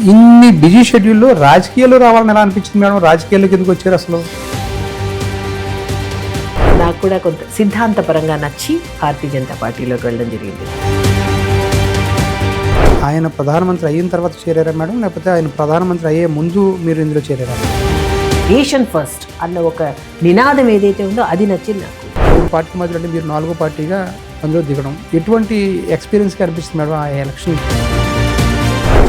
ఇన్ని బిజీ షెడ్యూల్లో రాజకీయాల్లో రావాలని ఎలా అనిపించింది మేడం? రాజకీయాల్లోకి ఎందుకు వచ్చారు అసలు? నాకు కూడా కొంత సిద్ధాంతపరంగా నచ్చి భారతీయ జనతా పార్టీలోకి వెళ్ళడం జరిగింది. ఆయన ప్రధానమంత్రి అయిన తర్వాత చేరారా మేడం, లేకపోతే ఆయన ప్రధానమంత్రి అయ్యే ముందు మీరు ఇందులో చేరారా? నేషన్ ఫస్ట్ అన్న ఒక నినాదం ఏదైతే ఉందో అది నచ్చింది నాకు. 3 పార్టీ మధ్యలో అంటే మీరు 4వ పార్టీగా అందులో దిగడం ఎటువంటి ఎక్స్పీరియన్స్గా అనిపిస్తుంది మేడం ఆ ఎలక్షన్?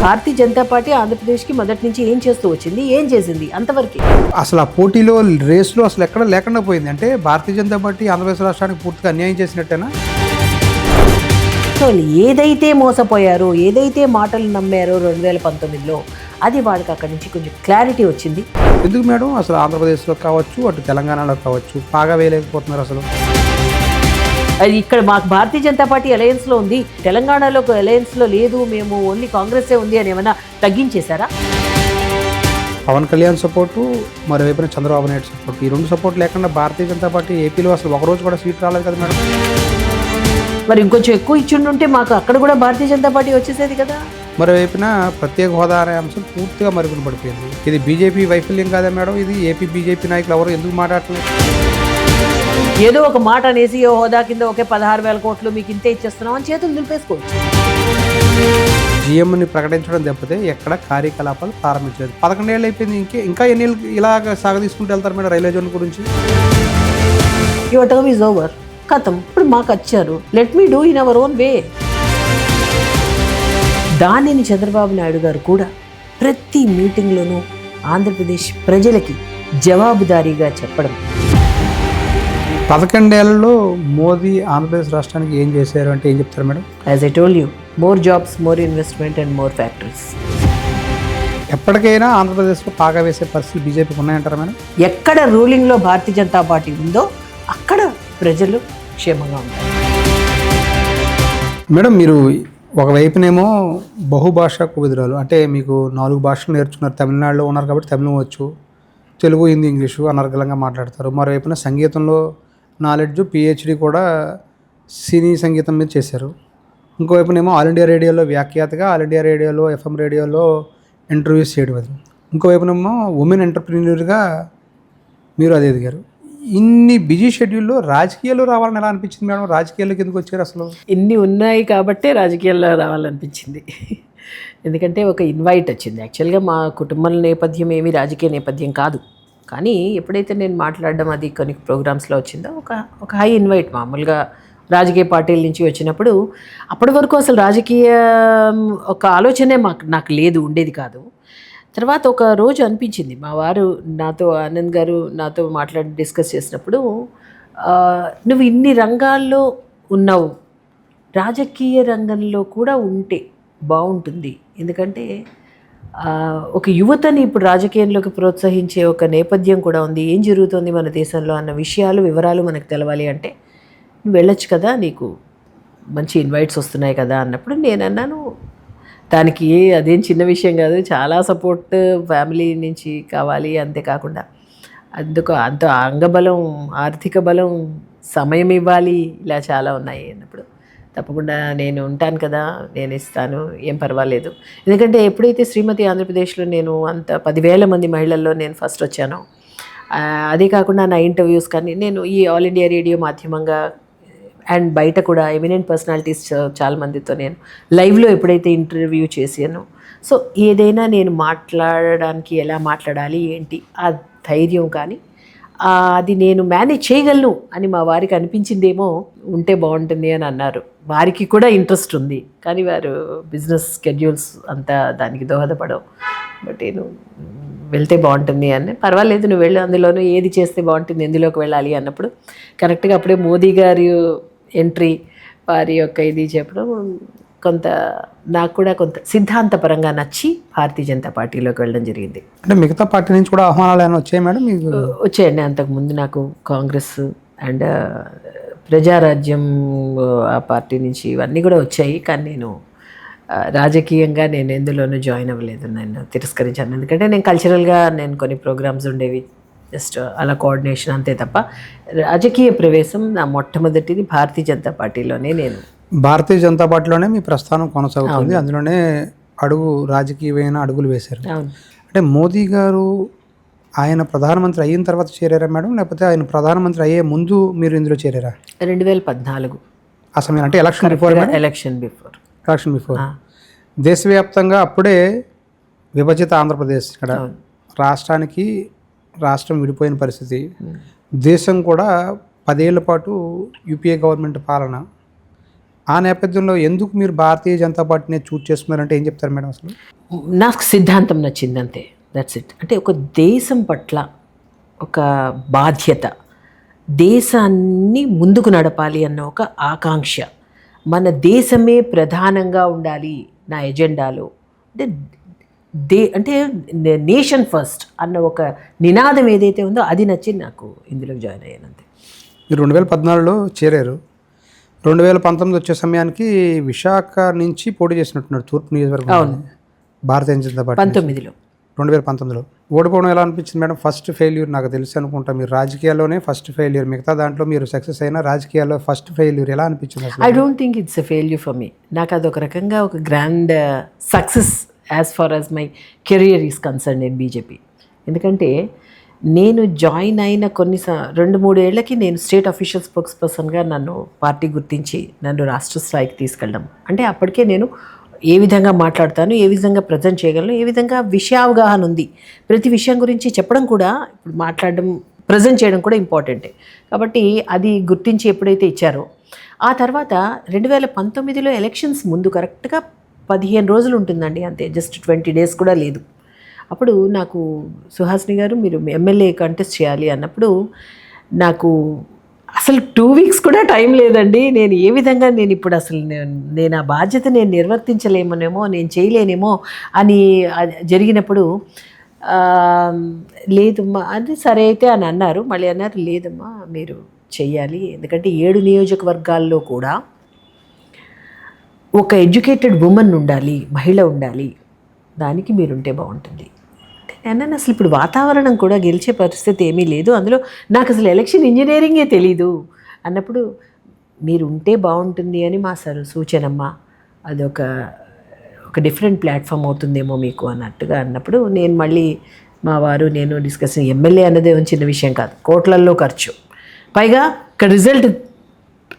భారతీయ జనతా పార్టీ ఆంధ్రప్రదేశ్కి మొదటి నుంచి ఏం చేస్తూ వచ్చింది, ఏం చేసింది అంతవరకు. అసలు ఆ పోటీలో రేసులో అసలు ఎక్కడ లేకుండా పోయింది. అంటే భారతీయ జనతా పార్టీ ఆంధ్రప్రదేశ్ రాష్ట్రానికి పూర్తిగా అన్యాయం చేసినట్టేనా? సో ఏదైతే మోసపోయారో, ఏదైతే మాటలు నమ్మారో 2019లో అది వాళ్ళకి అక్కడి నుంచి కొంచెం క్లారిటీ వచ్చింది. ఎందుకు మేడం అసలు ఆంధ్రప్రదేశ్లో కావచ్చు, అటు తెలంగాణలో కావచ్చు బాగా వేయలేకపోతున్నారు అసలు? అది ఇక్కడ మాకు భారతీయ జనతా పార్టీ అలయన్స్లో ఉంది, తెలంగాణలో అలయన్స్లో లేదు, మేము ఓన్లీ కాంగ్రెసే ఉంది అని ఏమైనా తగ్గించేశారా? పవన్ కళ్యాణ్ సపోర్టు, మరోవైపున చంద్రబాబు నాయుడు సపోర్టు, ఈ 2 సపోర్ట్ లేకుండా భారతీయ జనతా పార్టీ ఏపీలో అసలు ఒకరోజు కూడా సీట్ రాలేదు కదా మేడం? మరి ఇంకొంచెం ఎక్కువ ఇచ్చిండుంటే మాకు అక్కడ కూడా భారతీయ జనతా పార్టీ వచ్చేసేది కదా. మరోవైపున ప్రత్యేక హోదా అనే అంశం పూర్తిగా మరుగున పడిపోయింది. ఇది బీజేపీ వైఫల్యం కాదా మేడం? ఇది ఏపీ బీజేపీ నాయకులు ఎవరు ఎందుకు మాట్లాడలేదు? ఏదో ఒక మాట అనేసి ఓ హోదా కింద ఒకే 16,000 కోట్లు మీకు ఇంతే ఇచ్చేస్తున్నాం అని చేతులు దులిపేసుకోవచ్చు. జీఎంని ప్రకటించడం తప్పితే ఎక్కడ కార్యకలాపాలు ప్రారంభించలేదు. 11 ఏళ్ళు అయిపోయింది. ఇంకా ఎన్ని ఏళ్ళు ఇలాగ సాగదీసుకుంటూ వెళ్తారు మేడం రైల్వే జోన్ గురించి? యువర్ టర్మ్ ఈజ్ ఓవర్, కథం. ఇప్పుడు మాకు వచ్చారు, let me do in our own way. దానిని చంద్రబాబు నాయుడు గారు కూడా ప్రతి మీటింగ్లోనూ ఆంధ్రప్రదేశ్ ప్రజలకి జవాబుదారీగా చెప్పడం. 11 ఏళ్లలో మోదీ ఆంధ్రప్రదేశ్ రాష్ట్రానికి ఏం చేశారు అంటే ఏం చెప్తారు madam? As I told you, more jobs, more investment and more factories. ఎప్పటికైనా ఆంధ్రప్రదేశ్లో పాగా వేసే పరిస్థితులు బీజేపీకి ఉన్నాయంటారా మేడం? ఎక్కడ రూలింగ్లో భారతీయ జనతా పార్టీ ఉందో అక్కడ ప్రజలు క్షేమంగా ఉంటారు. మేడం మీరు ఒకవైపునేమో బహుభాషా కువిధురాలు, అంటే మీకు 4 భాషలు నేర్చుకున్నారు. తమిళనాడులో ఉన్నారు కాబట్టి తమిళం వచ్చు, తెలుగు, హిందీ, ఇంగ్లీషు అనర్గళంగా మాట్లాడతారు. మరోవైపున సంగీతంలో నాలెడ్జ్, పిహెచ్డి కూడా సినీ సంగీతం మీద చేశారు. ఇంకోవైపునేమో ఆల్ ఇండియా రేడియోలో వ్యాఖ్యాతగా, ఆల్ ఇండియా రేడియోలో, ఎఫ్ఎం రేడియోలో ఇంటర్వ్యూస్ చేయడం అది. ఇంకోవైపునేమో ఉమెన్ ఎంటర్ప్రీన్యూర్గా మీరు అది ఎదిగారు. ఇన్ని బిజీ షెడ్యూల్లో రాజకీయాల్లో రావాలని ఎలా అనిపించింది మేడం? రాజకీయాల్లోకి ఎందుకు వచ్చారు అసలు? ఇన్ని ఉన్నాయి కాబట్టే రాజకీయాల్లో రావాలనిపించింది. ఎందుకంటే ఒక ఇన్వైట్ వచ్చింది. యాక్చువల్గా మా కుటుంబం నేపథ్యం ఏమీ రాజకీయ నేపథ్యం కాదు, కానీ ఎప్పుడైతే నేను మాట్లాడడం అది కొన్ని ప్రోగ్రామ్స్లో వచ్చిందో ఒక హై ఇన్వైట్. మామూలుగా రాజకీయ పార్టీల నుంచి వచ్చినప్పుడు అప్పటి వరకు అసలు రాజకీయ ఒక ఆలోచనే నాకు లేదు, ఉండేది కాదు. తర్వాత ఒక రోజు అనిపించింది, మా వారు నాతో, ఆనంద్ గారు నాతో డిస్కస్ చేసినప్పుడు, నువ్వు ఇన్ని రంగాల్లో ఉన్నావు, రాజకీయ రంగంలో కూడా ఉంటే బాగుంటుంది. ఎందుకంటే ఒక యువతని ఇప్పుడు రాజకీయంలోకి ప్రోత్సహించే ఒక నేపథ్యం కూడా ఉంది. ఏం జరుగుతుంది మన దేశంలో అన్న వివరాలు మనకు తెలవాలి అంటే నువ్వు వెళ్ళొచ్చు కదా, నీకు మంచి ఇన్వైట్స్ వస్తున్నాయి కదా అన్నప్పుడు నేను అన్నాను, దానికి అదేం చిన్న విషయం కాదు, చాలా సపోర్ట్ ఫ్యామిలీ నుంచి కావాలి. అంతేకాకుండా అంత అంగబలం, ఆర్థిక బలం, సమయం ఇవ్వాలి, ఇలా చాలా ఉన్నాయి అన్నప్పుడు తప్పకుండా నేను ఉంటాను కదా, నేను ఇస్తాను, ఏం పర్వాలేదు. ఎందుకంటే ఎప్పుడైతే శ్రీమతి ఆంధ్రప్రదేశ్లో నేను అంత 10,000 మంది మహిళల్లో నేను ఫస్ట్ వచ్చానో, అదే కాకుండా నా ఇంటర్వ్యూస్ కానీ నేను ఈ ఆల్ ఇండియా రేడియో మాధ్యమంగా అండ్ బయట కూడా ఎమినెంట్ పర్సనాలిటీస్ చాలా మందితో నేను లైవ్లో ఎప్పుడైతే ఇంటర్వ్యూ చేశానో, సో ఏదైనా నేను మాట్లాడడానికి ఎలా మాట్లాడాలి ఏంటి ఆ ధైర్యం కానీ అది నేను మేనేజ్ చేయగలను అని మా వారికి అనిపించిందేమో. ఉంటే బాగుంటుంది అని అన్నారు. వారికి కూడా ఇంట్రెస్ట్ ఉంది, కానీ వారు బిజినెస్ స్కెడ్యూల్స్ అంతా దానికి దోహదపడవు. బట్ నేను వెళ్తే బాగుంటుంది అని, పర్వాలేదు నువ్వు వెళ్ళు, అందులోనూ ఏది చేస్తే బాగుంటుంది, ఎందులోకి వెళ్ళాలి అన్నప్పుడు కరెక్ట్గా అప్పుడే మోదీ గారి ఎంట్రీ, వారి యొక్క ఇది చెప్పడం కొంత నాకు కూడా కొంత సిద్ధాంతపరంగా నచ్చి భారతీయ జనతా పార్టీలోకి వెళ్ళడం జరిగింది. అంటే మిగతా పార్టీ నుంచి కూడా ఆహ్వానాలు ఏమైనా వచ్చాయి మేడం మీకు? వచ్చాయండి. అంతకుముందు నాకు కాంగ్రెస్ అండ్ ప్రజారాజ్యం ఆ పార్టీ నుంచి ఇవన్నీ కూడా వచ్చాయి, కానీ నేను రాజకీయంగా నేను ఎందులోనూ జాయిన్ అవ్వలేదు, నేను తిరస్కరించాను. ఎందుకంటే నేను కల్చరల్గా నేను కొన్ని ప్రోగ్రామ్స్ ఉండేవి, జస్ట్ అలా కోఆర్డినేషన్ అంతే తప్ప రాజకీయ ప్రవేశం నా మొట్టమొదటిది భారతీయ జనతా పార్టీలోనే. నేను భారతీయ జనతా పార్టీలోనే మీ ప్రస్థానం కొనసాగుతుంది, అందులోనే రాజకీయమైన అడుగులు వేశారు. అవును. అంటే మోదీ గారు ఆయన ప్రధానమంత్రి అయిన తర్వాత చేరారా మేడం, లేకపోతే ఆయన ప్రధానమంత్రి అయ్యే ముందు మీరు ఇందులో చేరారా? 2014 ఆ సమయం అంటే election before? Election before. Election before. దేశవ్యాప్తంగా అప్పుడే విభజిత ఆంధ్రప్రదేశ్, ఇక్కడ రాష్ట్రం విడిపోయిన పరిస్థితి. దేశం కూడా 10 ఏళ్ల పాటు యూపీఏ గవర్నమెంట్ పాలన. ఆ నేపథ్యంలో ఎందుకు మీరు భారతీయ జనతా పార్టీని చూజ్ చేసుకున్నారంటే ఏం చెప్తారు మేడం అసలు? నాకు సిద్ధాంతం నచ్చింది అంతే, దట్స్ ఇట్. అంటే ఒక దేశం పట్ల ఒక బాధ్యత, దేశాన్ని ముందుకు నడపాలి అన్న ఒక ఆకాంక్ష, మన దేశమే ప్రధానంగా ఉండాలి నా ఎజెండాలో, అంటే నేషన్ ఫస్ట్ అన్న ఒక నినాదం ఏదైతే ఉందో అది నచ్చింది నాకు, ఇందులో జాయిన్ అయ్యానంతే. మీరు 2014లో చేరారు. 2019 వచ్చే సమయానికి విశాఖ నుంచి పోటీ చేసినట్టున్నారు తూర్పు నియోజకవర్గం. అవును. భారతీయ జనతా పార్టీ 2019లో ఓడిపోవడం ఎలా అనిపించింది మేడం? ఫస్ట్ ఫెయిల్యూర్ నాకు తెలిసి అనుకుంటా, మీరు రాజకీయాల్లోనే ఫస్ట్ ఫెయిల్యూర్, మిగతా దాంట్లో మీరు సక్సెస్ అయినా రాజకీయాల్లో ఫస్ట్ ఫెయిల్యూర్ ఎలా అనిపించింది అసలు? I don't think it's a failure for me. నాకు అదొక రకంగా ఒక grand success as far as my career is concern in BJP. ఎందుకంటే నేను జాయిన్ అయిన 2-3 ఏళ్ళకి నేను స్టేట్ అఫీషియల్ స్పోక్స్ పర్సన్గా నన్ను పార్టీ గుర్తించి నన్ను రాష్ట్ర స్థాయికి తీసుకెళ్ళడం. అంటే అప్పటికే నేను ఏ విధంగా మాట్లాడతాను, ఏ విధంగా ప్రజెంట్ చేయగలను, ఏ విధంగా విషయావగాహన ఉంది, ప్రతి విషయం గురించి చెప్పడం కూడా, ఇప్పుడు మాట్లాడడం ప్రజెంట్ చేయడం కూడా ఇంపార్టెంటే. కాబట్టి అది గుర్తించి ఎప్పుడైతే ఇచ్చారో, ఆ తర్వాత 2019లో ఎలక్షన్స్ ముందు కరెక్ట్గా 15 రోజులు ఉంటుందండి, అంతే, జస్ట్ 20 డేస్ కూడా లేదు. అప్పుడు నాకు సుహాసిని గారు మీరు ఎమ్మెల్యే కంటెస్ట్ చేయాలి అన్నప్పుడు నాకు అసలు 2 వీక్స్ కూడా టైం లేదండి. నేను ఏ విధంగా ఇప్పుడు అసలు నేను ఆ బాధ్యత నేను నిర్వర్తించలేమనేమో, నేను చేయలేనేమో అని జరిగినప్పుడు లేదమ్మా అది సరే అయితే అని అన్నారు. మళ్ళీ అన్నారు లేదమ్మా మీరు చెయ్యాలి, ఎందుకంటే 7 నియోజకవర్గాల్లో కూడా ఒక ఎడ్యుకేటెడ్ ఉమెన్ ఉండాలి, మహిళ ఉండాలి, దానికి మీరుంటే బాగుంటుంది. నేను అసలు ఇప్పుడు వాతావరణం కూడా గెలిచే పరిస్థితి ఏమీ లేదు, అందులో నాకు అసలు ఎలక్షన్ ఇంజనీరింగే తెలీదు అన్నప్పుడు మీరు ఉంటే బాగుంటుంది అని మా సూచనమ్మ, అది ఒక డిఫరెంట్ ప్లాట్ఫామ్ అవుతుందేమో మీకు అన్నట్టుగా అన్నప్పుడు నేను మళ్ళీ మా వారు నేను డిస్కస్, ఎమ్మెల్యే అన్నదే చిన్న విషయం కాదు, కోట్లల్లో ఖర్చు, పైగా ఇక్కడ రిజల్ట్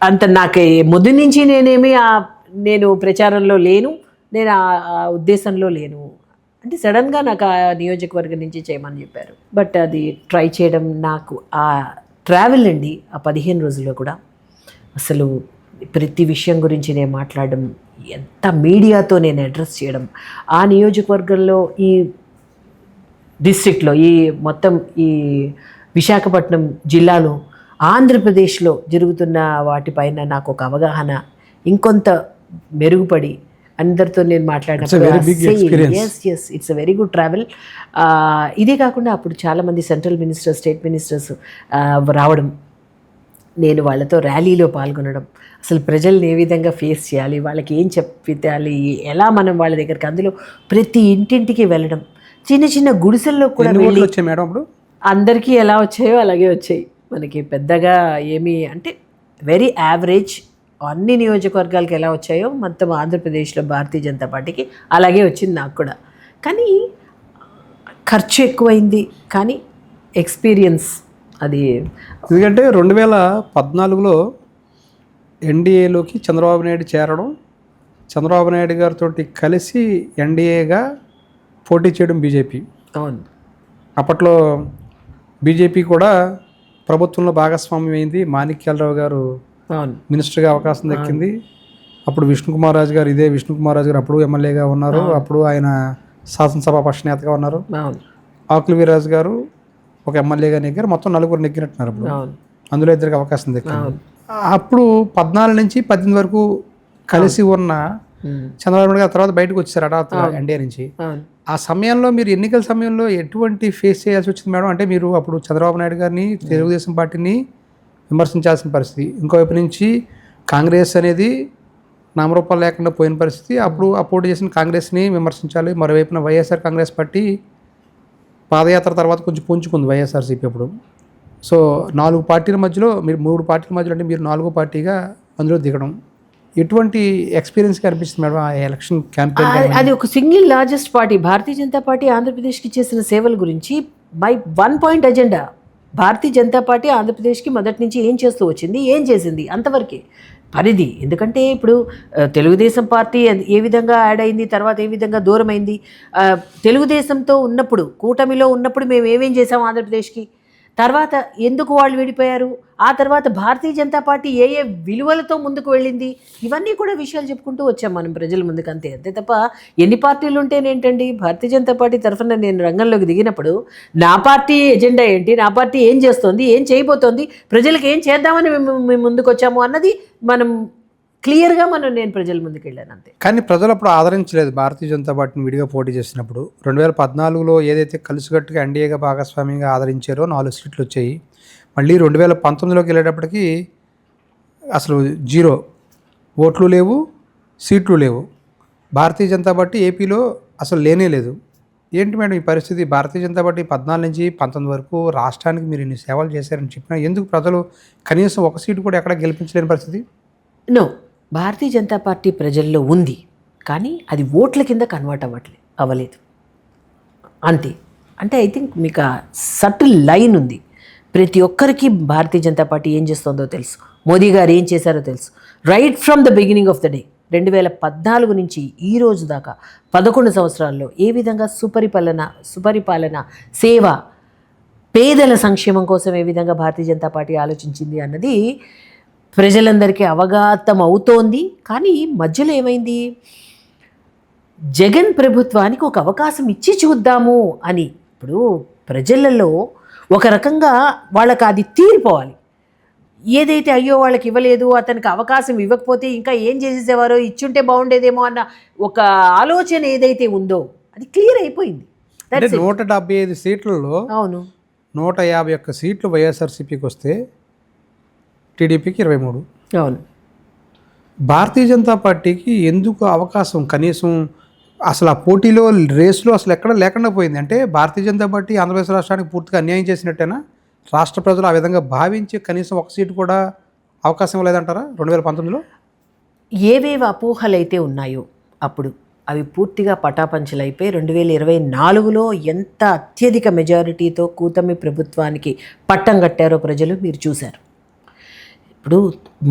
అంత నాకు ముందు నుంచి నేను ప్రచారంలో లేను, నేను ఆ ఉద్దేశంలో లేను. అంటే సడన్గా నాకు ఆ నియోజకవర్గం నుంచి చేయమని చెప్పారు. బట్ అది ట్రై చేయడం, నాకు ఆ ట్రావెల్ అండి ఆ 15 రోజుల్లో కూడా అసలు ప్రతి విషయం గురించి నేను మాట్లాడడం, ఎంత మీడియాతో నేను అడ్రస్ చేయడం, ఆ నియోజకవర్గంలో ఈ డిస్ట్రిక్ట్లో మొత్తం ఈ విశాఖపట్నం జిల్లాలో ఆంధ్రప్రదేశ్లో జరుగుతున్న వాటిపైన నాకు ఒక అవగాహన ఇంకొంత మెరుగుపడి అందరితో నేను మాట్లాడినప్పుడు it's a very good travel. ఇదే కాకుండా అప్పుడు చాలామంది సెంట్రల్ మినిస్టర్స్, స్టేట్ మినిస్టర్స్ రావడం, నేను వాళ్ళతో ర్యాలీలో పాల్గొనడం, అసలు ప్రజల్ని ఏ విధంగా ఫేస్ చేయాలి, వాళ్ళకి ఏం చెప్పాలి, ఎలా మనం వాళ్ళ దగ్గరికి, అందులో ప్రతి ఇంటింటికి వెళ్ళడం, చిన్న చిన్న గుడిసెల్లో కూడా వచ్చాయి మేడం. అప్పుడు అందరికీ ఎలా వచ్చాయో అలాగే వచ్చాయి, మనకి పెద్దగా ఏమీ, అంటే వెరీ యావరేజ్, అన్ని నియోజకవర్గాలకి ఎలా వచ్చాయో మొత్తం ఆంధ్రప్రదేశ్లో భారతీయ జనతా పార్టీకి అలాగే వచ్చింది నాకు కూడా. కానీ ఖర్చు ఎక్కువైంది, కానీ ఎక్స్పీరియన్స్ అది. ఎందుకంటే 2014లో ఎన్డీఏలోకి చంద్రబాబు నాయుడు చేరడం, చంద్రబాబు నాయుడు గారితో కలిసి ఎన్డీఏగా పోటీ చేయడం బీజేపీ. అవును. అప్పట్లో బీజేపీ కూడా ప్రభుత్వంలో భాగస్వామ్యం అయింది. మాణిక్యాలరావు గారు మినిస్టర్గా అవకాశం దక్కింది. అప్పుడు విష్ణుకుమార్ రాజు గారు అప్పుడు ఎమ్మెల్యేగా ఉన్నారు, అప్పుడు ఆయన శాసనసభ పక్షనేతగా ఉన్నారు. ఆకుల వీర్రాజు గారు ఒక ఎమ్మెల్యేగా నెగ్గారు, మొత్తం 4 నెగ్గినట్టున్నారు. అప్పుడు అందులో 2 అవకాశం దక్కింది. అప్పుడు 14 నుంచి 18 వరకు కలిసి ఉన్న చంద్రబాబు నాయుడు గారు తర్వాత బయటకు వచ్చారు హఠాత్తుగా ఎన్డీఏ నుంచి. ఆ సమయంలో మీరు ఎన్నికల సమయంలో ఎటువంటి ఫేస్ చేయాల్సి వచ్చింది మేడం? అంటే మీరు అప్పుడు చంద్రబాబు నాయుడు గారిని, తెలుగుదేశం పార్టీని విమర్శించాల్సిన పరిస్థితి, ఇంకోవైపు నుంచి కాంగ్రెస్ అనేది నామరూపాలు లేకుండా పోయిన పరిస్థితి, అప్పుడు పోటీ చేసిన కాంగ్రెస్ని విమర్శించాలి, మరోవైపున వైఎస్ఆర్ కాంగ్రెస్ పార్టీ పాదయాత్ర తర్వాత కొంచెం పుంజుకుంది వైఎస్ఆర్సీపీ అప్పుడు. సో 4 పార్టీల మధ్యలో మీరు 3 పార్టీల మధ్యలో, అంటే మీరు 4వ పార్టీగా అందులో దిగడం, ఎటువంటి ఎక్స్పీరియన్స్ కనిపిస్తుంది మేడం ఆ ఎలక్షన్ క్యాంపెయిన్? అది ఒక సింగిల్ లార్జెస్ట్ పార్టీ. భారతీయ జనతా పార్టీ ఆంధ్రప్రదేశ్కి చేసిన సేవల గురించి by 1 point agenda. Bharatiya Janata party ఆంధ్రప్రదేశ్కి మొదటి నుంచి ఏం చేస్తూ వచ్చింది, ఏం చేసింది, అంతవరకే పరిధి. ఎందుకంటే ఇప్పుడు తెలుగుదేశం పార్టీ ఏ విధంగా యాడ్ అయింది, తర్వాత ఏ విధంగా దూరం అయింది. తెలుగుదేశంతో ఉన్నప్పుడు, కూటమిలో ఉన్నప్పుడు మేము ఏమేం చేసాం ఆంధ్రప్రదేశ్కి, తర్వాత ఎందుకు వాళ్ళు విడిపోయారు, ఆ తర్వాత భారతీయ జనతా పార్టీ ఏ ఏ విలువలతో ముందుకు వెళ్ళింది, ఇవన్నీ కూడా విషయాలు చెప్పుకుంటూ వచ్చాం మనం ప్రజల ముందుకు. అంతే తప్ప ఎన్ని పార్టీలు ఉంటేనేంటండి. భారతీయ జనతా పార్టీ తరఫున నేను రంగంలోకి దిగినప్పుడు నా పార్టీ ఎజెండా ఏంటి, నా పార్టీ ఏం చేస్తోంది, ఏం చేయబోతోంది, ప్రజలకు ఏం చేద్దామని మేము ముందుకు వచ్చాము అన్నది మనం క్లియర్గా నేను ప్రజల ముందుకు వెళ్ళాను అంతే. కానీ ప్రజలు అప్పుడు ఆదరించలేదు భారతీయ జనతా పార్టీని విడిగా పోటీ చేసినప్పుడు. 2014లో ఏదైతే కలిసికట్టుగా ఎన్డీఏగా భాగస్వామ్యంగా ఆదరించారో 4 సీట్లు వచ్చాయి. మళ్ళీ 2019లోకి వెళ్ళేటప్పటికి అసలు 0 ఓట్లు లేవు, సీట్లు లేవు. భారతీయ జనతా పార్టీ ఏపీలో అసలు లేనే లేదు. ఏంటి మేడం ఈ పరిస్థితి? భారతీయ జనతా పార్టీ 14 నుంచి 19 వరకు రాష్ట్రానికి మీరు ఇన్ని సేవలు చేశారని చెప్పినా ఎందుకు ప్రజలు కనీసం 1 సీటు కూడా ఎక్కడ గెలిపించలేని పరిస్థితి? నో, భారతీయ జనతా పార్టీ ప్రజల్లో ఉంది, కానీ అది ఓట్ల కింద కన్వర్ట్ అవ్వలేదు అంతే. అంటే ఐ థింక్ మీకు ఆ సటిల్ లైన్ ఉంది. ప్రతి ఒక్కరికి భారతీయ జనతా పార్టీ ఏం చేస్తుందో తెలుసు, మోదీ గారు ఏం చేశారో తెలుసు. Right from the beginning of the day 2014 నుంచి ఈ రోజు దాకా 11 సంవత్సరాల్లో ఏ విధంగా సుపరిపాలన, సేవ, పేదల సంక్షేమం కోసం ఏ విధంగా భారతీయ జనతా పార్టీ ఆలోచించింది అన్నది ప్రజలందరికీ అవగాహతం అవుతోంది. కానీ మధ్యలో ఏమైంది, జగన్ ప్రభుత్వానికి ఒక అవకాశం ఇచ్చి చూద్దాము అని. ఇప్పుడు ప్రజలలో ఒక రకంగా వాళ్ళకి అది తీరిపోవాలి. ఏదైతే అయ్యో వాళ్ళకి ఇవ్వలేదు, అతనికి అవకాశం ఇవ్వకపోతే ఇంకా ఏం చేసేసేవారో, ఇచ్చుంటే బాగుండేదేమో అన్న ఒక ఆలోచన ఏదైతే ఉందో అది క్లియర్ అయిపోయింది. 175 సీట్లలో అవును, 151 సీట్లు వైఎస్ఆర్సీపీకి వస్తే టీడీపీకి 23. అవును. భారతీయ జనతా పార్టీకి ఎందుకు అవకాశం కనీసం అసలు ఆ పోటీలో రేసులో అసలు ఎక్కడ లేకుండా పోయింది? అంటే భారతీయ జనతా పార్టీ ఆంధ్రప్రదేశ్ రాష్ట్రానికి పూర్తిగా అన్యాయం చేసినట్టేనా? రాష్ట్ర ప్రజలు ఆ విధంగా భావించి కనీసం 1 సీటు కూడా అవకాశం లేదంటారా 2019లో? ఏవేవి అపోహలైతే ఉన్నాయో అప్పుడు అవి పూర్తిగా పటాపంచలైపోయి 2024లో ఎంత అత్యధిక మెజారిటీతో కూటమి ప్రభుత్వానికి పట్టం కట్టారో ప్రజలు మీరు చూశారు. ఇప్పుడు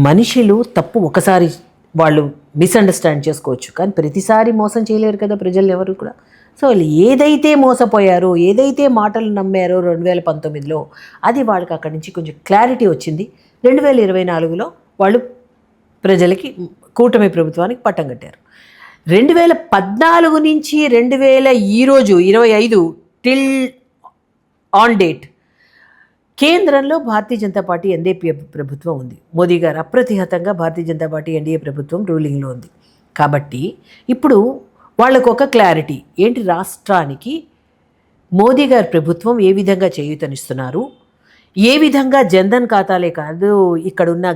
మనుషులు తప్పు ఒకసారి వాళ్ళు మిస్అండర్స్టాండ్ చేసుకోవచ్చు, కానీ ప్రతిసారి మోసం చేయలేరు కదా ప్రజలు ఎవరు కూడా. సో వాళ్ళు ఏదైతే మోసపోయారో, ఏదైతే మాటలు నమ్మారో 2019లో, అది వాళ్ళకి అక్కడి నుంచి కొంచెం క్లారిటీ వచ్చింది. 2024లో వాళ్ళు ప్రజలకి, కూటమి ప్రభుత్వానికి పట్టం కట్టారు. 2014 నుంచి 2000 ఈరోజు 25 టిల్ ఆన్ డేట్ కేంద్రంలో భారతీయ జనతా పార్టీ ఎన్డీఏ ప్రభుత్వం ఉంది. మోదీ గారు అప్రతిహతంగా భారతీయ జనతా పార్టీ ఎన్డీఏ ప్రభుత్వం రూలింగ్లో ఉంది. కాబట్టి ఇప్పుడు వాళ్ళకు ఒక క్లారిటీ ఏంటి, రాష్ట్రానికి మోదీ గారి ప్రభుత్వం ఏ విధంగా చేయూతనిస్తున్నారు, ఏ విధంగా జన్ధన్ ఖాతాలే కాదు, ఇక్కడున్న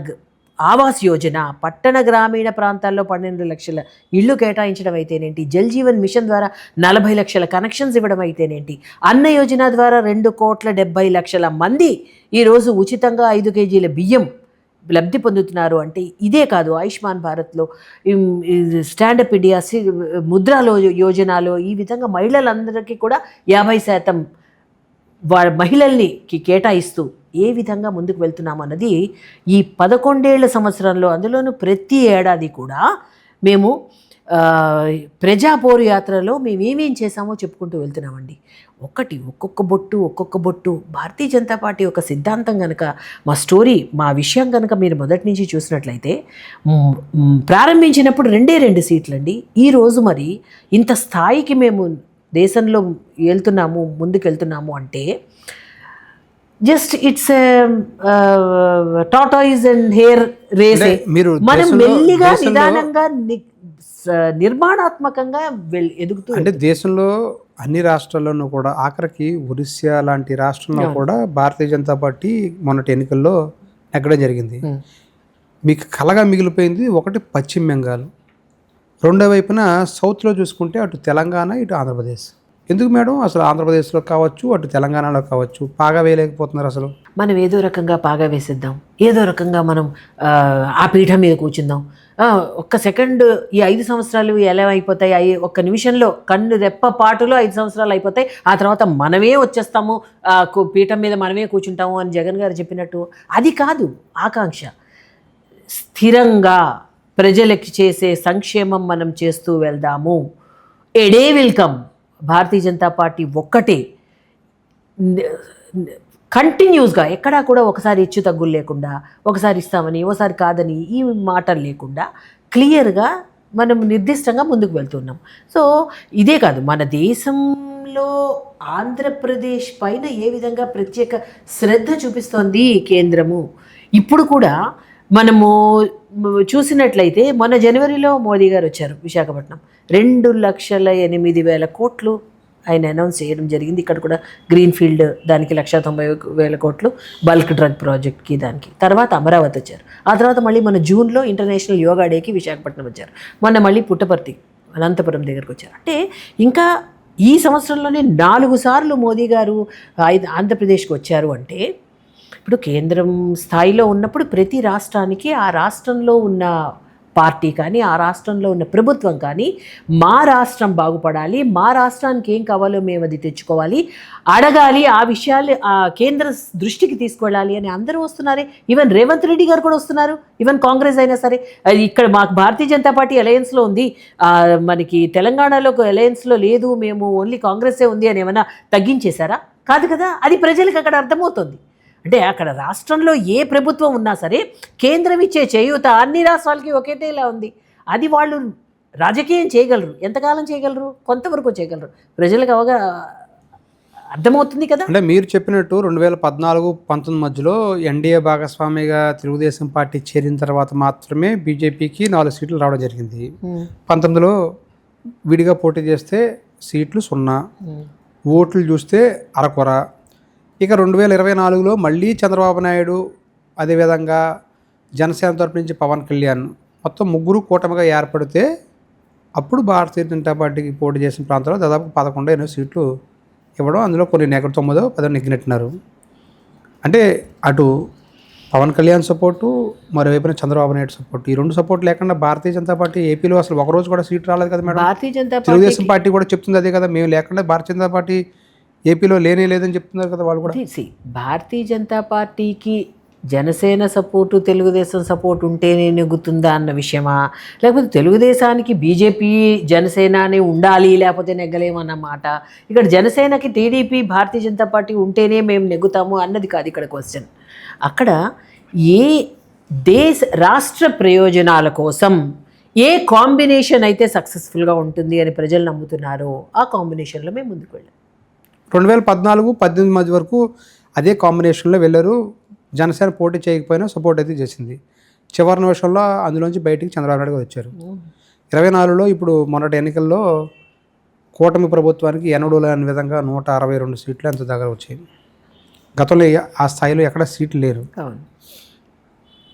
ఆవాస్ యోజన, పట్టణ గ్రామీణ ప్రాంతాల్లో 12 లక్షల ఇళ్ళు కేటాయించడం అయితేనేంటి, జల్ జీవన్ మిషన్ ద్వారా 40 లక్షల కనెక్షన్స్ ఇవ్వడం అయితేనేంటి, అన్న యోజన ద్వారా 2,70,00,000 మంది ఈరోజు ఉచితంగా 5 కేజీల బియ్యం లబ్ధి పొందుతున్నారు. అంటే ఇదే కాదు, ఆయుష్మాన్ భారత్లో, స్టాండప్ ఇండియా, ముద్రాలో యోజనలో ఈ విధంగా మహిళలందరికీ కూడా 50% మహిళల్ని కేటాయిస్తూ ఏ విధంగా ముందుకు వెళ్తున్నాం అన్నది ఈ 11 సంవత్సరంలో, అందులోనూ ప్రతి ఏడాది కూడా మేము ప్రజాపోరు యాత్రలో మేము ఏమేం చేశామో చెప్పుకుంటూ వెళ్తున్నామండి. ఒక్కొక్క బొట్టు భారతీయ జనతా పార్టీ ఒక సిద్ధాంతం కనుక, మా స్టోరీ, మా విషయం కనుక మీరు మొదటి నుంచి చూసినట్లయితే, ప్రారంభించినప్పుడు 2 సీట్లండి. ఈరోజు మరి ఇంత స్థాయికి మేము దేశంలో ముందుకెళ్తున్నాము అంటే just it's tortoise and hare race. మనం మెల్లిగా నిదానంగా నిర్మాణాత్మకంగా ఎదుగుతూ, అంటే దేశంలో అన్ని రాష్ట్రాల్లోనూ కూడా, ఆఖరికి ఒరిస్సా లాంటి రాష్ట్రంలో కూడా భారతీయ జనతా పార్టీ మొన్నటి ఎన్నికల్లో నెగ్గడం జరిగింది. మీకు కలగా మిగిలిపోయింది ఒకటి పశ్చిమ బెంగాల్, రెండో వైపున సౌత్లో చూసుకుంటే అటు తెలంగాణ, ఇటు ఆంధ్రప్రదేశ్. ఎందుకు మేడం అసలు ఆంధ్రప్రదేశ్లో కావచ్చు, అటు తెలంగాణలో కావచ్చు బాగా వేయలేకపోతున్నారు అసలు? మనం ఏదో రకంగా పాగా వేసేద్దాం, ఏదో రకంగా మనం ఆ పీఠం మీద కూర్చుందాం, ఒక్క సెకండ్ ఈ 5 సంవత్సరాలు ఎలా అయిపోతాయి, ఒక్క నిమిషంలో కన్ను రెప్ప పాటులో 5 సంవత్సరాలు అయిపోతాయి, ఆ తర్వాత మనమే వచ్చేస్తాము, పీఠం మీద మనమే కూర్చుంటాము అని జగన్ గారు చెప్పినట్టు అది కాదు ఆకాంక్ష. స్థిరంగా ప్రజలకి చేసే సంక్షేమం మనం చేస్తూ వెళ్దాము. A day will come, Bharatiya Janata Party ఒక్కటే కంటిన్యూస్గా ఎక్కడా కూడా ఒకసారి హెచ్చు తగ్గులు లేకుండా, ఒకసారి ఇస్తామని ఒకసారి కాదని ఈ మాటలు లేకుండా క్లియర్గా మనం నిర్దిష్టంగా ముందుకు వెళ్తున్నాం. సో ఇదే కాదు, మన దేశంలో ఆంధ్రప్రదేశ్ పైన ఏ విధంగా ప్రత్యేక శ్రద్ధ చూపిస్తోంది కేంద్రము. ఇప్పుడు కూడా మనము చూసినట్లయితే మొన్న జనవరిలో మోదీ గారు వచ్చారు విశాఖపట్నం, 2,08,000 కోట్లు ఆయన అనౌన్స్ చేయడం జరిగింది. ఇక్కడ కూడా గ్రీన్ఫీల్డ్ దానికి 1,90,000 కోట్లు బల్క్ డ్రగ్ ప్రాజెక్ట్కి, దానికి తర్వాత అమరావతి వచ్చారు. ఆ తర్వాత మళ్ళీ మన జూన్లో ఇంటర్నేషనల్ యోగా డేకి విశాఖపట్నం వచ్చారు. మొన్న మళ్ళీ పుట్టపర్తి అనంతపురం దగ్గరకు వచ్చారు. అంటే ఇంకా ఈ సంవత్సరంలోనే 4 సార్లు మోదీ గారు ఆంధ్రప్రదేశ్కి వచ్చారు. అంటే ఇప్పుడు కేంద్రం స్థాయిలో ఉన్నప్పుడు ప్రతి రాష్ట్రానికి ఆ రాష్ట్రంలో ఉన్న పార్టీ కానీ, ఆ రాష్ట్రంలో ఉన్న ప్రభుత్వం కానీ, మా రాష్ట్రం బాగుపడాలి, మా రాష్ట్రానికి ఏం కావాలో మేము అది తెచ్చుకోవాలి, అడగాలి, ఆ విషయాలు ఆ కేంద్ర దృష్టికి తీసుకెళ్ళాలి అని అందరూ వస్తున్నారే. ఈవెన్ రేవంత్ రెడ్డి గారు కూడా వస్తున్నారు, ఈవెన్ కాంగ్రెస్ అయినా సరే. అది ఇక్కడ మాకు భారతీయ జనతా పార్టీ అలయన్స్లో ఉంది, మనకి తెలంగాణలో అలయన్స్లో లేదు, మేము ఓన్లీ కాంగ్రెసే ఉంది అని ఏమైనా తగ్గించేశారా? కాదు కదా. అది ప్రజలకు అక్కడ అర్థమవుతుంది. అంటే అక్కడ రాష్ట్రంలో ఏ ప్రభుత్వం ఉన్నా సరే కేంద్రం ఇచ్చే చేయూత అన్ని రాష్ట్రాలకి ఒకేలా ఉంది. అది వాళ్ళు రాజకీయం చేయగలరు, ఎంతకాలం చేయగలరు, కొంతవరకు చేయగలరు, ప్రజలకు అర్థమవుతుంది కదా. అంటే మీరు చెప్పినట్టు 2014-19 మధ్యలో ఎన్డీఏ భాగస్వామిగా తెలుగుదేశం పార్టీ చేరిన తర్వాత మాత్రమే బీజేపీకి 4 సీట్లు రావడం జరిగింది. 19లో విడిగా పోటీ చేస్తే సీట్లు 0, ఓట్లు చూస్తే అరకొర. ఇక 2024లో మళ్ళీ చంద్రబాబు నాయుడు, అదేవిధంగా జనసేన తరపు నుంచి పవన్ కళ్యాణ్, మొత్తం 3 కూటమిగా ఏర్పడితే అప్పుడు భారతీయ జనతా పార్టీకి పోటీ చేసిన ప్రాంతాల్లో దాదాపు 11 సీట్లు ఇవ్వడం, అందులో కొన్ని 9-10 నెగ్గినట్టున్నారు. అంటే అటు పవన్ కళ్యాణ్ సపోర్టు, మరోవైపున చంద్రబాబు నాయుడు సపోర్టు, ఈ 2 సపోర్ట్ లేకుండా భారతీయ జనతా పార్టీ ఏపీలో అసలు ఒకరోజు కూడా సీట్ రాలేదు కదా మేడం. భారతీయ జనతా తెలుగుదేశం పార్టీ కూడా చెప్తుంది అదే కదా, మేము లేకుండా భారతీయ జనతా పార్టీ ఏపీలో లేదని చెప్తున్నారు కదా వాళ్ళు కూడా. భారతీయ జనతా పార్టీకి జనసేన సపోర్టు, తెలుగుదేశం సపోర్ట్ ఉంటేనే నెగ్గుతుందా అన్న విషయమా, లేకపోతే తెలుగుదేశానికి బీజేపీ జనసేననే ఉండాలి లేకపోతే నెగ్గలేమన్న మాట. ఇక్కడ జనసేనకి టీడీపీ, భారతీయ జనతా పార్టీ ఉంటేనే మేము నెగ్గుతాము అన్నది కాదు ఇక్కడ క్వశ్చన్. అక్కడ ఏ రాష్ట్ర ప్రయోజనాల కోసం ఏ కాంబినేషన్ అయితే సక్సెస్ఫుల్గా ఉంటుంది అని ప్రజలు నమ్ముతున్నారో ఆ కాంబినేషన్లో మేము ముందుకు వెళ్ళాం. 2014-18 మధ్య వరకు అదే కాంబినేషన్లో వెళ్ళారు. జనసేన పోటీ చేయకపోయినా సపోర్ట్ అయితే చేసింది. చివరి నిమిషంలో అందులోంచి బయటికి చంద్రబాబు నాయుడు గారు వచ్చారు. 24లో ఇప్పుడు మొన్నటి ఎన్నికల్లో కూటమి ప్రభుత్వానికి ఎన్నడూ లేని విధంగా 162 సీట్లు ఎంత దగ్గర వచ్చాయి. గతంలో ఆ స్థాయిలో ఎక్కడ సీట్లు లేరు,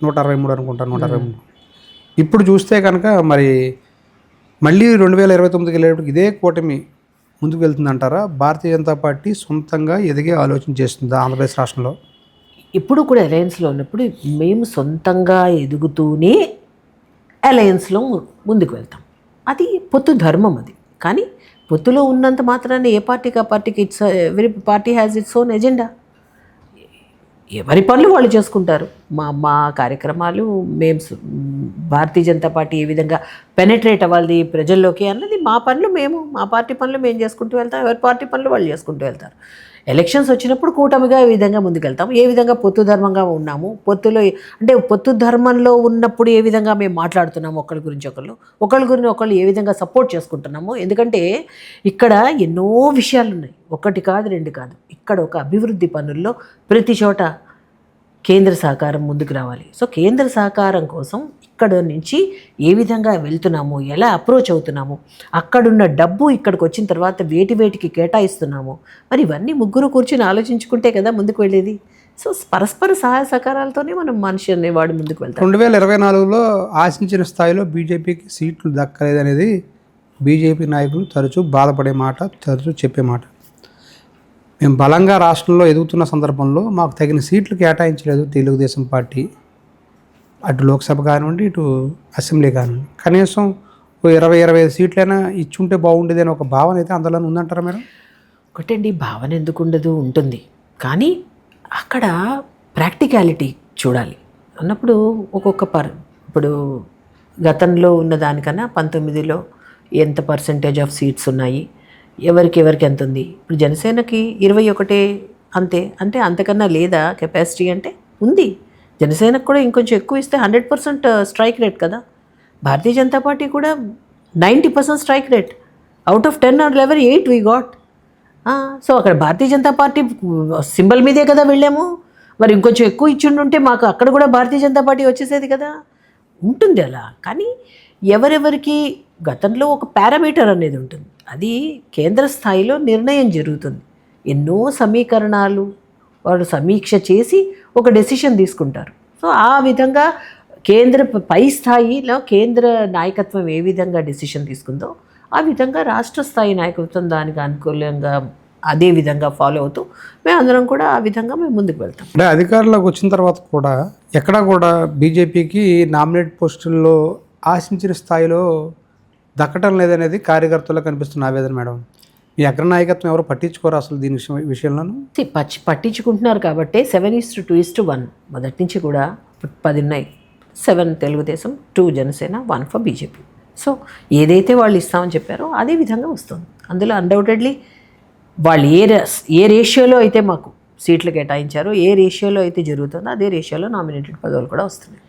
163 అనుకుంటాను, 163. ఇప్పుడు చూస్తే కనుక మరి మళ్ళీ 2029కి వెళ్ళేటప్పుడు ఇదే కూటమి ముందుకు వెళ్తుందంటారా? భారతీయ జనతా పార్టీ సొంతంగా ఎదిగే ఆలోచన చేస్తుందా ఆంధ్రప్రదేశ్ రాష్ట్రంలో? ఇప్పుడు కూడా అలయన్స్లో ఉన్నప్పుడు మేము సొంతంగా ఎదుగుతూనే అలయన్స్లో ముందుకు వెళ్తాం. అది పొత్తు ధర్మం. అది కానీ పొత్తులో ఉన్నంత మాత్రాన్ని ఏ పార్టీకి ఆ పార్టీకి every party has its own agenda. ఎవరి పనులు వాళ్ళు చేసుకుంటారు. మా కార్యక్రమాలు మేము భారతీయ జనతా పార్టీ ఏ విధంగా పెనట్రేట్ అవ్వాలి ప్రజల్లోకి అన్నది మా పార్టీ పనులు మేము చేసుకుంటూ వెళ్తాం, ఎవరి పార్టీ పనులు వాళ్ళు చేసుకుంటూ వెళ్తారు. ఎలక్షన్స్ వచ్చినప్పుడు కూటమిగా ఈ విధంగా ముందుకెళ్తాం. ఏ విధంగా పొత్తు ధర్మంగా ఉన్నాము, పొత్తులో అంటే పొత్తు ధర్మంలో ఉన్నప్పుడు ఏ విధంగా మేము మాట్లాడుతున్నాము, ఒకరి గురించి ఒకళ్ళు ఏ విధంగా సపోర్ట్ చేసుకుంటున్నాము. ఎందుకంటే ఇక్కడ ఎన్నో విషయాలు ఉన్నాయి, 1 కాదు 2 కాదు. ఇక్కడ ఒక అభివృద్ధి పనుల్లో ప్రతి చోట కేంద్ర సహకారం ముందుకు రావాలి. సో కేంద్ర సహకారం కోసం ఇక్కడ నుంచి ఏ విధంగా వెళ్తున్నాము, ఎలా అప్రోచ్ అవుతున్నాము, అక్కడున్న డబ్బు ఇక్కడికి వచ్చిన తర్వాత వేటికి కేటాయిస్తున్నాము, మరి ఇవన్నీ ముగ్గురు కూర్చొని ఆలోచించుకుంటే కదా ముందుకు వెళ్ళేది. సో పరస్పర సహాయ సహకారాలతోనే మనం మనిషి అనేవాడు ముందుకు వెళ్తాం. 2024లో ఆశించిన స్థాయిలో బీజేపీకి సీట్లు దక్కలేదనేది బీజేపీ నాయకులు తరచూ బాధపడే మాట, తరచూ చెప్పే మాట. మేము బలంగా రాష్ట్రంలో ఎదుగుతున్న సందర్భంలో మాకు తగిన సీట్లు కేటాయించలేదు తెలుగుదేశం పార్టీ, అటు లోక్సభ కానివ్వండి, ఇటు అసెంబ్లీ కానివ్వండి. కనీసం ఓ 20-25 సీట్లైనా ఇచ్చుంటే బాగుండేది అని ఒక భావన అయితే అందులోనే ఉందంటారా మేడం? ఒకటండి, భావన ఎందుకు ఉండదు, ఉంటుంది. కానీ అక్కడ ప్రాక్టికాలిటీ చూడాలి అన్నప్పుడు ఇప్పుడు గతంలో ఉన్న దానికన్నా 19లో ఎంత పర్సెంటేజ్ ఆఫ్ సీట్స్ ఉన్నాయి, ఎవరికి ఎంత ఉంది. ఇప్పుడు జనసేనకి 21 అంతే, అంటే అంతకన్నా లేదా కెపాసిటీ అంటే ఉంది. జనసేనకు కూడా ఇంకొంచెం ఎక్కువ ఇస్తే 100% స్ట్రైక్ రేట్ కదా. భారతీయ జనతా పార్టీ కూడా 90% strike rate. Out of 10 or 11, 8 we got. So అక్కడ భారతీయ జనతా పార్టీ సింబల్ మీదే కదా వెళ్ళాము. మరి ఇంకొంచెం ఎక్కువ ఇచ్చిండుంటే మాకు అక్కడ కూడా భారతీయ జనతా పార్టీ వచ్చేసేది కదా. ఉంటుంది అలా. కానీ ఎవరెవరికి గతంలో ఒక పారామీటర్ అనేది ఉంటుంది, అది కేంద్ర స్థాయిలో నిర్ణయం జరుగుతుంది. ఎన్నో సమీకరణాలు వాడు సమీక్ష చేసి ఒక డెసిషన్ తీసుకుంటారు. సో ఆ విధంగా పై స్థాయిలో కేంద్ర నాయకత్వం ఏ విధంగా డెసిషన్ తీసుకుందో ఆ విధంగా రాష్ట్ర స్థాయి నాయకత్వం దానికి అనుకూలంగా అదే విధంగా ఫాలో అవుతూ మేమందరం కూడా ఆ విధంగా మేము ముందుకు వెళ్తాం. అంటే అధికారంలోకి వచ్చిన తర్వాత కూడా ఎక్కడా కూడా బీజేపీకి నామినేట్ పోస్టుల్లో ఆశించిన స్థాయిలో దక్కటం లేదనేది కార్యకర్తల్లో కనిపిస్తున్న ఆవేదన మేడం. మీ అగ్రనాయకత్వం ఎవరు పట్టించుకోరు అసలు దీని విషయంలోనూ? పట్టించుకుంటున్నారు కాబట్టి 7:2:1 మొదటి నుంచి కూడా 10 ఉన్నాయి. 7 Telugu Desam, 2 Janasena, 1 for BJP. So ఏదైతే వాళ్ళు ఇస్తామని చెప్పారో అదే విధంగా వస్తుంది. అందులో అన్డౌటెడ్లీ వాళ్ళు ఏ రేషియోలో అయితే మాకు సీట్లు కేటాయించారో, ఏ రేషియోలో అయితే జరుగుతుందో అదే రేషియోలో నామినేటెడ్ పదవులు కూడా వస్తున్నాయి.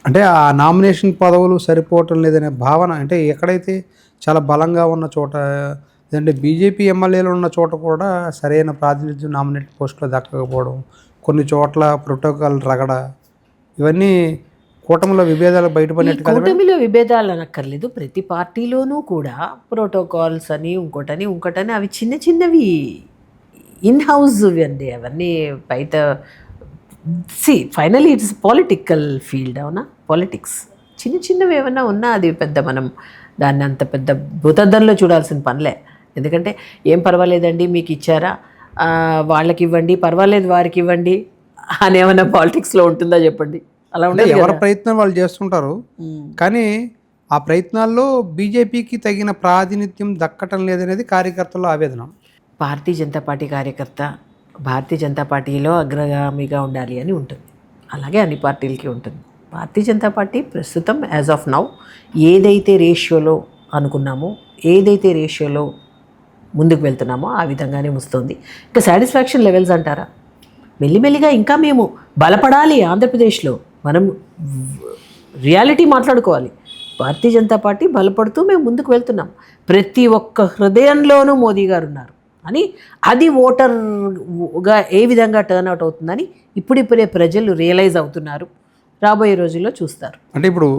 అంటే ఆ నామినేషన్ పదవులు సరిపోవటం లేదనే భావన, అంటే ఎక్కడైతే చాలా బలంగా ఉన్న చోట, లేదంటే బీజేపీ ఎమ్మెల్యేలు ఉన్న చోట కూడా సరైన ప్రాతినిధ్యం నామినేట్ పోస్టులో దక్కకపోవడం, కొన్ని చోట్ల ప్రోటోకాల్ రగడ, ఇవన్నీ కూటమిలో విభేదాలు బయటపడినట్టు. కూటమిలో విభేదాలు అనక్కర్లేదు, ప్రతి పార్టీలోనూ కూడా ప్రోటోకాల్స్ అని ఇంకోటని అవి చిన్నవి ఇన్ హౌస్ అండి. అవన్నీ బయట ఫైనలీ ఇట్స్ పొలిటికల్ ఫీల్డ్. అవునా, పాలిటిక్స్ చిన్నవి ఏమన్నా ఉన్నా అది పెద్ద మనం దాన్ని అంత పెద్ద భూతద్దంలో చూడాల్సిన పనిలే. ఎందుకంటే ఏం పర్వాలేదండి మీకు ఇచ్చారా, వాళ్ళకి ఇవ్వండి, పర్వాలేదు వారికి ఇవ్వండి అని ఏమన్నా పాలిటిక్స్లో ఉంటుందా చెప్పండి? అలా ఉంటే ఎవరి ప్రయత్నం వాళ్ళు చేస్తుంటారు. కానీ ఆ ప్రయత్నాల్లో బీజేపీకి తగిన ప్రాతినిధ్యం దక్కటం లేదనేది కార్యకర్తల్లో ఆవేదన. భారతీయ జనతా పార్టీ కార్యకర్త భారతీయ జనతా పార్టీలో అగ్రగామిగా ఉండాలి అని ఉంటుంది. అలాగే అన్ని పార్టీలకి ఉంటుంది. భారతీయ జనతా పార్టీ ప్రస్తుతం యాజ్ ఆఫ్ నౌ ఏదైతే రేషియోలో అనుకున్నామో, ఏదైతే రేషియోలో ముందుకు వెళ్తున్నామో ఆ విధంగానే వస్తుంది. ఇంకా సాటిస్ఫాక్షన్ లెవెల్స్ అంటారా, మెల్లిమెల్లిగా ఇంకా మేము బలపడాలి. ఆంధ్రప్రదేశ్లో మనం రియాలిటీ మాట్లాడుకోవాలి. భారతీయ జనతా పార్టీ బలపడుతూ మేము ముందుకు వెళ్తున్నాం. ప్రతి ఒక్క హృదయంలోనూ మోదీ గారు ఉన్నారు అని, అది ఓటర్గా ఏ విధంగా టర్న్అవుట్ అవుతుందని ఇప్పుడిప్పుడే ప్రజలు రియలైజ్ అవుతున్నారు. రాబోయే రోజుల్లో చూస్తారు. అంటే ఇప్పుడు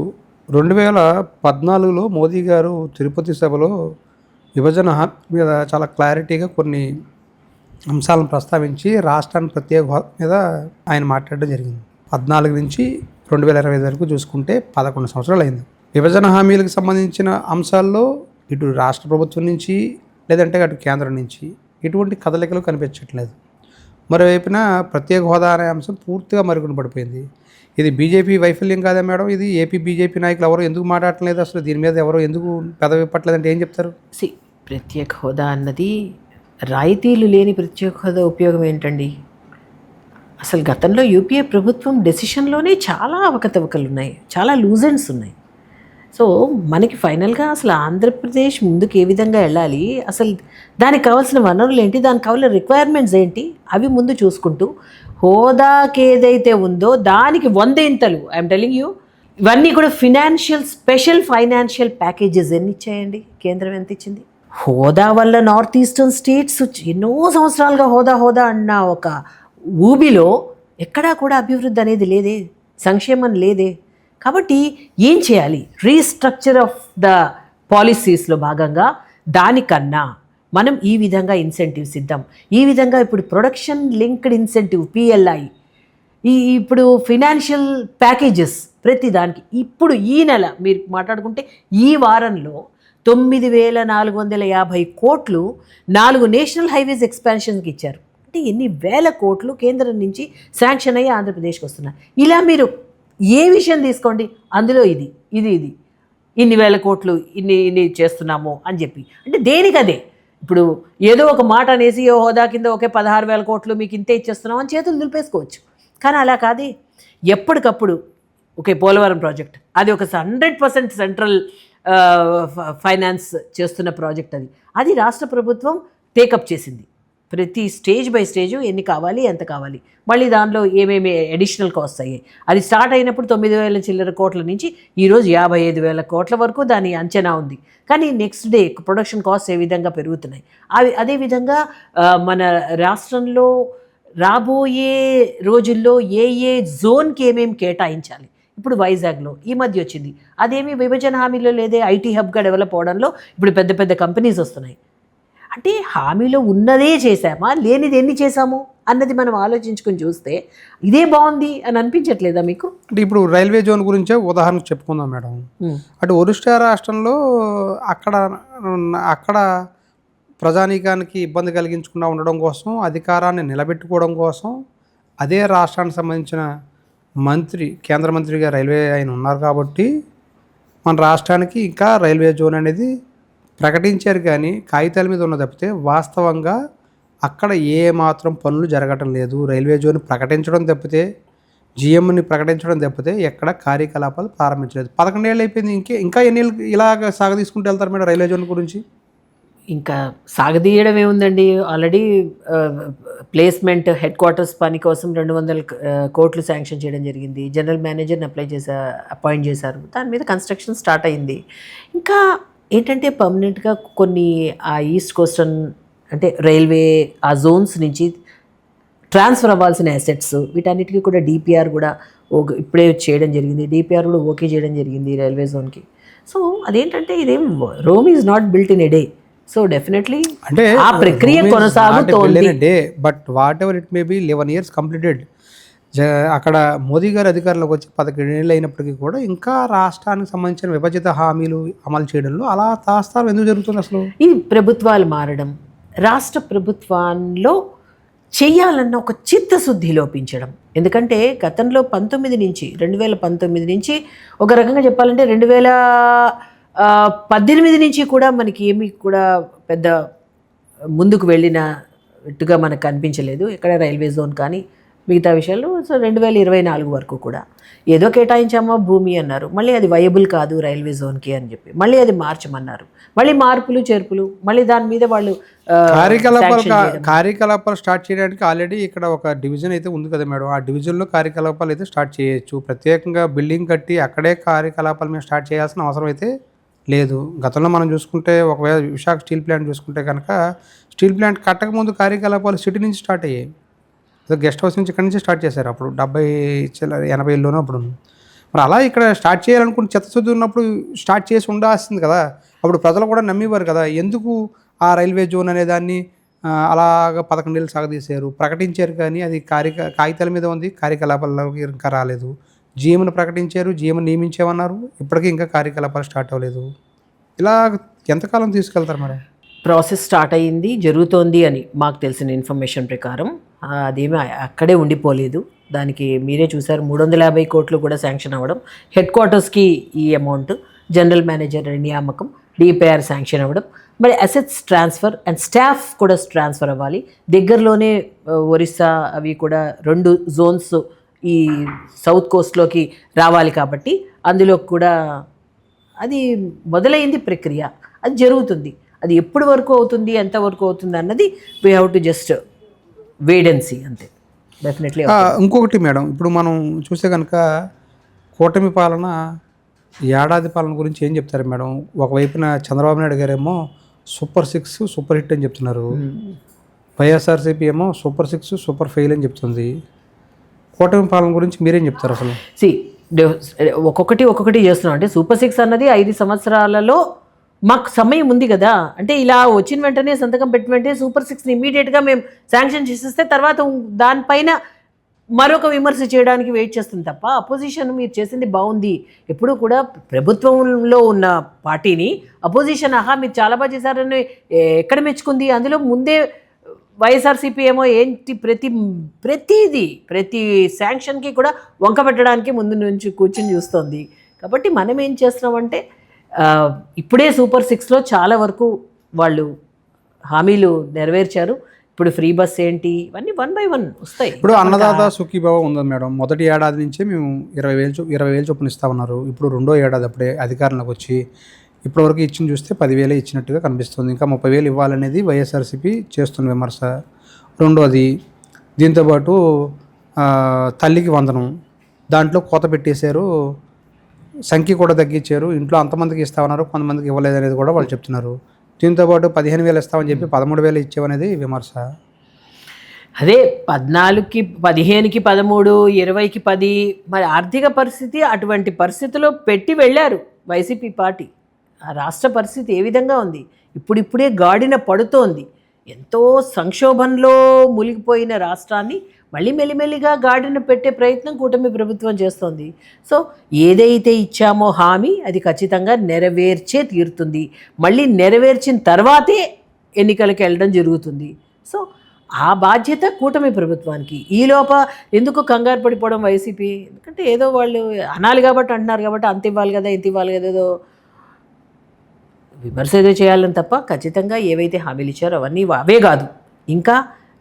2014లో మోదీ గారు తిరుపతి సభలో విభజన మీద చాలా క్లారిటీగా కొన్ని అంశాలను ప్రస్తావించి రాష్ట్రాన్ని ప్రత్యేక హోదా మీద ఆయన మాట్లాడడం జరిగింది. 14 నుంచి 2025 వరకు చూసుకుంటే 11 సంవత్సరాలు అయింది. విభజన హామీలకు సంబంధించిన అంశాల్లో ఇటు రాష్ట్ర ప్రభుత్వం నుంచి లేదంటే అటు కేంద్రం నుంచి ఎటువంటి కదలికలు కనిపించట్లేదు. మరోవైపున ప్రత్యేక హోదా అనే అంశం పూర్తిగా మరుగున పడిపోయింది. ఇది బీజేపీ వైఫల్యం కాదా మేడం? ఇది ఏపీ బీజేపీ నాయకులు ఎవరు ఎందుకు మాట్లాడట్లేదు, అసలు దీని మీద ఎవరు ఎందుకు పెదవిప్పట్లేదంటే ఏం చెప్తారు? ప్రత్యేక హోదా అన్నది రాయితీలు లేని ప్రత్యేక హోదా ఉపయోగం ఏంటండి? అసలు గతంలో యూపీఏ ప్రభుత్వం డెసిషన్లోనే చాలా అవకతవకలు ఉన్నాయి, చాలా లూజెండ్స్ ఉన్నాయి. సో మనకి ఫైనల్గా అసలు ఆంధ్రప్రదేశ్ ముందుకు ఏ విధంగా వెళ్ళాలి, అసలు దానికి కావాల్సిన వనరులు ఏంటి, దానికి కావాల్సిన రిక్వైర్మెంట్స్ ఏంటి, అవి ముందు చూసుకుంటూ హోదాకి ఏదైతే ఉందో దానికి 100 ఇంతలు ఐఎమ్ టెలింగ్ యూ. ఇవన్నీ కూడా స్పెషల్ ఫైనాన్షియల్ ప్యాకేజెస్ ఎన్ని ఇచ్చాయండి? కేంద్రం ఎంత ఇచ్చింది? హోదా వల్ల నార్త్ ఈస్టర్న్ స్టేట్స్ ఎన్నో సంవత్సరాలుగా హోదా అన్న ఒక ఊబిలో ఎక్కడా కూడా అభివృద్ధి అనేది లేదే, సంక్షేమం లేదే. కాబట్టి ఏం చేయాలి? రీస్ట్రక్చర్ ఆఫ్ ద పాలసీస్లో భాగంగా దానికన్నా మనం ఈ విధంగా ఇన్సెంటివ్స్ ఇద్దాం. ఈ విధంగా ఇప్పుడు ప్రొడక్షన్ లింక్డ్ ఇన్సెంటివ్ PLI, ఇప్పుడు ఫినాన్షియల్ ప్యాకేజెస్ ప్రతి దానికి. ఇప్పుడు ఈ నెల మీరు మాట్లాడుకుంటే ఈ వారంలో 9,450 కోట్లు 4 నేషనల్ హైవేస్ ఎక్స్పాన్షన్కి ఇచ్చారు. అంటే ఎన్ని వేల కోట్లు కేంద్రం నుంచి శాంక్షన్ అయ్యి ఆంధ్రప్రదేశ్కి వస్తున్నాయి. ఇలా మీరు ఏ విషయం తీసుకోండి, అందులో ఇది ఇన్ని వేల కోట్లు ఇన్ని చేస్తున్నాము అని చెప్పి, అంటే దేనికదే. ఇప్పుడు ఏదో ఒక మాట అనేసి హోదా కింద 16,000 కోట్లు మీకు ఇంతే ఇచ్చేస్తున్నాం అని చేతులు దులిపేసుకోవచ్చు. కానీ అలా కాదే, ఎప్పటికప్పుడు పోలవరం ప్రాజెక్ట్ అది ఒక 100% సెంట్రల్ ఫైనాన్స్ చేస్తున్న ప్రాజెక్ట్. అది రాష్ట్ర ప్రభుత్వం టేకప్ చేసింది. ప్రతి స్టేజ్ బై స్టేజు ఎన్ని కావాలి, ఎంత కావాలి, మళ్ళీ దానిలో ఏమేమి అడిషనల్ కాస్ట్ అయ్యాయి. అది స్టార్ట్ అయినప్పుడు 9,000 చిల్లర కోట్ల నుంచి ఈరోజు 55,000 కోట్ల వరకు దాని అంచనా ఉంది. కానీ నెక్స్ట్ డే ప్రొడక్షన్ కాస్ట్ ఏ విధంగా పెరుగుతున్నాయి. అదేవిధంగా మన రాష్ట్రంలో రాబోయే రోజుల్లో ఏ జోన్కి ఏమేమి కేటాయించాలి. ఇప్పుడు వైజాగ్లో ఈ మధ్య వచ్చింది, అదేమి విభజన హామీలో లేదే, ఐటీ హబ్గా డెవలప్ అవడంలో ఇప్పుడు పెద్ద పెద్ద కంపెనీస్ వస్తున్నాయి. అంటే హామీలో ఉన్నదే చేశామా, లేనిది ఎన్ని చేశాము అన్నది మనం ఆలోచించుకొని చూస్తే ఇదే బాగుంది అని అనిపించట్లేదా మీకు? అంటే ఇప్పుడు రైల్వే జోన్ గురించే ఉదాహరణకు చెప్పుకుందాం మేడం. అటు ఒరిస్సా రాష్ట్రంలో అక్కడ ప్రజానీకానికి ఇబ్బంది కలిగించకుండా ఉండడం కోసం, అధికారాన్ని నిలబెట్టుకోవడం కోసం అదే రాష్ట్రానికి సంబంధించిన కేంద్ర మంత్రిగా రైల్వే ఆయన ఉన్నారు కాబట్టి మన రాష్ట్రానికి ఇంకా రైల్వే జోన్ అనేది ప్రకటించారు. కానీ కాగితాల మీద ఉన్న తప్పితే వాస్తవంగా అక్కడ ఏ మాత్రం పనులు జరగటం లేదు. రైల్వే జోన్ ప్రకటించడం తప్పితే, జిఎంని ప్రకటించడం తప్పితే ఎక్కడ కార్యకలాపాలు ప్రారంభించలేదు. 11 ఏళ్ళు అయిపోయింది. ఇంకా ఎన్ని ఏళ్ళు ఇలాగ సాగదీసుకుంటూ వెళ్తారు మేడం రైల్వే జోన్ గురించి? ఇంకా సాగదీయడం ఏముందండి, ఆల్రెడీ ప్లేస్మెంట్ హెడ్ క్వార్టర్స్ పని కోసం 200 కోట్లు శాంక్షన్ చేయడం జరిగింది. జనరల్ మేనేజర్ని అపాయింట్ చేశారు. దాని మీద కన్స్ట్రక్షన్ స్టార్ట్ అయింది. ఇంకా ఏంటంటే పర్మనెంట్గా కొన్ని ఆ ఈస్ట్ కోస్టర్న్ అంటే రైల్వే ఆ జోన్స్ నుంచి ట్రాన్స్ఫర్ అవ్వాల్సిన అసెట్స్ వీటన్నిటికీ కూడా డిపిఆర్ కూడా ఇప్పుడే చేయడం జరిగింది. డిపిఆర్ కూడా ఓకే చేయడం జరిగింది రైల్వే జోన్కి. సో అదేంటంటే ఇదేం Rome is not built in a day. So definitely అంటే ఆ ప్రక్రియ కొనసాగుతోంది. But what ever it may be 11 years completed. అక్కడ మోదీ గారు అధికారంలోకి వచ్చి 11 ఏళ్ళు అయినప్పటికీ కూడా ఇంకా రాష్ట్రానికి సంబంధించిన విభజిత హామీలు అమలు చేయడంలో అలా తాస్తారం ఎందుకు జరుగుతుంది అసలు? ఈ ప్రభుత్వాలు మారడం, రాష్ట్ర ప్రభుత్వాల్లో చేయాలన్న ఒక చిత్తశుద్ధి లోపించడం. ఎందుకంటే గతంలో 2019 నుంచి ఒక రకంగా చెప్పాలంటే 2018 నుంచి కూడా మనకి ఏమి కూడా పెద్ద ముందుకు వెళ్ళినట్టుగా మనకు కనిపించలేదు ఎక్కడ రైల్వే జోన్ కానీ మిగతా విషయాలు. సో 2024 వరకు కూడా ఏదో కేటాయించామా భూమి అన్నారు, మళ్ళీ అది వయబుల్ కాదు రైల్వే జోన్కి అని చెప్పి మళ్ళీ అది మార్చమన్నారు, మళ్ళీ మార్పులు చేర్పులు, మళ్ళీ దాని మీద వాళ్ళు కార్యకలాపాలు స్టార్ట్ చేయడానికి ఆల్రెడీ ఇక్కడ ఒక డివిజన్ అయితే ఉంది కదా మేడం. ఆ డివిజన్లో కార్యకలాపాలు అయితే స్టార్ట్ చేయొచ్చు. ప్రత్యేకంగా బిల్డింగ్ కట్టి అక్కడే కార్యకలాపాలు మేము స్టార్ట్ చేయాల్సిన అవసరం అయితే లేదు. గతంలో మనం చూసుకుంటే ఒకవేళ విశాఖ స్టీల్ ప్లాంట్ చూసుకుంటే కనుక స్టీల్ ప్లాంట్ కట్టకముందు కార్యకలాపాలు సిటీ నుంచి స్టార్ట్ అయ్యాయి. గెస్ట్ హౌస్ నుంచి ఇక్కడ నుంచి స్టార్ట్ చేశారు. అప్పుడు 70-80 అప్పుడు. మరి అలా ఇక్కడ స్టార్ట్ చేయాలనుకుంటే చిత్తశుద్ధి ఉన్నప్పుడు స్టార్ట్ చేసి ఉండాల్సింది కదా. అప్పుడు ప్రజలు కూడా నమ్మేవారు కదా. ఎందుకు ఆ రైల్వే జోన్ అనే దాన్ని అలాగ 11 ఏళ్ళు సాగదీశారు, ప్రకటించారు. కానీ అది కాగితాల మీద ఉంది, కార్యకలాపాలకు ఇంకా రాలేదు. జిఎంను ప్రకటించారు, జిఎంను నియమించామన్నారు, ఇప్పటికీ ఇంకా కార్యకలాపాలు స్టార్ట్ అవ్వలేదు. ఇలా ఎంతకాలం తీసుకెళ్తారు మేడం? ప్రాసెస్ స్టార్ట్ అయ్యింది, జరుగుతోంది అని మాకు తెలిసిన ఇన్ఫర్మేషన్ ప్రకారం. అదేమీ అక్కడే ఉండిపోలేదు. దానికి మీరే చూసారు 350 కోట్లు కూడా శాంక్షన్ అవ్వడం, హెడ్ క్వార్టర్స్కి ఈ అమౌంట్, జనరల్ మేనేజర్ నియామకం, డిపిఆర్ శాంక్షన్ అవ్వడం, మరి అసెట్స్ ట్రాన్స్ఫర్ అండ్ స్టాఫ్ కూడా ట్రాన్స్ఫర్ అవ్వాలి. దగ్గరలోనే ఒరిస్సా అవి కూడా 2 జోన్స్ ఈ సౌత్ కోస్ట్లోకి రావాలి కాబట్టి అందులో కూడా అది మొదలైంది ప్రక్రియ. అది జరుగుతుంది. అది ఎప్పటి వరకు అవుతుంది, ఎంతవరకు అవుతుంది అన్నది we have to just wait and see అంతే. డెఫినెట్లీ. ఇంకొకటి మేడం, ఇప్పుడు మనం చూస్తే కనుక కూటమి పాలన, ఏడాది పాలన గురించి ఏం చెప్తారు మేడం? ఒకవైపున చంద్రబాబు నాయుడు గారేమో సూపర్ 6 సూపర్ హిట్ అని చెప్తున్నారు, వైఎస్ఆర్సీపీ ఏమో సూపర్ 6 సూపర్ ఫెయిల్ అని చెప్తుంది. కూటమి పాలన గురించి మీరేం చెప్తారు అసలు? ఒక్కొక్కటి చేస్తున్నాం. అంటే సూపర్ 6 అన్నది 5 సంవత్సరాలలో మాకు సమయం ఉంది కదా. అంటే ఇలా వచ్చిన వెంటనే సంతకం పెట్టిన వెంటనే సూపర్ 6ని ఇమీడియట్గా మేము శాంక్షన్ చేసేస్తే తర్వాత దానిపైన మరొక విమర్శ చేయడానికి వెయిట్ చేస్తుంది తప్ప, అపోజిషన్ మీరు చేసింది బాగుంది. ఎప్పుడు కూడా ప్రభుత్వంలో ఉన్న పార్టీని అపోజిషన్ మీరు చాలా బాగా చేశారని ఎక్కడ మెచ్చుకుంది? అందులో ముందే వైఎస్ఆర్సీపీ ఏమో ఏంటి ప్రతి శాంక్షన్కి కూడా వంక పెట్టడానికి ముందు నుంచి కూర్చుని చూస్తోంది. కాబట్టి మనం ఏం చేస్తున్నామంటే ఇప్పుడే సూపర్ 6లో చాలా వరకు వాళ్ళు హామీలు నెరవేర్చారు. ఇప్పుడు ఫ్రీ బస్ ఏంటి ఇవన్నీ 1 by 1 వస్తాయి. ఇప్పుడు అన్నదాత సుఖీభావ ఉంది మేడం. మొదటి ఏడాది నుంచే మేము 20,000 చొప్పున ఇస్తామన్నారు. ఇప్పుడు రెండో ఏడాది అప్పుడే అధికారంలోకి వచ్చి ఇప్పటివరకు ఇచ్చిన చూస్తే 10,000 ఇచ్చినట్టుగా కనిపిస్తుంది. ఇంకా 30,000 ఇవ్వాలనేది వైఎస్ఆర్సీపీ చేస్తున్న విమర్శ. రెండోది దీంతోపాటు తల్లికి వందనం దాంట్లో కోత పెట్టేశారు, సంఖ్య కూడా తగ్గించారు. ఇంట్లో అంతమందికి ఇస్తామన్నారు, కొంతమందికి ఇవ్వలేదనేది కూడా వాళ్ళు చెప్తున్నారు. దీంతోపాటు 15,000 ఇస్తామని చెప్పి 13,000 ఇచ్చామనేది విమర్శ. అదే 14కి 15కి 13, 20కి 10 మరి ఆర్థిక పరిస్థితి అటువంటి పరిస్థితిలో పెట్టి వెళ్ళారు వైసీపీ పార్టీ. ఆ రాష్ట్ర పరిస్థితి ఏ విధంగా ఉంది, ఇప్పుడిప్పుడే గాడిన పడుతోంది. ఎంతో సంక్షోభంలో మునిగిపోయిన రాష్ట్రాన్ని మళ్ళీ మెల్లిమెల్లిగా గాడిన పెట్టే ప్రయత్నం కూటమి ప్రభుత్వం చేస్తోంది. సో ఏదైతే ఇచ్చామో హామీ అది ఖచ్చితంగా నెరవేర్చే తీరుతుంది. మళ్ళీ నెరవేర్చిన తర్వాతే ఎన్నికలకు వెళ్ళడం జరుగుతుంది. సో ఆ బాధ్యత కూటమి ప్రభుత్వానికి. ఈలోప ఎందుకు కంగారు పడిపోవడం వైసీపీ? ఎందుకంటే ఏదో వాళ్ళు అనాలి కాబట్టి అంటున్నారు కాబట్టి అంత ఇవ్వాలి కదా ఇంత ఇవ్వాలి కదా ఏదో విమర్శ ఏదో చేయాలని తప్ప ఖచ్చితంగా ఏవైతే హామీలు ఇచ్చారో అవన్నీ అవే కాదు. ఇంకా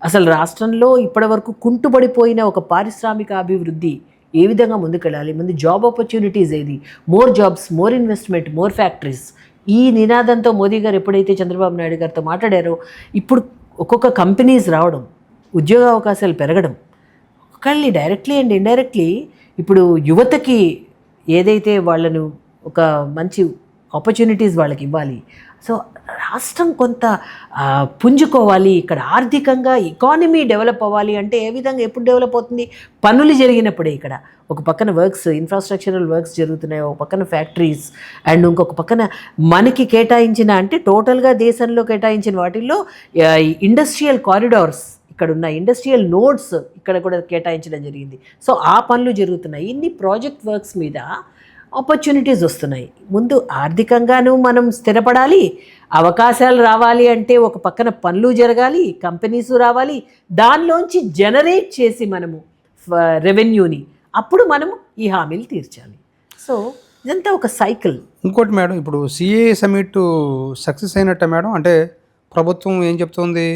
అసలు రాష్ట్రంలో ఇప్పటివరకు కుంటుపడిపోయిన ఒక పారిశ్రామిక అభివృద్ధి ఏ విధంగా ముందుకెళ్ళాలి, ముందు జాబ్ ఆపర్చునిటీస్ ఏది, more jobs, more investment, more factories. ఈ నినాదంతో మోదీ గారు ఎప్పుడైతే చంద్రబాబు నాయుడు గారితో మాట్లాడారో ఇప్పుడు ఒక్కొక్క కంపెనీస్ రావడం, ఉద్యోగ అవకాశాలు పెరగడం, ఒకళ్ళని డైరెక్ట్లీ అండ్ ఇండైరెక్ట్లీ ఇప్పుడు యువతకి ఏదైతే వాళ్ళను ఒక మంచి ఆపర్చునిటీస్ వాళ్ళకి ఇవ్వాలి. సో రాష్ట్రం కొంత పుంజుకోవాలి, ఇక్కడ ఆర్థికంగా ఎకానమీ డెవలప్ అవ్వాలి అంటే ఏ విధంగా ఎప్పుడు డెవలప్ అవుతుంది? పనులు జరిగినప్పుడే. ఇక్కడ ఒక పక్కన వర్క్స్, ఇన్ఫ్రాస్ట్రక్చరల్ వర్క్స్ జరుగుతున్నాయి, ఒక పక్కన ఫ్యాక్టరీస్, అండ్ ఇంకొక పక్కన మనకి కేటాయించిన అంటే టోటల్గా దేశంలో కేటాయించిన వాటిల్లో ఇండస్ట్రియల్ కారిడార్స్, ఇక్కడ ఉన్న ఇండస్ట్రియల్ నోడ్స్ ఇక్కడ కూడా కేటాయించడం జరిగింది. సో ఆ పనులు జరుగుతున్నాయి. ఇన్ని ప్రాజెక్ట్ వర్క్స్ మీద ఆపర్చునిటీస్ వస్తున్నాయి. ముందు ఆర్థికంగానూ మనం స్థిరపడాలి, అవకాశాలు రావాలి అంటే ఒక పక్కన పనులు జరగాలి, కంపెనీస్ రావాలి, దానిలోంచి జనరేట్ చేసి మనము రెవెన్యూని అప్పుడు మనము ఈ హామీలు తీర్చాలి. సో ఇదంతా ఒక సైకిల్. ఇంకోటి మేడం, ఇప్పుడు సిఏ సమిట్ సక్సెస్ అయినట్ట మేడం? అంటే ప్రభుత్వం ఏం చెప్తుంది,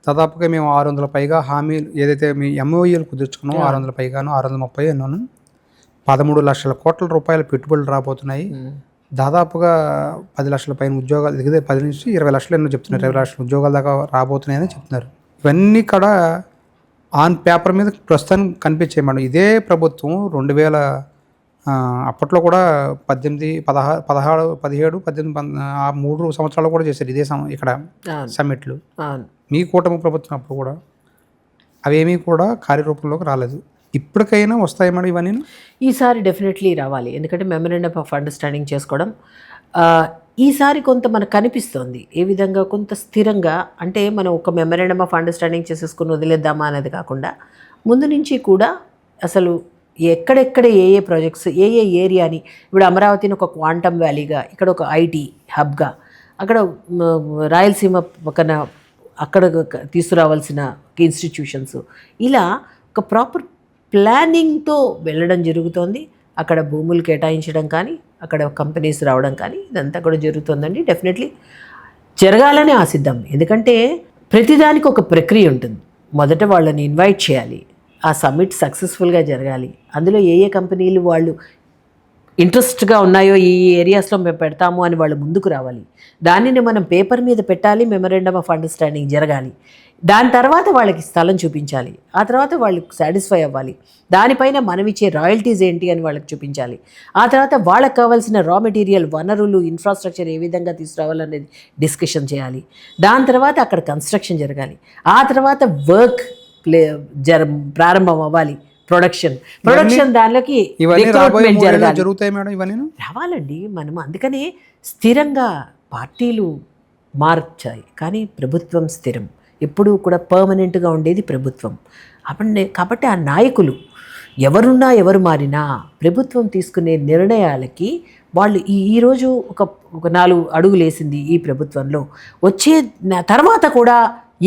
దాదాపుగా మేము 600 పైగా హామీలు ఏదైతే మీ ఎంఓయూలు కుదుర్చుకున్నామో 600 పైగాను 630 ఎన్నోను 13 లక్షల కోట్ల రూపాయల పెట్టుబడులు రాబోతున్నాయి. దాదాపుగా 10 లక్షల పైన ఉద్యోగాలు దిగితే 10 నుంచి 20 లక్షలు ఎన్నో చెప్తున్నారు, 20 లక్షల ఉద్యోగాల దాకా రాబోతున్నాయని చెప్తున్నారు. ఇవన్నీ కూడా ఆన్ పేపర్ మీద ప్రస్తుతం కనిపించాయి మేడం. ఇదే ప్రభుత్వం 2000 అప్పట్లో కూడా 18, 16, 17, 18 ఆ 3 సంవత్సరాలు కూడా చేశారు ఇదే ఇక్కడ సమ్మిట్లు. మీ కూటమి ప్రభుత్వం అప్పుడు కూడా అవేమీ కూడా కార్యరూపంలోకి రాలేదు. ఇప్పటికైనా వస్తాయి మేడం ఇవన్నీ? ఈసారి డెఫినెట్లీ రావాలి. ఎందుకంటే మెమరాండం ఆఫ్ అండర్స్టాండింగ్ చేసుకోవడం ఈసారి కొంత మనకు కనిపిస్తోంది. ఏ విధంగా కొంత స్థిరంగా, అంటే మనం ఒక మెమరాండం ఆఫ్ అండర్స్టాండింగ్ చేసేసుకుని వదిలేద్దామా అనేది కాకుండా ముందు నుంచి కూడా అసలు ఎక్కడెక్కడ ఏ ఏ ప్రాజెక్ట్స్ ఏ ఏ ఏరియాని, ఇప్పుడు అమరావతిని ఒక క్వాంటమ్ వ్యాలీగా, ఇక్కడ ఒక ఐటీ హబ్గా, అక్కడ రాయలసీమ పక్కన అక్కడ తీసుకురావాల్సిన ఇన్స్టిట్యూషన్స్, ఇలా ఒక ప్రాపర్ ప్లానింగ్తో వెళ్ళడం జరుగుతోంది. అక్కడ భూములు కేటాయించడం కానీ, అక్కడ కంపెనీస్ రావడం కానీ ఇదంతా కూడా జరుగుతుందండి. డెఫినెట్లీ జరగాలని ఆశిద్దాం. ఎందుకంటే ప్రతిదానికి ఒక ప్రక్రియ ఉంటుంది. మొదట వాళ్ళని ఇన్వైట్ చేయాలి, ఆ సమ్మిట్ సక్సెస్ఫుల్గా జరగాలి. అందులో ఏ ఏ కంపెనీలు వాళ్ళు ఇంట్రెస్ట్గా ఉన్నాయో ఈ ఏరియాస్లో మేము పెడతాము అని వాళ్ళు ముందుకు రావాలి. దానిని మనం పేపర్ మీద పెట్టాలి, మెమరాండం ఆఫ్ అండర్స్టాండింగ్ జరగాలి. దాని తర్వాత వాళ్ళకి స్థలం చూపించాలి, ఆ తర్వాత వాళ్ళకి సాటిస్ఫై అవ్వాలి. దానిపైన మనం ఇచ్చే రాయల్టీస్ ఏంటి అని వాళ్ళకి చూపించాలి. ఆ తర్వాత వాళ్ళకి కావాల్సిన రా మెటీరియల్, వనరులు, ఇన్ఫ్రాస్ట్రక్చర్ ఏ విధంగా తీసుకురావాలనేది డిస్కషన్ చేయాలి. దాని తర్వాత అక్కడ కన్స్ట్రక్షన్ జరగాలి. ఆ తర్వాత వర్క్ ప్రారంభం అవ్వాలి. ప్రొడక్షన్ దానిలోకి జరుగుతాయి మేడం. ఇవన్నీ రావాలండి. మనం అందుకనే స్థిరంగా పార్టీలు మార్చాయి, కానీ ప్రభుత్వం స్థిరం. ఎప్పుడూ కూడా పర్మనెంట్గా ఉండేది ప్రభుత్వం. కాబట్టి ఆ నాయకులు ఎవరున్నా ఎవరు మారినా ప్రభుత్వం తీసుకునే నిర్ణయాలకి వాళ్ళు ఈరోజు ఒక 4 అడుగులు వేసింది ఈ ప్రభుత్వంలో. వచ్చే తర్వాత కూడా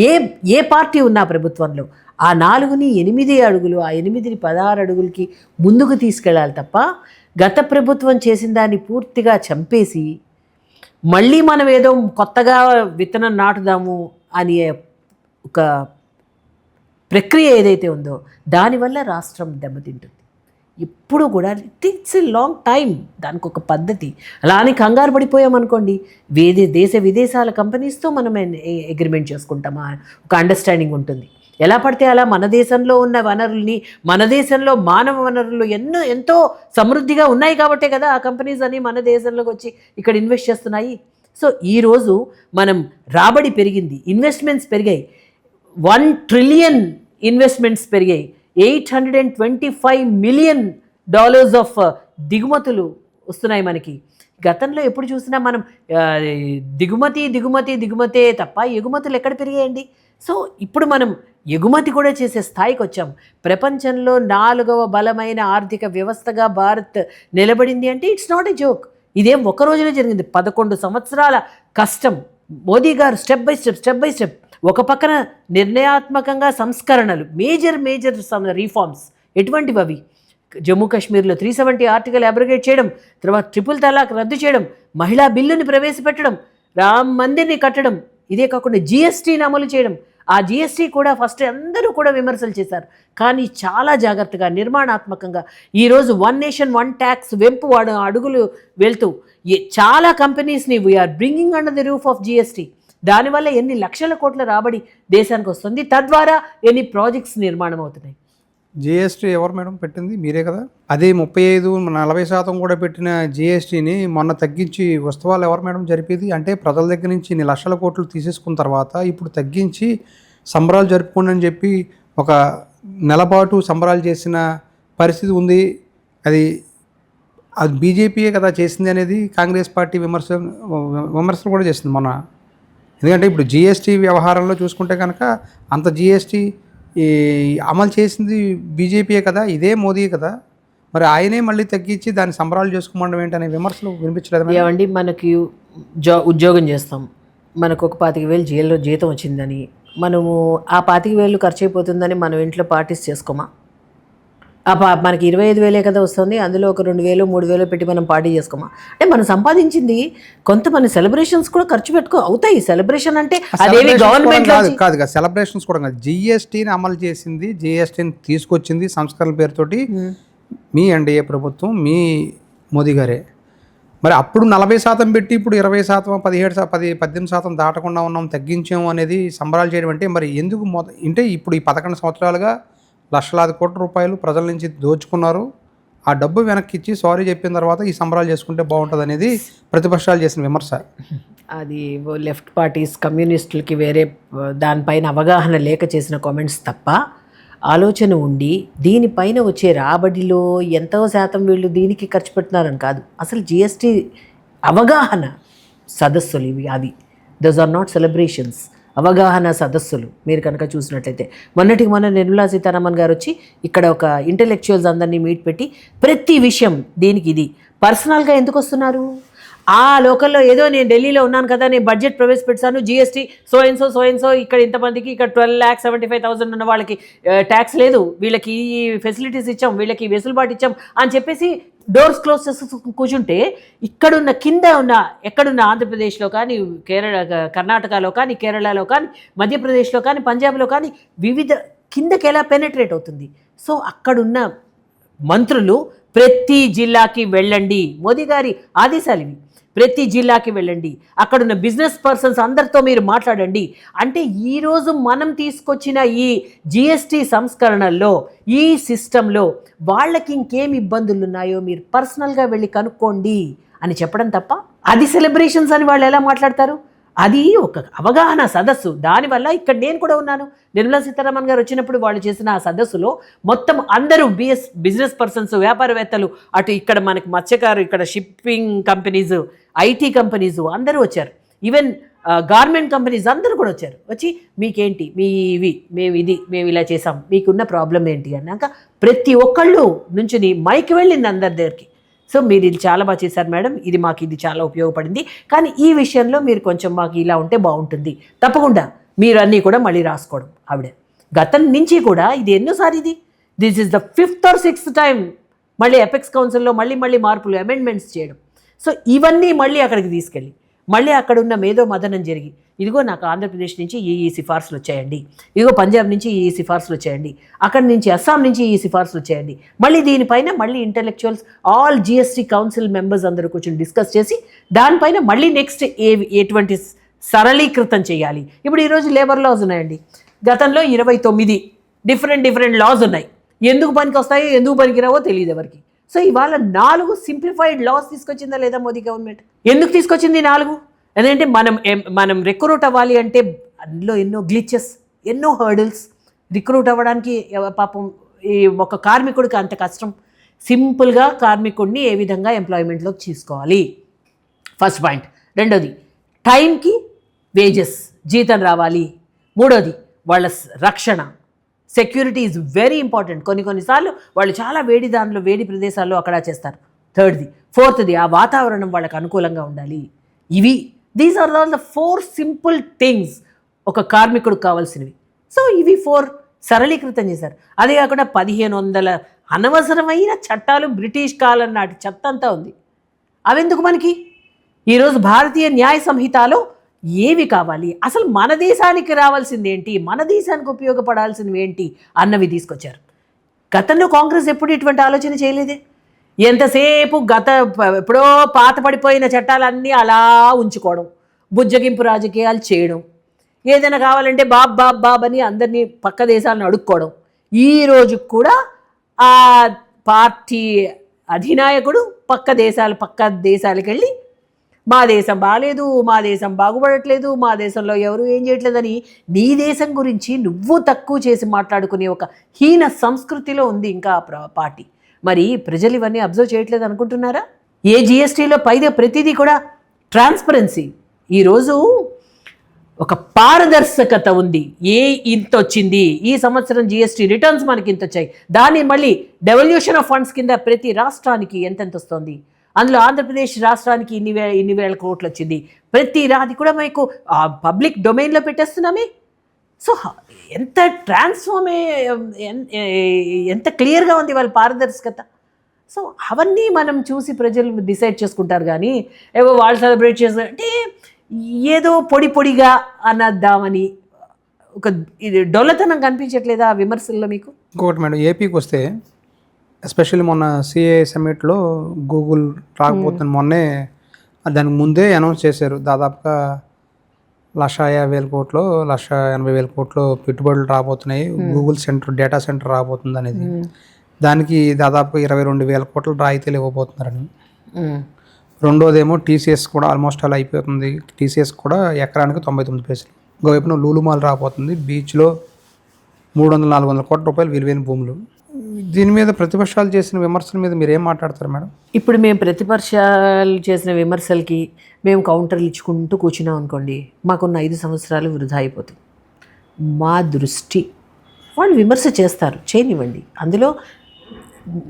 ఏ ఏ పార్టీ ఉన్నా ప్రభుత్వంలో ఆ 4ని 8 అడుగులు, ఆ 8ని 16 అడుగులకి ముందుకు తీసుకెళ్ళాలి తప్ప గత ప్రభుత్వం చేసిన దాన్ని పూర్తిగా చంపేసి మళ్ళీ మనం ఏదో కొత్తగా విత్తనం నాటుదాము అని ఒక ప్రక్రియ ఏదైతే ఉందో దానివల్ల రాష్ట్రం దెబ్బతింటుంది. ఎప్పుడు కూడా ఇట్స్ ఎ లాంగ్ టైం, దానికి ఒక పద్ధతి. అలా అని కంగారు పడిపోయామనుకోండి, దేశ విదేశాల కంపెనీస్తో మనం అగ్రిమెంట్ చేసుకుంటామా, ఒక అండర్స్టాండింగ్ ఉంటుంది. ఎలా పడితే అలా మన దేశంలో ఉన్న వనరుల్ని, మన దేశంలో మానవ వనరులు ఎంతో సమృద్ధిగా ఉన్నాయి కాబట్టే కదా ఆ కంపెనీస్ అని మన దేశంలోకి వచ్చి ఇక్కడ ఇన్వెస్ట్ చేస్తున్నాయి. సో ఈరోజు మనం రాబడి పెరిగింది, ఇన్వెస్ట్మెంట్స్ పెరిగాయి, 1 ట్రిలియన్ ఇన్వెస్ట్మెంట్స్ పెరిగాయి, $825 మిలియన్ ఆఫ్ దిగుమతులు వస్తున్నాయి మనకి. గతంలో ఎప్పుడు చూసినా మనం దిగుమతే తప్ప ఎగుమతులు ఎక్కడ పెరిగాయండి? సో ఇప్పుడు మనం ఎగుమతి కూడా చేసే స్థాయికి వచ్చాం. ప్రపంచంలో 4వ బలమైన ఆర్థిక వ్యవస్థగా భారత్ నిలబడింది అంటే ఇట్స్ నాట్ ఎ జోక్. ఇదేం ఒక రోజులో జరిగింది, 11 సంవత్సరాల కష్టం. మోదీ గారు స్టెప్ బై స్టెప్ ఒక పక్కన నిర్ణయాత్మకంగా సంస్కరణలు, మేజర్ రీఫార్మ్స్. ఎటువంటివి అవి? జమ్మూ కాశ్మీర్లో 370 ఆర్టికల్ అబ్రగేట్ చేయడం, తర్వాత ట్రిపుల్ తలాక్ రద్దు చేయడం, మహిళా బిల్లుని ప్రవేశపెట్టడం, రామ్ మందిర్ని కట్టడం, ఇదే కాకుండా GSTని అమలు చేయడం. ఆ GST కూడా ఫస్ట్ అందరూ కూడా విమర్శలు చేశారు, కానీ చాలా జాగ్రత్తగా నిర్మాణాత్మకంగా ఈరోజు 1 నేషన్ 1 ట్యాక్స్ వెంపు అడుగులు వెళ్తూ చాలా కంపెనీస్ని we are bringing under the roof of GST. దానివల్ల ఎన్ని లక్షల కోట్ల రాబడి దేశానికి వస్తుంది, తద్వారా ఎన్ని ప్రాజెక్ట్స్ నిర్మాణం అవుతున్నాయి. GST ఎవరు మేడం పెట్టింది? మీరే కదా. అదే 35-40% కూడా పెట్టిన GSTని మొన్న తగ్గించి ఉత్సవాలు ఎవరు మేడం జరిపేది? అంటే ప్రజల దగ్గర నుంచి ఇన్ని లక్షల కోట్లు తీసేసుకున్న తర్వాత ఇప్పుడు తగ్గించి సంబరాలు జరుపుకోండి అని చెప్పి ఒక నెలపాటు సంబరాలు చేసిన పరిస్థితి ఉంది. అది బీజేపీయే కదా చేసింది అనేది కాంగ్రెస్ పార్టీ విమర్శలు కూడా చేసింది మొన్న. ఎందుకంటే ఇప్పుడు GST వ్యవహారంలో చూసుకుంటే కనుక అంత GST అమలు చేసింది బీజేపీయే కదా, ఇదే మోదీ కదా, మరి ఆయనే మళ్ళీ తగ్గించి దాన్ని సంబరాలు చేసుకోమండం ఏంటనే విమర్శలు వినిపించలేదు. ఏమండి, మనకి ఉద్యోగం చేస్తాం, మనకు ఒక 25,000 జైల్లో జీతం వచ్చిందని మనము ఆ 25,000 ఖర్చు అయిపోతుందని మనం ఇంట్లో పార్టీస్ చేసుకోమా? మనకి 25,000 కదా వస్తుంది, అందులో ఒక 2,000 3,000 పెట్టి మనం పార్టీ చేసుకోమా? అంటే మనం సంపాదించింది కొంత మన సెలబ్రేషన్స్ కూడా ఖర్చు అవుతాయి. సెలబ్రేషన్ అంటే అదేమి గవర్నమెంట్ కాదు, సెలబ్రేషన్స్ కూడా కాదు. GSTని అమలు చేసింది, GSTని తీసుకొచ్చింది సంస్కరణ పేరుతోటి మీ ఎన్డీఏ ప్రభుత్వం, మీ మోదీ గారే. మరి అప్పుడు 40% పెట్టి ఇప్పుడు 20%, 18% దాటకుండా ఉన్నాం, తగ్గించాము అనేది సంబరాలు చేయడం అంటే మరి ఎందుకు? అంటే ఇప్పుడు ఈ 11 సంవత్సరాలుగా లక్షలాది కోట్ల రూపాయలు ప్రజల నుంచి దోచుకున్నారు. ఆ డబ్బు వెనక్కి ఇచ్చి సారీ చెప్పిన తర్వాత ఈ సంబరాలు చేసుకుంటే బాగుంటుంది అనేది ప్రతిపక్షాలు చేసిన విమర్శ. అది లెఫ్ట్ పార్టీస్, కమ్యూనిస్టులకి వేరే దానిపైన అవగాహన లేక చేసిన కామెంట్స్ తప్ప ఆలోచన ఉండి దీనిపైన వచ్చే రాబడిలో ఎంతో శాతం వీళ్ళు దీనికి ఖర్చు పెడుతున్నారని కాదు. అసలు GST అవగాహన సదస్సులు ఇవి, అవి దోస్ ఆర్ నాట్ సెలబ్రేషన్స్, అవగాహన సదస్సులు. మీరు కనుక చూసినట్లయితే మొన్న నిర్మలా సీతారామన్ గారు వచ్చి ఇక్కడ ఒక ఇంటెలెక్చువల్స్ అందరినీ మీట్ పెట్టి ప్రతి విషయం దీనికి ఇది పర్సనల్గా ఎందుకు వస్తున్నారు? ఆ లోకల్లో ఏదో నేను ఢిల్లీలో ఉన్నాను కదా, నేను బడ్జెట్ ప్రవేశపెట్టాను, GST సో అండ్ సో ఇక్కడ ఇంతమందికి ఇక్కడ 12,75,000 ఉన్న వాళ్ళకి ట్యాక్స్ లేదు, వీళ్ళకి ఈ ఫెసిలిటీస్ ఇచ్చాం, వీళ్ళకి వెసులుబాటు ఇచ్చాం అని చెప్పేసి డోర్స్ క్లోజ్ చేసి కూర్చుంటే ఇక్కడున్న కింద ఉన్న ఎక్కడున్న ఆంధ్రప్రదేశ్లో కానీ, కర్ణాటకలో కానీ, కేరళలో కానీ, మధ్యప్రదేశ్లో కానీ, పంజాబ్లో కానీ వివిధ కిందకి ఎలా పెనెట్రేట్ అవుతుంది? సో అక్కడున్న మంత్రులు ప్రతి జిల్లాకి వెళ్ళండి, మోదీ గారి ఆదేశాలు ఇవి, ప్రతి జిల్లాకి వెళ్ళండి, అక్కడున్న బిజినెస్ పర్సన్స్ అందరితో మీరు మాట్లాడండి. అంటే ఈరోజు మనం తీసుకొచ్చిన ఈ GST సంస్కరణల్లో, ఈ సిస్టంలో వాళ్ళకి ఇంకేం ఇబ్బందులు ఉన్నాయో మీరు పర్సనల్గా వెళ్ళి కనుక్కోండి అని చెప్పడం తప్ప అది సెలబ్రేషన్స్ అని వాళ్ళు ఎలా మాట్లాడతారు? అది ఒక అవగాహన సదస్సు. దానివల్ల ఇక్కడ నేను కూడా ఉన్నాను. నిర్మలా సీతారామన్ గారు వచ్చినప్పుడు వాళ్ళు చేసిన ఆ సదస్సులో మొత్తం అందరూ బిజినెస్ పర్సన్స్, వ్యాపారవేత్తలు, అటు ఇక్కడ మనకి మత్స్యకారు, ఇక్కడ షిప్పింగ్ కంపెనీస్, IT కంపెనీస్ అందరూ వచ్చారు. ఈవెన్ గార్మెంట్ కంపెనీస్ అందరూ కూడా వచ్చారు. వచ్చి మీకేంటి, మేము ఇలా చేసాం, మీకున్న ప్రాబ్లం ఏంటి అన్నాక ప్రతి ఒక్కళ్ళు నుంచి మైకి వెళ్ళింది అందరి దగ్గరికి. సో మీరు ఇది చాలా బాగా చేశారు మేడం, ఇది చాలా ఉపయోగపడింది, కానీ ఈ విషయంలో మీరు కొంచెం మాకు ఇలా ఉంటే బాగుంటుంది, తప్పకుండా మీరు అన్నీ కూడా మళ్ళీ రాసుకోవడం ఆవిడ గతం నుంచి కూడా ఇది ఎన్నోసారి this is the 5th or 6th time మళ్ళీ ఎపెక్స్ కౌన్సిల్లో మళ్ళీ మార్పులు అమెండ్మెంట్స్ చేయడం. సో ఇవన్నీ మళ్ళీ అక్కడికి తీసుకెళ్ళి మళ్ళీ అక్కడ ఉన్న మేధో మదనం జరిగి ఇదిగో నాకు ఆంధ్రప్రదేశ్ నుంచి ఈ సిఫార్సులు వచ్చాయండి, ఇదిగో పంజాబ్ నుంచి ఈ సిఫార్సులు వచ్చాయండి, అక్కడి నుంచి అస్సాం నుంచి ఈ సిఫార్సులు వచ్చాయండి, మళ్ళీ దీనిపైన మళ్ళీ intellectuals all GST council members అందరూ కూర్చొని డిస్కస్ చేసి దానిపైన మళ్ళీ నెక్స్ట్ ఎటువంటి సరళీకృతం చేయాలి. ఇప్పుడు ఈరోజు లేబర్ లాస్ ఉన్నాయండి, గతంలో 29 డిఫరెంట్ లాస్ ఉన్నాయి. ఎందుకు పనికి వస్తాయో ఎందుకు పనికిరావో తెలియదు ఎవరికి. సో ఇవాళ 4 సింప్లిఫైడ్ లాస్ తీసుకొచ్చిందా లేదా మోదీ గవర్నమెంట్? ఎందుకు తీసుకొచ్చింది 4? ఎందుకంటే మనం రిక్రూట్ అవ్వాలి అంటే అందులో ఎన్నో గ్లిచెస్, ఎన్నో హర్డిల్స్. రిక్రూట్ అవ్వడానికి పాపం ఈ ఒక కార్మికుడికి అంత కష్టం. సింపుల్గా కార్మికుడిని ఏ విధంగా ఎంప్లాయ్మెంట్లోకి తీసుకోవాలి, ఫస్ట్ పాయింట్. రెండోది టైంకి వేజెస్, జీతం రావాలి. మూడోది వాళ్ళ రక్షణ, సెక్యూరిటీ ఈజ్ వెరీ ఇంపార్టెంట్. కొన్నిసార్లు వాళ్ళు చాలా వేడి ప్రదేశాల్లో అక్కడ చేస్తారు. ఫోర్త్ది ఆ వాతావరణం వాళ్ళకి అనుకూలంగా ఉండాలి. These are all the 4 simple things ఒక కార్మికుడికి కావాల్సినవి. సో ఇవి 4 సరళీకృతం చేశారు. అదే కాకుండా 1500 అనవసరమైన చట్టాలు, బ్రిటిష్ కాలం నాటి చెత్త అంతా ఉంది. అవెందుకు మనకి? ఈరోజు భారతీయ న్యాయ సంహితలో ఏవి కావాలి, అసలు మన దేశానికి రావాల్సింది ఏంటి, మన దేశానికి ఉపయోగపడాల్సినవి ఏంటి అన్నవి తీసుకొచ్చారు. గతంలో కాంగ్రెస్ ఎప్పుడు ఇటువంటి ఆలోచన చేయలేదే. ఎంతసేపు ఎప్పుడో పాత పడిపోయిన చట్టాలన్నీ అలా ఉంచుకోవడం, బుజ్జగింపు రాజకీయాలు చేయడం, ఏదైనా కావాలంటే బాబ్ అని అందరినీ పక్క దేశాలను అడుక్కోవడం. ఈరోజు కూడా ఆ పార్టీ అధినాయకుడు పక్క దేశాలకు వెళ్ళి మా దేశం బాగాలేదు, మా దేశం బాగుపడట్లేదు, మా దేశంలో ఎవరు ఏం చేయట్లేదని నీ దేశం గురించి నువ్వు తక్కువ చేసి మాట్లాడుకునే ఒక హీన సంస్కృతిలో ఉంది ఇంకా పార్టీ. మరి ప్రజలు ఇవన్నీ అబ్జర్వ్ చేయట్లేదు అనుకుంటున్నారా? ఏ GSTలో ప్రతిదీ కూడా ట్రాన్స్పరెన్సీ. ఈరోజు ఒక పారదర్శకత ఉంది. ఇంత వచ్చింది, ఈ సంవత్సరం GST రిటర్న్స్ మనకి ఇంత వచ్చాయి, దాన్ని మళ్ళీ డెవల్యూషన్ ఆఫ్ ఫండ్స్ కింద ప్రతి రాష్ట్రానికి ఎంతెంత వస్తుంది. అందులో ఆంధ్రప్రదేశ్ రాష్ట్రానికి ఇన్ని వేల కోట్లు వచ్చింది. అది కూడా మీకు పబ్లిక్ డొమైన్లో పెట్టేస్తున్నామే. సో ఎంత ఎంత క్లియర్గా ఉంది వాళ్ళ పారదర్శకత. సో అవన్నీ మనం చూసి ప్రజలు డిసైడ్ చేసుకుంటారు. కానీ ఏవో వాళ్ళు సెలబ్రేట్ చేస్తారు అంటే ఏదో పొడిగా అనద్దామని ఒక ఇది డొల్లతనం కనిపించట్లేదా ఆ విమర్శల్లో మీకు? ఇంకొకటి మేడం, ఏపీకి వస్తే ఎస్పెషల్లీ మొన్న CA సమ్మిట్లో గూగుల్ రాకపోతుంది. మొన్నే దానికి ముందే అనౌన్స్ చేశారు, దాదాపుగా 1,50,000 కోట్లు 1,80,000 కోట్లు పెట్టుబడులు రాబోతున్నాయి, గూగుల్ డేటా సెంటర్ రాబోతుంది అనేది. దానికి దాదాపు 22,000 కోట్ల రాయితీలు ఇవ్వబోతున్నారని. రెండోదేమో TCS కూడా ఆల్మోస్ట్ అలా అయిపోతుంది. TCS కూడా ఎకరానికి 99 పైసలు. ఇంకోవైపున లూలు మాల్ రాబోతుంది, బీచ్లో 300-400 కోట్ల రూపాయలు విలువైన భూములు. దీని మీద ప్రతిపక్షాలు చేసిన విమర్శల మీద మీరు ఏం మాట్లాడతారు మేడం? ఇప్పుడు మేము ప్రతిపక్షాలు చేసిన విమర్శలకి మేము కౌంటర్లు ఇచ్చుకుంటూ కూర్చున్నాం అనుకోండి, మాకున్న 5 సంవత్సరాలు వృధా అయిపోతుంది. మా దృష్టి వాళ్ళు విమర్శ చేస్తారు, చేయనివ్వండి. అందులో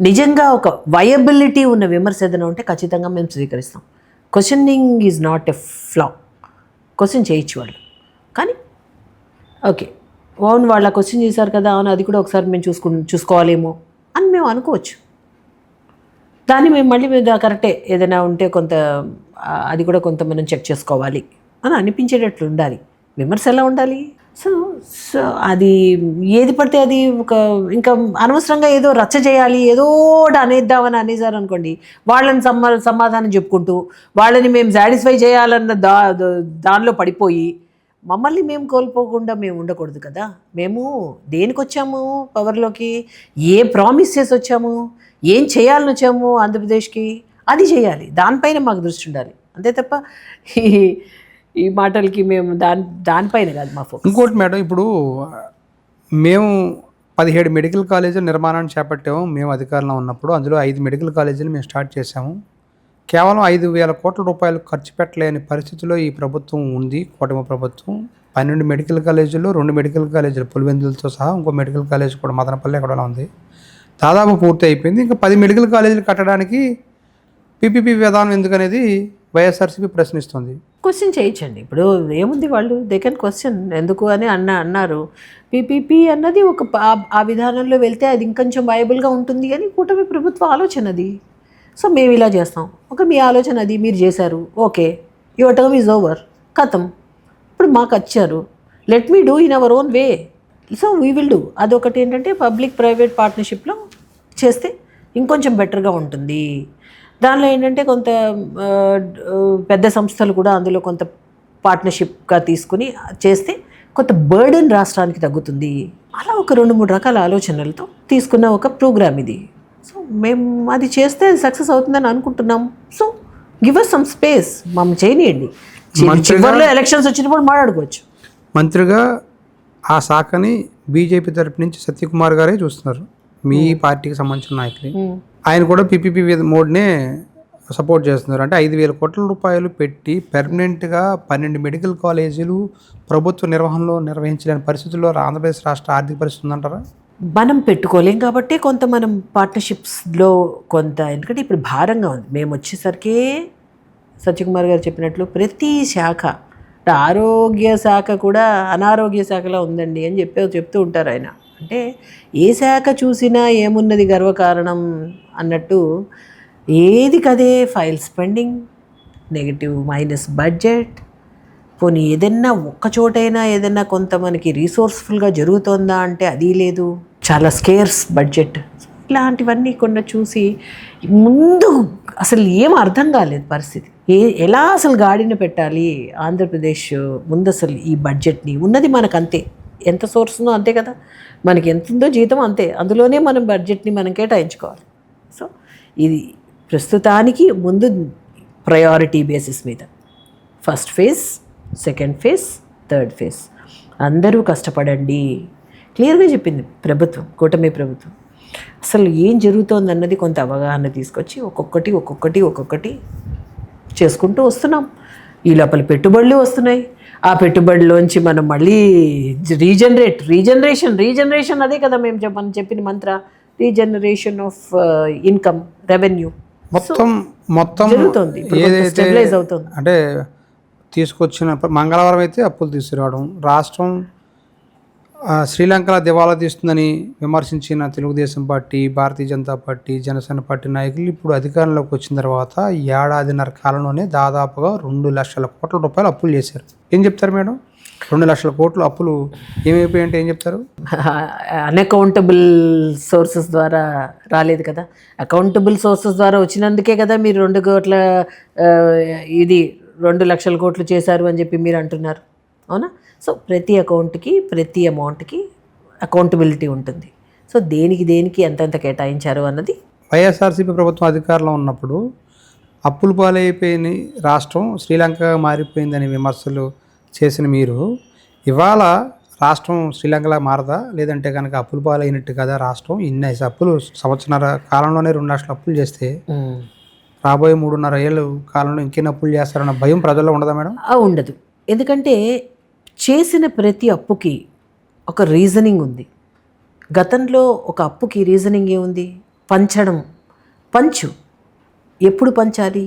నిజంగా ఒక వయబిలిటీ ఉన్న విమర్శ ఏదైనా ఉంటే ఖచ్చితంగా మేము స్వీకరిస్తాం. Questioning is not a flaw. Question చేయొచ్చు వాళ్ళు, కానీ ఓకే అవును వాళ్ళ క్వశ్చన్ చేశారు కదా, అవును అది కూడా ఒకసారి మేము చూసుకోవాలేమో అని మేము అనుకోవచ్చు. దాన్ని మేము మళ్ళీ కరెక్టే, ఏదైనా ఉంటే కొంత అది కూడా కొంత మనం చెక్ చేసుకోవాలి అని అనిపించేటట్లు ఉండాలి. విమర్శ ఎలా ఉండాలి? సో అది ఏది పడితే అది ఇంకా అనవసరంగా ఏదో రచ్చ చేయాలి, ఏదో అనేద్దామని అనేసారు అనుకోండి, వాళ్ళని సమాధానం చెప్పుకుంటూ వాళ్ళని మేము సాటిస్ఫై చేయాలన్న దానిలో పడిపోయి మమ్మల్ని మేము కోల్పోకుండా మేము ఉండకూడదు కదా. మేము దేనికి వచ్చాము పవర్లోకి, ఏ ప్రామిస్ చేసి వచ్చాము, ఏం చేయాలని వచ్చాము ఆంధ్రప్రదేశ్కి, అది చేయాలి. దానిపైన మాకు దృష్టి ఉండాలి, అంతే తప్ప ఈ మాటలకి మేము దానిపైన కాదు మా ఫోకస్. ఇంకోటి మేడం, ఇప్పుడు మేము 17 మెడికల్ కాలేజీల నిర్మాణాన్ని చేపట్టాము మేము అధికారంలో ఉన్నప్పుడు. అందులో 5 మెడికల్ కాలేజీలు మేము స్టార్ట్ చేసాము. కేవలం 5,000 కోట్ల రూపాయలు ఖర్చు పెట్టలేని పరిస్థితిలో ఈ ప్రభుత్వం ఉంది, కూటమి ప్రభుత్వం. 12 మెడికల్ కాలేజీలు, 2 మెడికల్ కాలేజీలు పులివెందులతో సహా ఇంకో మెడికల్ కాలేజ్ కూడా మదనపల్లి ఎక్కడ ఉంది, దాదాపు పూర్తి అయిపోయింది. ఇంకా 10 మెడికల్ కాలేజీలు కట్టడానికి పీపీపీ విధానం ఎందుకనేది వైఎస్ఆర్సీపీ ప్రశ్నిస్తుంది. క్వశ్చన్ చేయొచ్చండి. ఇప్పుడు ఏముంది, వాళ్ళు దే కెన్ క్వశ్చన్ ఎందుకు అని అన్నారు. పీపీపీ అన్నది ఒక ఆ విధానంలో వెళ్తే అది ఇంకొంచెం వైబుల్గా ఉంటుంది అని కూటమి ప్రభుత్వ ఆలోచన అది. సో మేము ఇలా చేస్తాం, మీ ఆలోచన అది, మీరు చేశారు, okay, your term is over, కథం, ఇప్పుడు మాకు వచ్చారు, let me do in our own way, so we will do. అదొకటి ఏంటంటే పబ్లిక్ ప్రైవేట్ పార్ట్నర్షిప్లో చేస్తే ఇంకొంచెం బెటర్గా ఉంటుంది. దానిలో ఏంటంటే కొంత పెద్ద సంస్థలు కూడా అందులో కొంత పార్ట్నర్షిప్గా తీసుకుని చేస్తే కొంత బర్డెన్ రాష్ట్రానికి తగ్గుతుంది. అలా ఒక 2-3 రకాల ఆలోచనలతో తీసుకున్న ఒక ప్రోగ్రామ్ ఇది. సో మేము అది చేస్తే సక్సెస్ అవుతుందని అనుకుంటున్నాం. So give us some space, మమ్మల్ని చేయనియండి. చివరిలో ఎలక్షన్స్ వచ్చినప్పుడు మాట్లాడుకోవచ్చు. మంత్రిగా ఆ శాఖని బీజేపీ తరపు నుంచి సత్యకుమార్ గారే చూస్తున్నారు, మీ పార్టీకి సంబంధించిన నాయకులు. ఆయన కూడా పీపీపీ మోడ్నే సపోర్ట్ చేస్తున్నారు. అంటే 5,000 కోట్ల రూపాయలు పెట్టి పెర్మనెంట్గా 12 మెడికల్ కాలేజీలు ప్రభుత్వ నిర్వహణలో నిర్వహించలేని పరిస్థితుల్లో ఆంధ్రప్రదేశ్ రాష్ట్ర ఆర్థిక పరిస్థితి ఉందంటారా? మనం పెట్టుకోలేం కాబట్టి కొంత మనం పార్ట్నర్షిప్స్లో కొంత, ఎందుకంటే ఇప్పుడు భారంగా ఉంది. మేము వచ్చేసరికి సత్యకుమార్ గారు చెప్పినట్లు ప్రతి శాఖ, ఆరోగ్య శాఖ కూడా అనారోగ్య శాఖలో ఉందండి అని చెప్తూ ఉంటారు ఆయన. అంటే ఏ శాఖ చూసినా ఏమున్నది గర్వకారణం అన్నట్టు ఏది కదే file spending, negative minus budget, పోనీ ఏదైనా ఒక్కచోటైనా ఏదైనా కొంత మనకి రీసోర్స్ఫుల్గా జరుగుతుందా అంటే అది లేదు, చాలా స్కేర్స్ బడ్జెట్. ఇలాంటివన్నీ కొన్ని చూసి ముందు అసలు ఏం అర్థం కాలేదు పరిస్థితి. ఎలా అసలు గాడిన పెట్టాలి ఆంధ్రప్రదేశ్ ముందు, అసలు ఈ బడ్జెట్ని ఉన్నది మనకు అంతే, ఎంత సోర్స్ ఉందో అంతే కదా, మనకి ఎంత ఉందో జీతం అంతే, అందులోనే మనం బడ్జెట్ని మనం కేటాయించుకోవాలి. సో ఇది ప్రస్తుతానికి ముందు ప్రయారిటీ బేసిస్ మీద first phase, second phase, third phase అందరూ కష్టపడండి క్లియర్గా చెప్పింది ప్రభుత్వం, కూటమి ప్రభుత్వం. అసలు ఏం జరుగుతోంది అన్నది కొంత అవగాహన తీసుకొచ్చి ఒక్కొక్కటి చేసుకుంటూ వస్తున్నాం. ఈ లోపల పెట్టుబడులు వస్తున్నాయి. ఆ పెట్టుబడిలోంచి మనం మళ్ళీ రీజనరేషన్ అదే కదా మనం చెప్పిన మంత్ర, రీజనరేషన్ ఆఫ్ ఇన్కమ్, రెవెన్యూ మొత్తం జరుగుతుంది, స్టెబిలైజ్ అవుతుంది. అంటే తీసుకొచ్చిన మంగళవారం అయితే అప్పులు తీసుకురావడం, రాష్ట్రం శ్రీలంకలో దివాలా తీస్తుందని విమర్శించిన తెలుగుదేశం పార్టీ, భారతీయ జనతా పార్టీ, జనసేన పార్టీ నాయకులు ఇప్పుడు అధికారంలోకి వచ్చిన తర్వాత 1.5 కాలంలోనే దాదాపుగా 2 లక్షల కోట్ల రూపాయలు అప్పులు చేశారు. ఏం చెప్తారు మేడం? 2 లక్షల కోట్లు అప్పులు ఏమైపోయాయంటే ఏం చెప్తారు? అన్అకౌంటబుల్ సోర్సెస్ ద్వారా రాలేదు కదా, అకౌంటబుల్ సోర్సెస్ ద్వారా వచ్చినందుకే కదా మీరు 2 లక్షల కోట్లు చేశారు అని చెప్పి మీరు అంటున్నారు, అవునా? సో ప్రతి అకౌంట్కి, ప్రతి అమౌంట్కి అకౌంటబిలిటీ ఉంటుంది. సో దేనికి ఎంతెంత కేటాయించారు అన్నది. వైఎస్ఆర్సీపీ ప్రభుత్వం అధికారంలో ఉన్నప్పుడు అప్పులు పాలైపోయిన రాష్ట్రం శ్రీలంకగా మారిపోయిందని విమర్శలు చేసిన మీరు ఇవాళ రాష్ట్రం శ్రీలంకలా మారదా? లేదంటే కనుక అప్పులు పాలైనట్టు కదా రాష్ట్రం? ఇన్ని అప్పులు సంవత్సరాల కాలంలోనే 2 లక్షల అప్పులు చేస్తే రాబోయే 3.5 ఏళ్ళు కాలంలో ఇంకెన్ని అప్పులు చేస్తారన్న భయం ప్రజల్లో ఉండదా మేడం? ఉండదు. ఎందుకంటే చేసిన ప్రతి అప్పుకి ఒక రీజనింగ్ ఉంది. గతంలో ఒక అప్పుకి రీజనింగ్ ఏముంది? పంచు. ఎప్పుడు పంచాలి?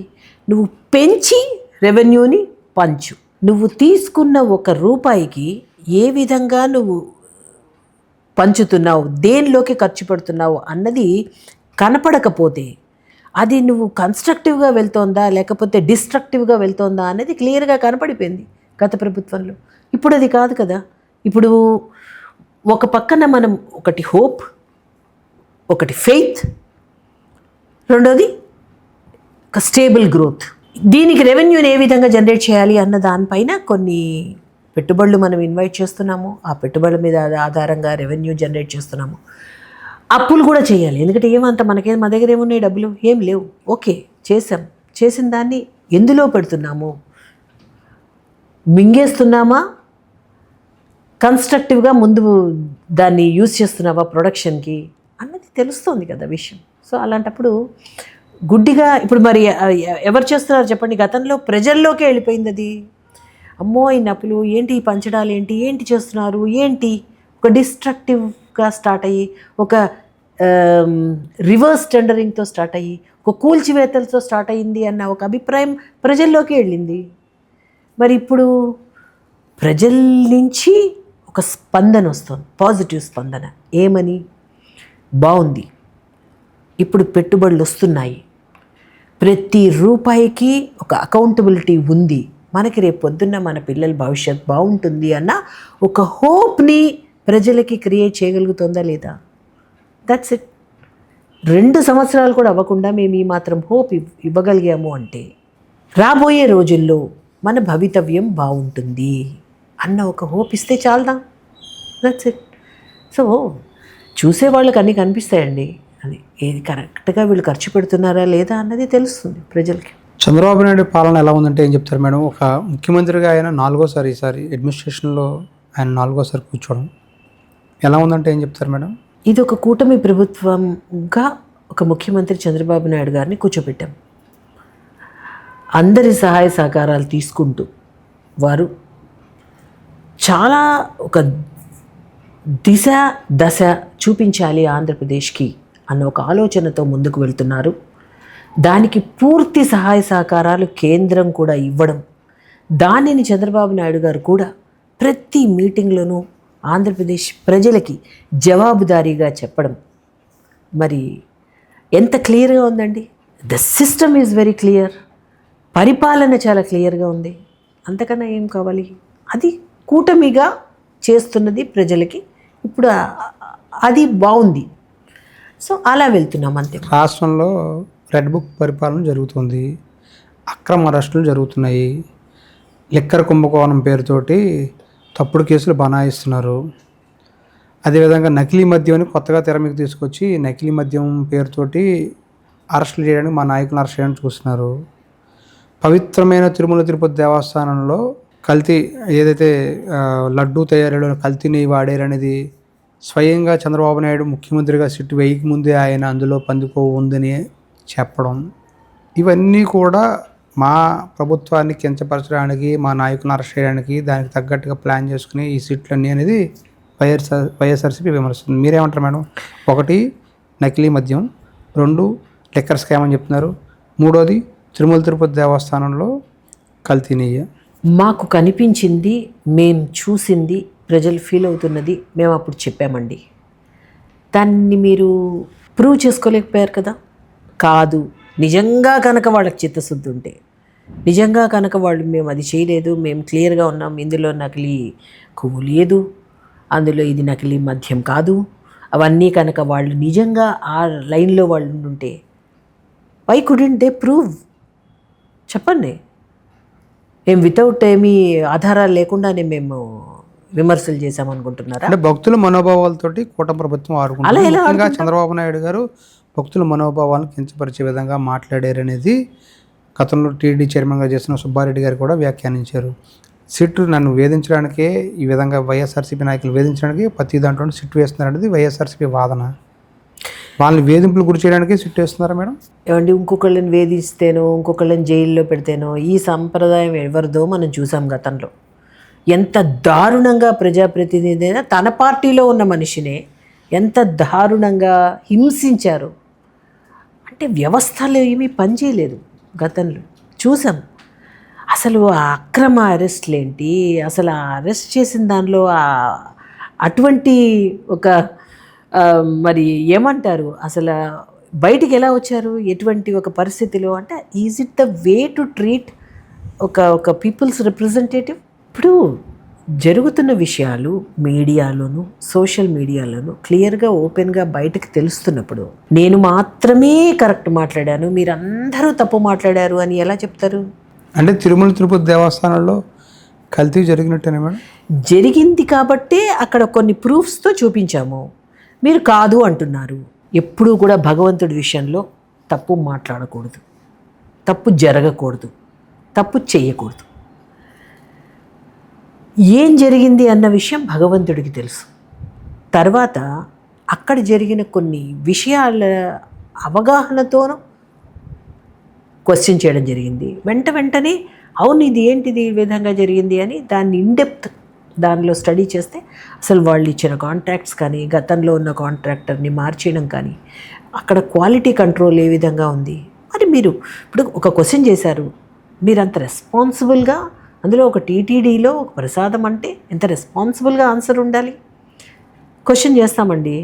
నువ్వు పెంచి రెవెన్యూని పంచు. నువ్వు తీసుకున్న 1 రూపాయికి ఏ విధంగా నువ్వు పంచుతున్నావు, దేనిలోకి ఖర్చు పెడుతున్నావు అన్నది కనపడకపోతే అది నువ్వు కన్స్ట్రక్టివ్గా వెళ్తోందా లేకపోతే డిస్ట్రక్టివ్గా వెళ్తోందా అనేది క్లియర్గా కనపడిపోయింది గత ప్రభుత్వంలో. ఇప్పుడు అది కాదు కదా. ఇప్పుడు ఒక పక్కన మనం ఒకటి హోప్, ఒకటి ఫెయిత్, రెండోది ఒక స్టేబుల్ గ్రోత్. దీనికి రెవెన్యూని ఏ విధంగా జనరేట్ చేయాలి అన్న దానిపైన కొన్ని పెట్టుబడులు మనం ఇన్వైట్ చేస్తున్నాము. ఆ పెట్టుబడుల మీద ఆధారంగా రెవెన్యూ జనరేట్ చేస్తున్నాము. అప్పులు కూడా చేయాలి. ఎందుకంటే ఏమంత మా దగ్గర ఏమున్నాయి? డబ్బులు ఏం లేవు. ఓకే, చేసిన దాన్ని ఎందులో పెడుతున్నాము? మింగేస్తున్నామా, కన్స్ట్రక్టివ్గా ముందు దాన్ని యూజ్ చేస్తున్నావా ప్రొడక్షన్కి అన్నది తెలుస్తుంది కదా విషయం. సో అలాంటప్పుడు గుడ్డిగా ఇప్పుడు మరి ఎవరు చేస్తున్నారు చెప్పండి? గతంలో ప్రజల్లోకే వెళ్ళిపోయింది అది. అమ్మో ఈ నప్పులు ఏంటి, ఈ పంచడాలు ఏంటి చేస్తున్నారు ఏంటి, ఒక డిస్ట్రక్టివ్గా స్టార్ట్ అయ్యి ఒక రివర్స్ టెండరింగ్తో స్టార్ట్ అయ్యి ఒక కూల్చివేతలతో స్టార్ట్ అయ్యింది అన్న ఒక అభిప్రాయం ప్రజల్లోకి వెళ్ళింది. మరి ఇప్పుడు ప్రజల నుంచి ఒక స్పందన వస్తుంది, పాజిటివ్ స్పందన. ఏమని? బాగుంది, ఇప్పుడు పెట్టుబడులు వస్తున్నాయి, ప్రతి రూపాయికి ఒక అకౌంటబిలిటీ ఉంది, మనకి రేపు పొద్దున్న మన పిల్లల భవిష్యత్ బాగుంటుంది అన్న ఒక హోప్ని ప్రజలకి క్రియేట్ చేయగలుగుతుందా లేదా? That's it. 2 సంవత్సరాలు కూడా అవ్వకుండా మేము ఈ మాత్రం హోప్ ఇవ్వగలిగాము అంటే రాబోయే రోజుల్లో మన భవితవ్యం బాగుంటుంది అన్న ఒక హోప్ ఇస్తే చాలదా? That's it. సో చూసేవాళ్ళకి అన్నీ కనిపిస్తాయండి. అది ఏది కరెక్ట్గా వీళ్ళు ఖర్చు పెడుతున్నారా లేదా అన్నది తెలుస్తుంది ప్రజలకి. చంద్రబాబు నాయుడు పాలన ఎలా ఉందంటే ఏం చెప్తారు మేడం? ఒక ముఖ్యమంత్రిగా ఆయన 4వ సారి ఈసారి అడ్మినిస్ట్రేషన్లో ఆయన 4వ సారి కూర్చోవడం ఎలా ఉందంటే ఏం చెప్తారు మేడం? ఇది ఒక కూటమి ప్రభుత్వంగా ఒక ముఖ్యమంత్రి చంద్రబాబు నాయుడు గారిని కూర్చోబెట్టాం. అందరి సహాయ సహకారాలు తీసుకుంటూ వారు చాలా ఒక దశ చూపించాలి ఆంధ్రప్రదేశ్కి అన్న ఒక ఆలోచనతో ముందుకు వెళ్తున్నారు. దానికి పూర్తి సహాయ సహకారాలు కేంద్రం కూడా ఇవ్వడం, దానిని చంద్రబాబు నాయుడు గారు కూడా ప్రతి మీటింగ్లోనూ ఆంధ్రప్రదేశ్ ప్రజలకి జవాబుదారీగా చెప్పడం మరి ఎంత క్లియర్గా ఉందండి. The system is very clear, పరిపాలన చాలా క్లియర్గా ఉంది. అంతకన్నా ఏం కావాలి? అది కూటమిగా చేస్తున్నది ప్రజలకి. ఇప్పుడు అది బాగుంది. సో అలా వెళ్తున్నాం అంతే. రాష్ట్రంలో రెడ్ బుక్ పరిపాలన జరుగుతుంది, అక్రమ అరెస్టులు జరుగుతున్నాయి, లిక్కర్ కుంభకోణం పేరుతోటి తప్పుడు కేసులు బనాయిస్తున్నారు. అదేవిధంగా నకిలీ మద్యం అని కొత్తగా తెర మీకు తీసుకొచ్చి నకిలీ మద్యం పేరుతోటి అరెస్టులు చేయడానికి మా నాయకులను అరెస్ట్ చేయడానికి చూస్తున్నారు. పవిత్రమైన తిరుమల తిరుపతి దేవస్థానంలో కల్తీ ఏదైతే లడ్డూ తయారీలో కల్తీ నెయ్యి వాడారనేది స్వయంగా చంద్రబాబు నాయుడు ముఖ్యమంత్రిగా సిట్టు వేయక ముందే ఆయన అందులో పందుకోవు ఉందని చెప్పడం, ఇవన్నీ కూడా మా ప్రభుత్వాన్ని కించపరచడానికి, మా నాయకులను అరెస్ట్ చేయడానికి దానికి తగ్గట్టుగా ప్లాన్ చేసుకుని ఈ సీట్లన్నీ అనేది వైఎస్ఆర్సీపీ విమర్శిస్తుంది. మీరేమంటారు మేడం? 1 నకిలీ మద్యం, 2 లిక్కర్ స్కామ్ అని చెప్తున్నారు, 3వది తిరుమల తిరుపతి దేవస్థానంలో కల్తీ నెయ్యి. మాకు కనిపించింది, మేము చూసింది, ప్రజలు ఫీల్ అవుతున్నది మేము అప్పుడు చెప్పామండి. దాన్ని మీరు ప్రూవ్ చేసుకోలేకపోయారు కదా. కాదు, నిజంగా కనుక వాళ్ళకి చిత్తశుద్ధి ఉంటే, నిజంగా కనుక వాళ్ళు మేము అది చేయలేదు, మేము క్లియర్గా ఉన్నాం, ఇందులో నకిలీ కొవ్వు లేదు, అందులో ఇది నకిలీ మద్యం కాదు, అవన్నీ కనుక వాళ్ళు నిజంగా ఆ లైన్లో వాళ్ళు ఉంటే వై కుడెంట్ దే ప్రూవ్? చెప్పండి. మేము వితౌట్ ఏమీ ఆధారాలు లేకుండానే మేము విమర్శలు చేశామనుకుంటున్నారా? అంటే భక్తుల మనోభావాలతోటి కూటమి ప్రభుత్వం ఆడుకుంటుంది. చంద్రబాబు నాయుడు గారు భక్తుల మనోభావాలను కించపరిచే విధంగా మాట్లాడారనేది గతంలో టీడీ చైర్మన్గా చేసిన సుబ్బారెడ్డి గారు కూడా వ్యాఖ్యానించారు. సిట్టు నన్ను వేధించడానికే ఈ విధంగా వైఎస్ఆర్సీపీ నాయకులు వేధించడానికి ప్రతి దాంట్లో సిట్టు వేస్తున్నారనేది వైఎస్ఆర్సీపీ వాదన. వాళ్ళని వేధింపులు గురి చేయడానికి సిట్టు వేస్తున్నారా మేడం? ఏమండి, ఇంకొకళ్ళని వేధిస్తేనో ఇంకొకళ్ళని జైల్లో పెడితేనో ఈ సంప్రదాయం ఎవరిదో మనం చూసాం గతంలో. ఎంత దారుణంగా ప్రజాప్రతినిధి అయినా తన పార్టీలో ఉన్న మనిషినే ఎంత దారుణంగా హింసించారు. అంటే వ్యవస్థలో ఏమీ పనిచేయలేదు గతంలో చూసాం. అసలు ఆ అక్రమ అరెస్ట్లు ఏంటి, అసలు ఆ అరెస్ట్ చేసిన దానిలో అటువంటి ఒక మరి ఏమంటారు, అసలు బయటికి ఎలా వచ్చారు, ఎటువంటి ఒక పరిస్థితిలో, అంటే is it the way to treat ఒక పీపుల్స్ రిప్రజెంటేటివ్? ఇప్పుడు జరుగుతున్న విషయాలు మీడియాలోను సోషల్ మీడియాలోను క్లియర్గా ఓపెన్గా బయటకు తెలుస్తున్నప్పుడు నేను మాత్రమే కరెక్ట్ మాట్లాడాను, మీరందరూ తప్పు మాట్లాడారు అని ఎలా చెప్తారు? అంటే తిరుమల తిరుపతి దేవస్థానంలో కల్తీ జరిగినట్టేనే మేడం? జరిగింది కాబట్టే అక్కడ కొన్ని ప్రూఫ్స్తో చూపించాము. మీరు కాదు అంటున్నారు. ఎప్పుడూ కూడా భగవంతుడి విషయంలో తప్పు మాట్లాడకూడదు, తప్పు జరగకూడదు, తప్పు చేయకూడదు. ఏం జరిగింది అన్న విషయం భగవంతుడికి తెలుసు. తర్వాత అక్కడ జరిగిన కొన్ని విషయాల అవగాహనతోనూ క్వశ్చన్ చేయడం జరిగింది. వెంటనే అవును ఇది ఏంటిది ఈ విధంగా జరిగింది అని దాన్ని ఇన్డెప్త్ దానిలో స్టడీ చేస్తే అసలు వాళ్ళు ఇచ్చిన కాంట్రాక్ట్స్ కానీ గతంలో ఉన్న కాంట్రాక్టర్ని మార్చేయడం కానీ అక్కడ క్వాలిటీ కంట్రోల్ ఏ విధంగా ఉంది. మరి మీరు ఇప్పుడు ఒక క్వశ్చన్ చేశారు, మీరు అంత రెస్పాన్సిబుల్గా, అందులో ఒక టీటీడీలో ఒక ప్రసాదం అంటే ఎంత రెస్పాన్సిబుల్గా ఆన్సర్ ఉండాలి. క్వశ్చన్ చేస్తామండి,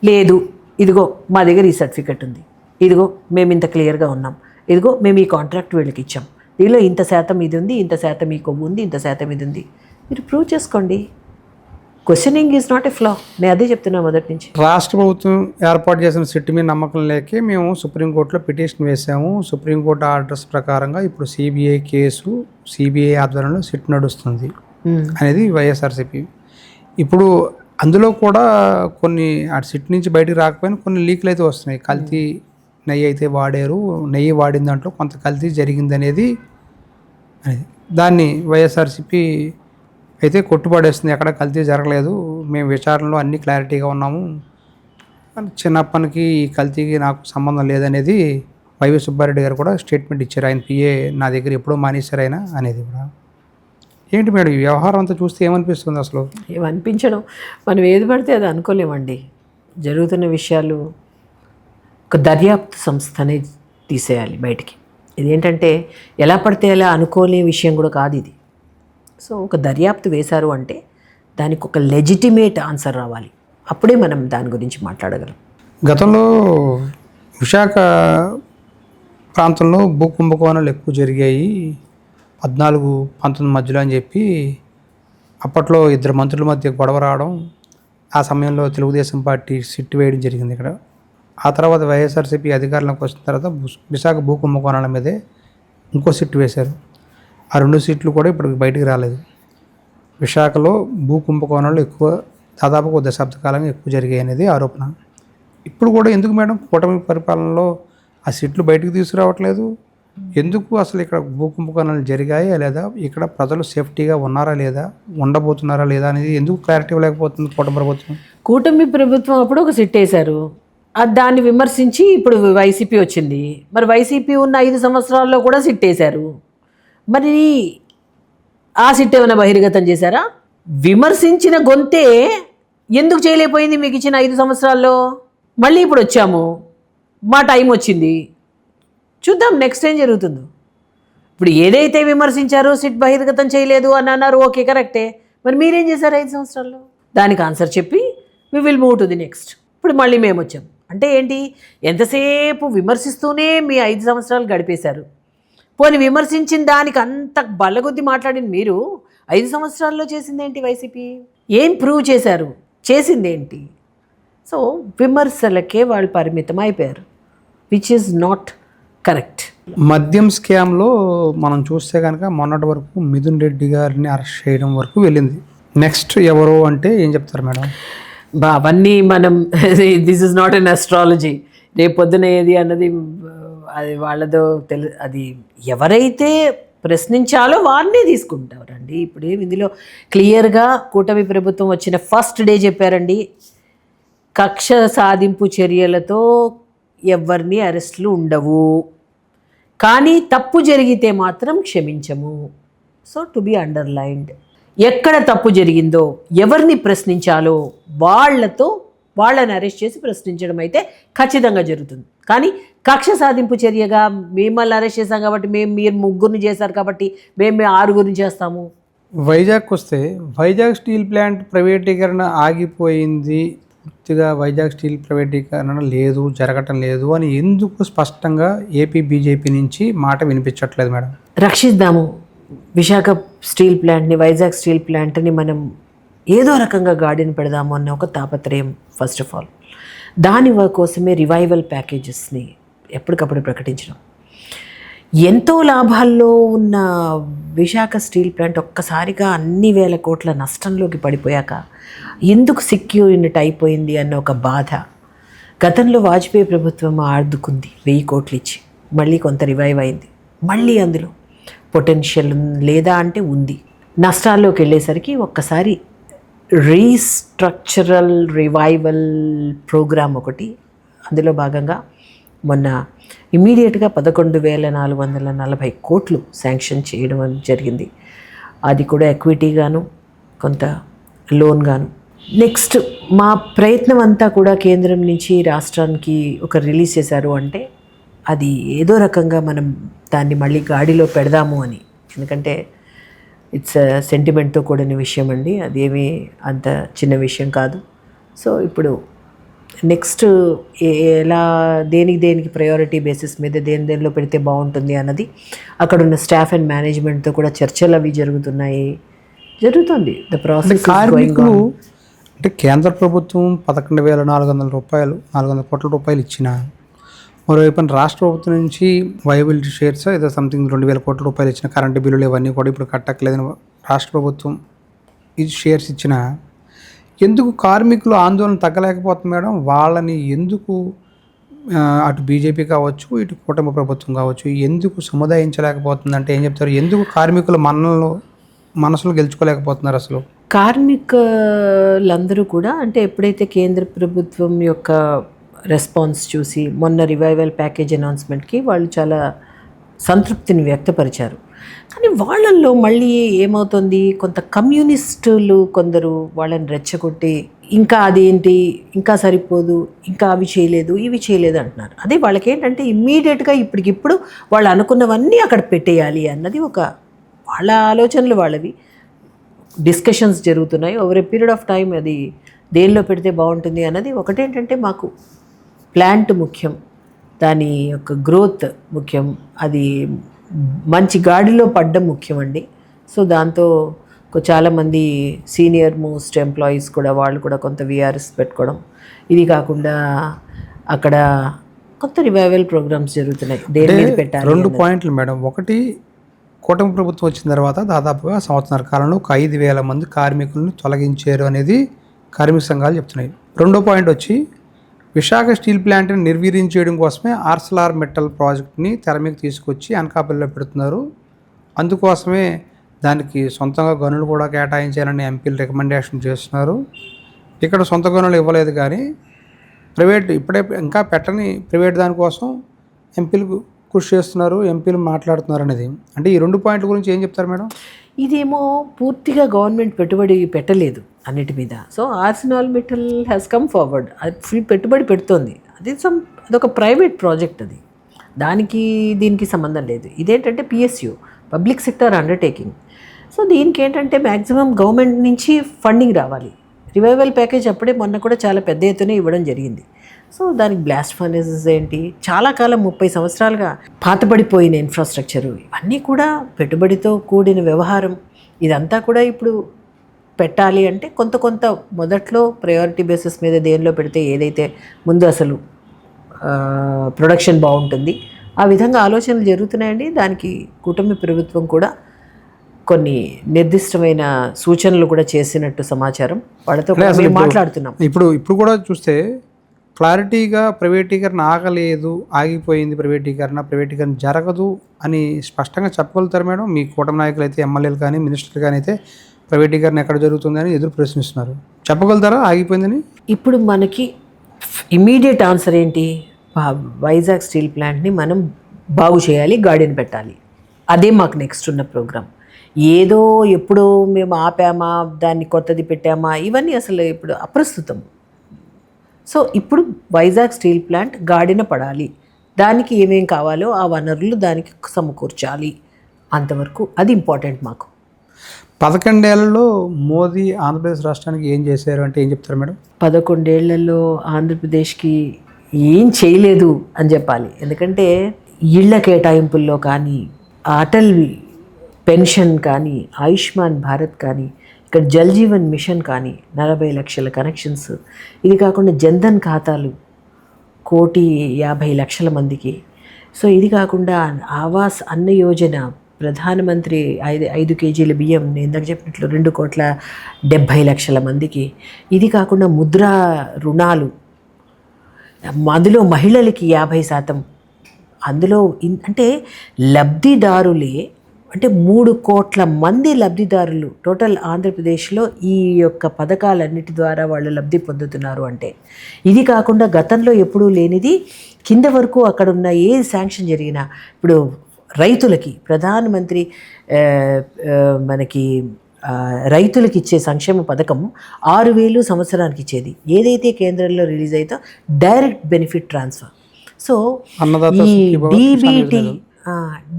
లేదు ఇదిగో మా దగ్గర ఈ సర్టిఫికెట్ ఉంది, ఇదిగో మేము ఇంత క్లియర్గా ఉన్నాం, ఇదిగో మేము ఈ కాంట్రాక్ట్ వీళ్ళకి ఇచ్చాం, దీనిలో ఇంత శాతం ఇది ఉంది, ఇంత శాతం ఈ కొవ్వు ఉంది, ఇంత శాతం ఇది ఉంది, మీరు ప్రూవ్ చేసుకోండి. Questioning is not a flaw. నేను అదే చెప్తున్నా మొదటి నుంచి. రాష్ట్ర ప్రభుత్వం ఏర్పాటు చేసిన సిట్ మీద నమ్మకం లేకే మేము సుప్రీంకోర్టులో పిటిషన్ వేసాము. సుప్రీంకోర్టు ఆర్డర్స్ ప్రకారంగా ఇప్పుడు సిబిఐ కేసు, సిబిఐ ఆధ్వర్యంలో సిట్ నడుస్తుంది అనేది వైఎస్ఆర్సీపీ. ఇప్పుడు అందులో కూడా కొన్ని ఆ సిట్ నుంచి బయటికి రాకపోయినా కొన్ని లీకులు అయితే వస్తున్నాయి. కల్తీ నెయ్యి అయితే వాడారు, నెయ్యి వాడిన దాంట్లో కొంత కల్తీ జరిగింది అనేది దాన్ని వైఎస్ఆర్సీపీ అయితే కొట్టుపడేస్తుంది. ఎక్కడ కల్తీ జరగలేదు, మేము విచారణలో అన్ని క్లారిటీగా ఉన్నాము, చిన్నప్పనికి ఈ కల్తీకి నాకు సంబంధం లేదనేది వైవి సుబ్బారెడ్డి గారు కూడా స్టేట్మెంట్ ఇచ్చారు. ఆయన పిఏ నా దగ్గర ఎప్పుడో మానేశారు ఆయన అనేది కూడా. ఏంటి మేడం ఈ వ్యవహారం అంతా చూస్తే ఏమనిపిస్తుంది అసలు? ఏమనిపించడం, మనం ఏది పడితే అది అనుకోలేమండి. జరుగుతున్న విషయాలు ఒక దర్యాప్తు సంస్థనే తీసేయాలి బయటికి. ఇదేంటంటే ఎలా పడితే ఎలా అనుకోలే విషయం కూడా కాదు ఇది. సో ఒక దర్యాప్తు వేశారు అంటే దానికి ఒక లెజిటిమేట్ ఆన్సర్ రావాలి, అప్పుడే మనం దాని గురించి మాట్లాడగలం. గతంలో విశాఖ ప్రాంతంలో భూ కుంభకోణాలు ఎక్కువ జరిగాయి 14-19 మధ్యలో అని చెప్పి అప్పట్లో ఇద్దరు మంత్రుల మధ్య గొడవ రావడం, ఆ సమయంలో తెలుగుదేశం పార్టీ సిట్ వేయడం జరిగింది ఇక్కడ. ఆ తర్వాత వైఎస్ఆర్సీపీ అధికారంలోకి వచ్చిన తర్వాత విశాఖ భూ కుంభకోణాల మీదే ఇంకో సిట్ వేశారు. ఆ 2 సీట్లు కూడా ఇప్పుడు బయటికి రాలేదు. విశాఖలో భూ కుంభకోణాలు ఎక్కువ, దాదాపు ఒక దశాబ్ద కాలంగా ఎక్కువ జరిగాయి అనేది ఆరోపణ. ఇప్పుడు కూడా ఎందుకు మేడం కూటమి పరిపాలనలో ఆ సీట్లు బయటకు తీసుకురావట్లేదు? ఎందుకు అసలు ఇక్కడ భూ కుంభకోణాలు జరిగాయా లేదా, ఇక్కడ ప్రజలు సేఫ్టీగా ఉన్నారా లేదా, ఉండబోతున్నారా లేదా అనేది ఎందుకు క్లారిటీ లేకపోతుంది కూటమి ప్రభుత్వం? కూటమి ప్రభుత్వం అప్పుడు ఒక సిట్ వేశారు, దాన్ని విమర్శించి ఇప్పుడు వైసీపీ వచ్చింది. మరి వైసీపీ ఉన్న 5 సంవత్సరాల్లో కూడా సిట్ వేశారు. మరి ఆ సిట్ ఏమైనా బహిర్గతం చేశారా? విమర్శించిన గొంతే ఎందుకు చేయలేకపోయింది మీకు ఇచ్చిన 5 సంవత్సరాల్లో? మళ్ళీ ఇప్పుడు వచ్చాము, మా టైం వచ్చింది, చూద్దాం నెక్స్ట్ ఏం జరుగుతుందో. ఇప్పుడు ఏదైతే విమర్శించారో సిట్ బహిర్గతం చేయలేదు అని అన్నారు, ఓకే కరెక్టే. మరి మీరేం చేశారు 5 సంవత్సరాల్లో? దానికి ఆన్సర్ చెప్పి we will move to the next. ఇప్పుడు మళ్ళీ మేము వచ్చాం అంటే ఏంటి? ఎంతసేపు విమర్శిస్తూనే మీ 5 సంవత్సరాలు గడిపేశారు. పోనీ విమర్శించిన దానికి అంత బల్లగుద్ది మాట్లాడిన మీరు 5 సంవత్సరాల్లో చేసిందేంటి? వైసీపీ ఏం ప్రూవ్ చేశారు? చేసిందేంటి? సో విమర్శలకే వాళ్ళు పరిమితం అయిపోయారు, విచ్ ఈజ్ నాట్ కరెక్ట్. మద్యం స్కామ్లో మనం చూస్తే కనుక మొన్నటి వరకు మిథున్ రెడ్డి గారిని అరెస్ట్ చేయడం వరకు వెళ్ళింది. నెక్స్ట్ ఎవరు అంటే ఏం చెప్తారు మేడం? అవన్నీ మనం this is not an astrology, రేపు పొద్దున ఏది అన్నది అది వాళ్ళదో అది ఎవరైతే ప్రశ్నించాలో వారినే తీసుకుంటారండి. ఇప్పుడు ఇందులో క్లియర్గా కూటమి ప్రభుత్వం వచ్చిన ఫస్ట్ డే చెప్పారండి, కక్ష సాధింపు చర్యలతో ఎవరిని అరెస్టులు ఉండవు, కానీ తప్పు జరిగితే మాత్రం క్షమించము. సో టు బి అండర్లైన్డ్, ఎక్కడ తప్పు జరిగిందో ఎవరిని ప్రశ్నించాలో వాళ్ళని అరెస్ట్ చేసి ప్రశ్నించడం అయితే ఖచ్చితంగా జరుగుతుంది. కానీ కక్ష సాధింపు చర్యగా మిమ్మల్ని అరెస్ట్ చేశాం కాబట్టి మీరు 3 చేశారు కాబట్టి మేము 6 చేస్తాము. వైజాగ్ వస్తే వైజాగ్ స్టీల్ ప్లాంట్ ప్రైవేటీకరణ ఆగిపోయింది, పూర్తిగా వైజాగ్ స్టీల్ ప్రైవేటీకరణ లేదు, జరగటం లేదు అని ఎందుకు స్పష్టంగా ఏపీ బీజేపీ నుంచి మాట వినిపించట్లేదు మేడం? రక్షిద్దాము విశాఖ స్టీల్ ప్లాంట్ని, వైజాగ్ స్టీల్ ప్లాంట్ని మనం ఏదో రకంగా గాడిని పెడదాము అన్న ఒక తాపత్రయం ఫస్ట్ ఆఫ్ ఆల్. దాని కోసమే రివైవల్ ప్యాకేజెస్ని ఎప్పటికప్పుడు ప్రకటించడం. ఎంతో లాభాల్లో ఉన్న విశాఖ స్టీల్ ప్లాంట్ ఒక్కసారిగా అన్ని వేల కోట్ల నష్టంలోకి పడిపోయాక ఎందుకు సిక్కు యూనిట్ అయిపోయింది అన్న ఒక బాధ. గతంలో వాజ్పేయి ప్రభుత్వం ఆదుకుంది 1000 కోట్లు ఇచ్చి, మళ్ళీ కొంత రివైవ్ అయింది, మళ్ళీ అందులో పొటెన్షియల్ లేదా అంటే ఉంది. నష్టాల్లోకి వెళ్ళేసరికి ఒక్కసారి రీస్ట్రక్చరల్ రివైవల్ ప్రోగ్రామ్ ఒకటి, అందులో భాగంగా మొన్న ఇమీడియట్గా 11,440 కోట్లు శాంక్షన్ చేయడం జరిగింది. అది కూడా ఎక్విటీగాను కొంత లోన్ గాను. నెక్స్ట్ మా ప్రయత్నం అంతా కూడా కేంద్రం నుంచి రాష్ట్రానికి ఒక రిలీజ్ చేశారు అంటే అది ఏదో రకంగా మనం దాన్ని మళ్ళీ గాడిలో పెడదాము అని. ఎందుకంటే ఇట్స్ సెంటిమెంట్తో కూడిన విషయం అండి, అదేమీ అంత చిన్న విషయం కాదు. సో ఇప్పుడు నెక్స్ట్ ఎలా దేనికి ప్రయారిటీ బేసిస్ మీద దేనిలో పెడితే బాగుంటుంది అన్నది అక్కడ ఉన్న స్టాఫ్ అండ్ మేనేజ్మెంట్తో కూడా చర్చలు అవి జరుగుతుంది. ద ప్రాసెస్ కార్మికులు అంటే కేంద్ర ప్రభుత్వం 11,400 కోట్ల రూపాయలు ఇచ్చిన, మరోవైపు రాష్ట్ర ప్రభుత్వం నుంచి వైబిలిటీ షేర్స్ ఏదో సంథింగ్ 2,000 కోట్ల రూపాయలు ఇచ్చిన, కరెంటు బిల్లులు ఇవన్నీ కూడా ఇప్పుడు కట్టక్కలేదని రాష్ట్ర ప్రభుత్వం ఈ షేర్స్ ఇచ్చిన, ఎందుకు కార్మికులు ఆందోళన తగ్గలేకపోతుంది మేడం? వాళ్ళని ఎందుకు అటు బీజేపీ కావచ్చు ఇటు కూటమి ప్రభుత్వం కావచ్చు ఎందుకు సముదాయించలేకపోతుంది అంటే ఏం చెప్తారు? ఎందుకు కార్మికుల మనసులు గెలుచుకోలేకపోతున్నారు? అసలు కార్మికులందరూ కూడా అంటే ఎప్పుడైతే కేంద్ర ప్రభుత్వం యొక్క రెస్పాన్స్ చూసి మొన్న రివైవల్ ప్యాకేజ్ అనౌన్స్మెంట్కి వాళ్ళు చాలా సంతృప్తిని వ్యక్తపరిచారు. కానీ వాళ్ళల్లో మళ్ళీ ఏమవుతుంది, కొంత కమ్యూనిస్టులు కొందరు వాళ్ళని రెచ్చగొట్టి ఇంకా అదేంటి, ఇంకా సరిపోదు, ఇంకా అవి చేయలేదు ఇవి చేయలేదు అంటున్నారు. అదే వాళ్ళకి ఏంటంటే ఇమ్మీడియట్గా ఇప్పటికిప్పుడు వాళ్ళు అనుకున్నవన్నీ అక్కడ పెట్టేయాలి అన్నది ఒక వాళ్ళ ఆలోచనలు, వాళ్ళవి డిస్కషన్స్ జరుగుతున్నాయి. Over a period of time అది దేనిలో పెడితే బాగుంటుంది అన్నది ఒకటేంటంటే మాకు ప్లాంట్ ముఖ్యం, దాని యొక్క గ్రోత్ ముఖ్యం, అది మంచి గాడిలో పడ్డం ముఖ్యం అండి. సో దాంతో చాలామంది సీనియర్ మోస్ట్ ఎంప్లాయీస్ కూడా వాళ్ళు కూడా కొంత విఆర్ఎస్ పెట్టుకోవడం, ఇది కాకుండా అక్కడ కొత్త రివైవల్ ప్రోగ్రామ్స్ జరుగుతున్నాయి. దేని మీద పెట్టాలి? 2 పాయింట్లు మేడం. ఒకటి, కూటమి ప్రభుత్వం వచ్చిన తర్వాత దాదాపుగా సంవత్సరాల కాలంలో 5,000 మంది కార్మికులను తొలగించారు అనేది కార్మిక సంఘాలు చెప్తున్నాయి. రెండో పాయింట్ వచ్చి విశాఖ స్టీల్ ప్లాంట్ని నిర్వీర్యం చేయడం కోసమే ఆర్సెల్ఆర్ మెటల్ ప్రాజెక్ట్ని తెర మీద తీసుకొచ్చి అనకాపల్లిలో పెడుతున్నారు. అందుకోసమే దానికి సొంతంగా గనులు కూడా కేటాయించాలని ఎంపీలు రికమెండేషన్ చేస్తున్నారు. ఇక్కడ సొంత గనులు ఇవ్వలేదు కానీ ప్రైవేట్ ఇప్పుడే ఇంకా పెట్టని ప్రైవేట్ దానికోసం ఎంపీలు కృషి చేస్తున్నారు, ఎంపీలు మాట్లాడుతున్నారు అనేది. అంటే ఈ 2 పాయింట్ల గురించి ఏం చెప్తారు మేడం? ఇదేమో పూర్తిగా గవర్నమెంట్ పెట్టుబడి పెట్టలేదు అన్నిటి మీద. So Arsenal metal has come forward, అది ఫుల్ పెట్టుబడి పెడుతోంది. అదొక ప్రైవేట్ ప్రాజెక్ట్, అది దీనికి సంబంధం లేదు. ఇదేంటంటే PSU, public sector undertaking. So దీనికి ఏంటంటే మ్యాక్సిమం గవర్నమెంట్ నుంచి ఫండింగ్ రావాలి. రివైవల్ ప్యాకేజ్ అప్పుడే మొన్న కూడా చాలా పెద్ద ఎత్తున ఇవ్వడం జరిగింది. సో దానికి బ్లాస్ట్ ఫర్నేసెస్ ఏంటి, చాలా కాలం 30 సంవత్సరాలుగా పాతబడిపోయిన ఇన్ఫ్రాస్ట్రక్చరు, ఇవన్నీ కూడా పెట్టుబడితో కూడిన వ్యవహారం. ఇదంతా కూడా ఇప్పుడు పెట్టాలి అంటే కొంత మొదట్లో ప్రయారిటీ బేసిస్ మీద దేనిలో పెడితే ఏదైతే ముందు అసలు ప్రొడక్షన్ బాగుంటుంది ఆ విధంగా ఆలోచనలు జరుగుతున్నాయండి. దానికి కూటమి ప్రభుత్వం కూడా కొన్ని నిర్దిష్టమైన సూచనలు కూడా చేసినట్టు సమాచారం. వాళ్ళతో మాట్లాడుతున్నాం. ఇప్పుడు కూడా చూస్తే క్లారిటీగా ప్రైవేటీకరణ ఆగలేదు, ఆగిపోయింది ప్రైవేటీకరణ జరగదు అని స్పష్టంగా చెప్పగలుగుతారు మేడం? మీ కూటమి నాయకులు అయితే, ఎమ్మెల్యేలు కానీ మినిస్టర్లు కానీ అయితే ప్రైవేటీకరణ ఎక్కడ జరుగుతుందని ఎదురు ప్రశ్నిస్తున్నారు. చెప్పగలుగుతారా ఆగిపోయిందని? ఇప్పుడు మనకి ఇమ్మీడియట్ ఆన్సర్ ఏంటి, వైజాగ్ స్టీల్ ప్లాంట్ని మనం బాగు చేయాలి, గాడిని పెట్టాలి. అదే మాకు నెక్స్ట్ ఉన్న ప్రోగ్రామ్. ఏదో ఎప్పుడో మేము ఆపామా, దాన్ని కొత్తది పెట్టామా, ఇవన్నీ అసలు ఇప్పుడు అప్రస్తుతం. సో ఇప్పుడు వైజాగ్ స్టీల్ ప్లాంట్ గాడిన పడాలి, దానికి ఏమేం కావాలో ఆ వనరులు దానికి సమకూర్చాలి, అంతవరకు అది ఇంపార్టెంట్ మాకు. 11 ఏళ్లలో మోదీ ఆంధ్రప్రదేశ్ రాష్ట్రానికి ఏం చేశారు అంటే ఏం చెప్తారు మేడం? 11 ఏళ్లలో ఆంధ్రప్రదేశ్కి ఏం చేయలేదు అని చెప్పాలి. ఎందుకంటే ఇళ్ల కేటాయింపుల్లో కానీ, అటల్ పెన్షన్ కానీ, ఆయుష్మాన్ భారత్ కానీ, ఇక్కడ జల్ జీవన్ మిషన్ కానీ 40 లక్షల కనెక్షన్స్, ఇది కాకుండా జన్ధన్ ఖాతాలు 1,50,00,000 మందికి. సో ఇది కాకుండా ఆవాస్ అన్న యోజన, ప్రధానమంత్రి 5 కేజీల బియ్యం, నేను ఇందాక చెప్పినట్లు 2,70,00,000 మందికి. ఇది కాకుండా ముద్రా రుణాలు, అందులో మహిళలకి 50%, అందులో అంటే లబ్ధిదారులే అంటే 3 కోట్ల మంది లబ్ధిదారులు టోటల్ ఆంధ్రప్రదేశ్లో ఈ యొక్క పథకాలన్నిటి ద్వారా వాళ్ళు లబ్ధి పొందుతున్నారు. అంటే ఇది కాకుండా గతంలో ఎప్పుడూ లేనిది కింద వరకు అక్కడ ఉన్న ఏ శాంక్షన్ జరిగినా ఇప్పుడు రైతులకి ప్రధానమంత్రి మనకి రైతులకు ఇచ్చే సంక్షేమ పథకం 6,000 సంవత్సరానికి ఇచ్చేది. ఏదైతే కేంద్రంలో రిలీజ్ అయితే డైరెక్ట్ బెనిఫిట్ ట్రాన్స్ఫర్. సో ఈ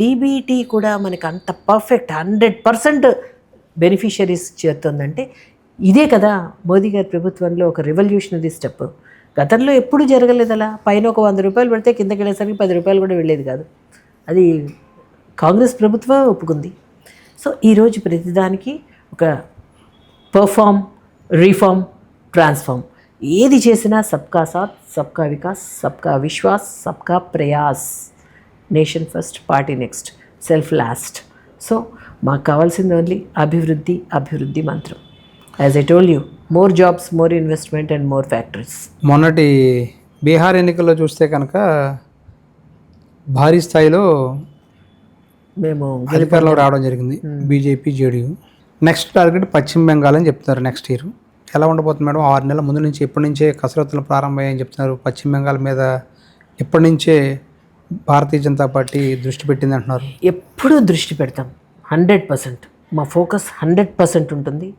డీబీటీ కూడా మనకి అంత పర్ఫెక్ట్ 100% బెనిఫిషరీస్ చేరుతుందంటే ఇదే కదా మోదీ గారి ప్రభుత్వంలో ఒక రెవల్యూషనరీ స్టెప్. గతంలో ఎప్పుడు జరగలేదు అలా. పైన ఒక 100 రూపాయలు పెడితే కిందకి వెళ్ళేసరికి 10 రూపాయలు కూడా వెళ్ళేది కాదు. అది కాంగ్రెస్ ప్రభుత్వం ఒప్పుకుంది. సో ఈరోజు ప్రతిదానికి ఒక పర్ఫామ్, రీఫార్మ్, ట్రాన్స్ఫార్మ్ ఏది చేసినా సబ్కా సాత్, సబ్కా వికాస్, సబ్కా విశ్వాస్, సబ్కా Prayas, nation first, party next, self last. So మాకు కావాల్సింది ఓన్లీ అభివృద్ధి, అభివృద్ధి మంత్రం. As I told you, more jobs, more investment and more factories. మొన్నటి బీహార్ ఎన్నికల్లో చూస్తే కనుక భారీ స్థాయిలో మేము అధికారంలో రావడం జరిగింది బీజేపీ, జేడీయూ. నెక్స్ట్ టార్గెట్ పశ్చిమ బెంగాల్ అని చెప్తున్నారు నెక్స్ట్ ఇయర్. ఎలా ఉండబోతుంది మేడం? 6 నెలల ముందు నుంచి ఎప్పటి నుంచే కసరత్తులు ప్రారంభమయ్యాయని చెప్తున్నారు. పశ్చిమ బెంగాల్ మీద ఎప్పటి నుంచే భారతీయ జనతా పార్టీ దృష్టి పెట్టింది అంటున్నారు. ఎప్పుడూ దృష్టి పెడతాం. 100% మా ఫోకస్ 100% ఉంటుంది.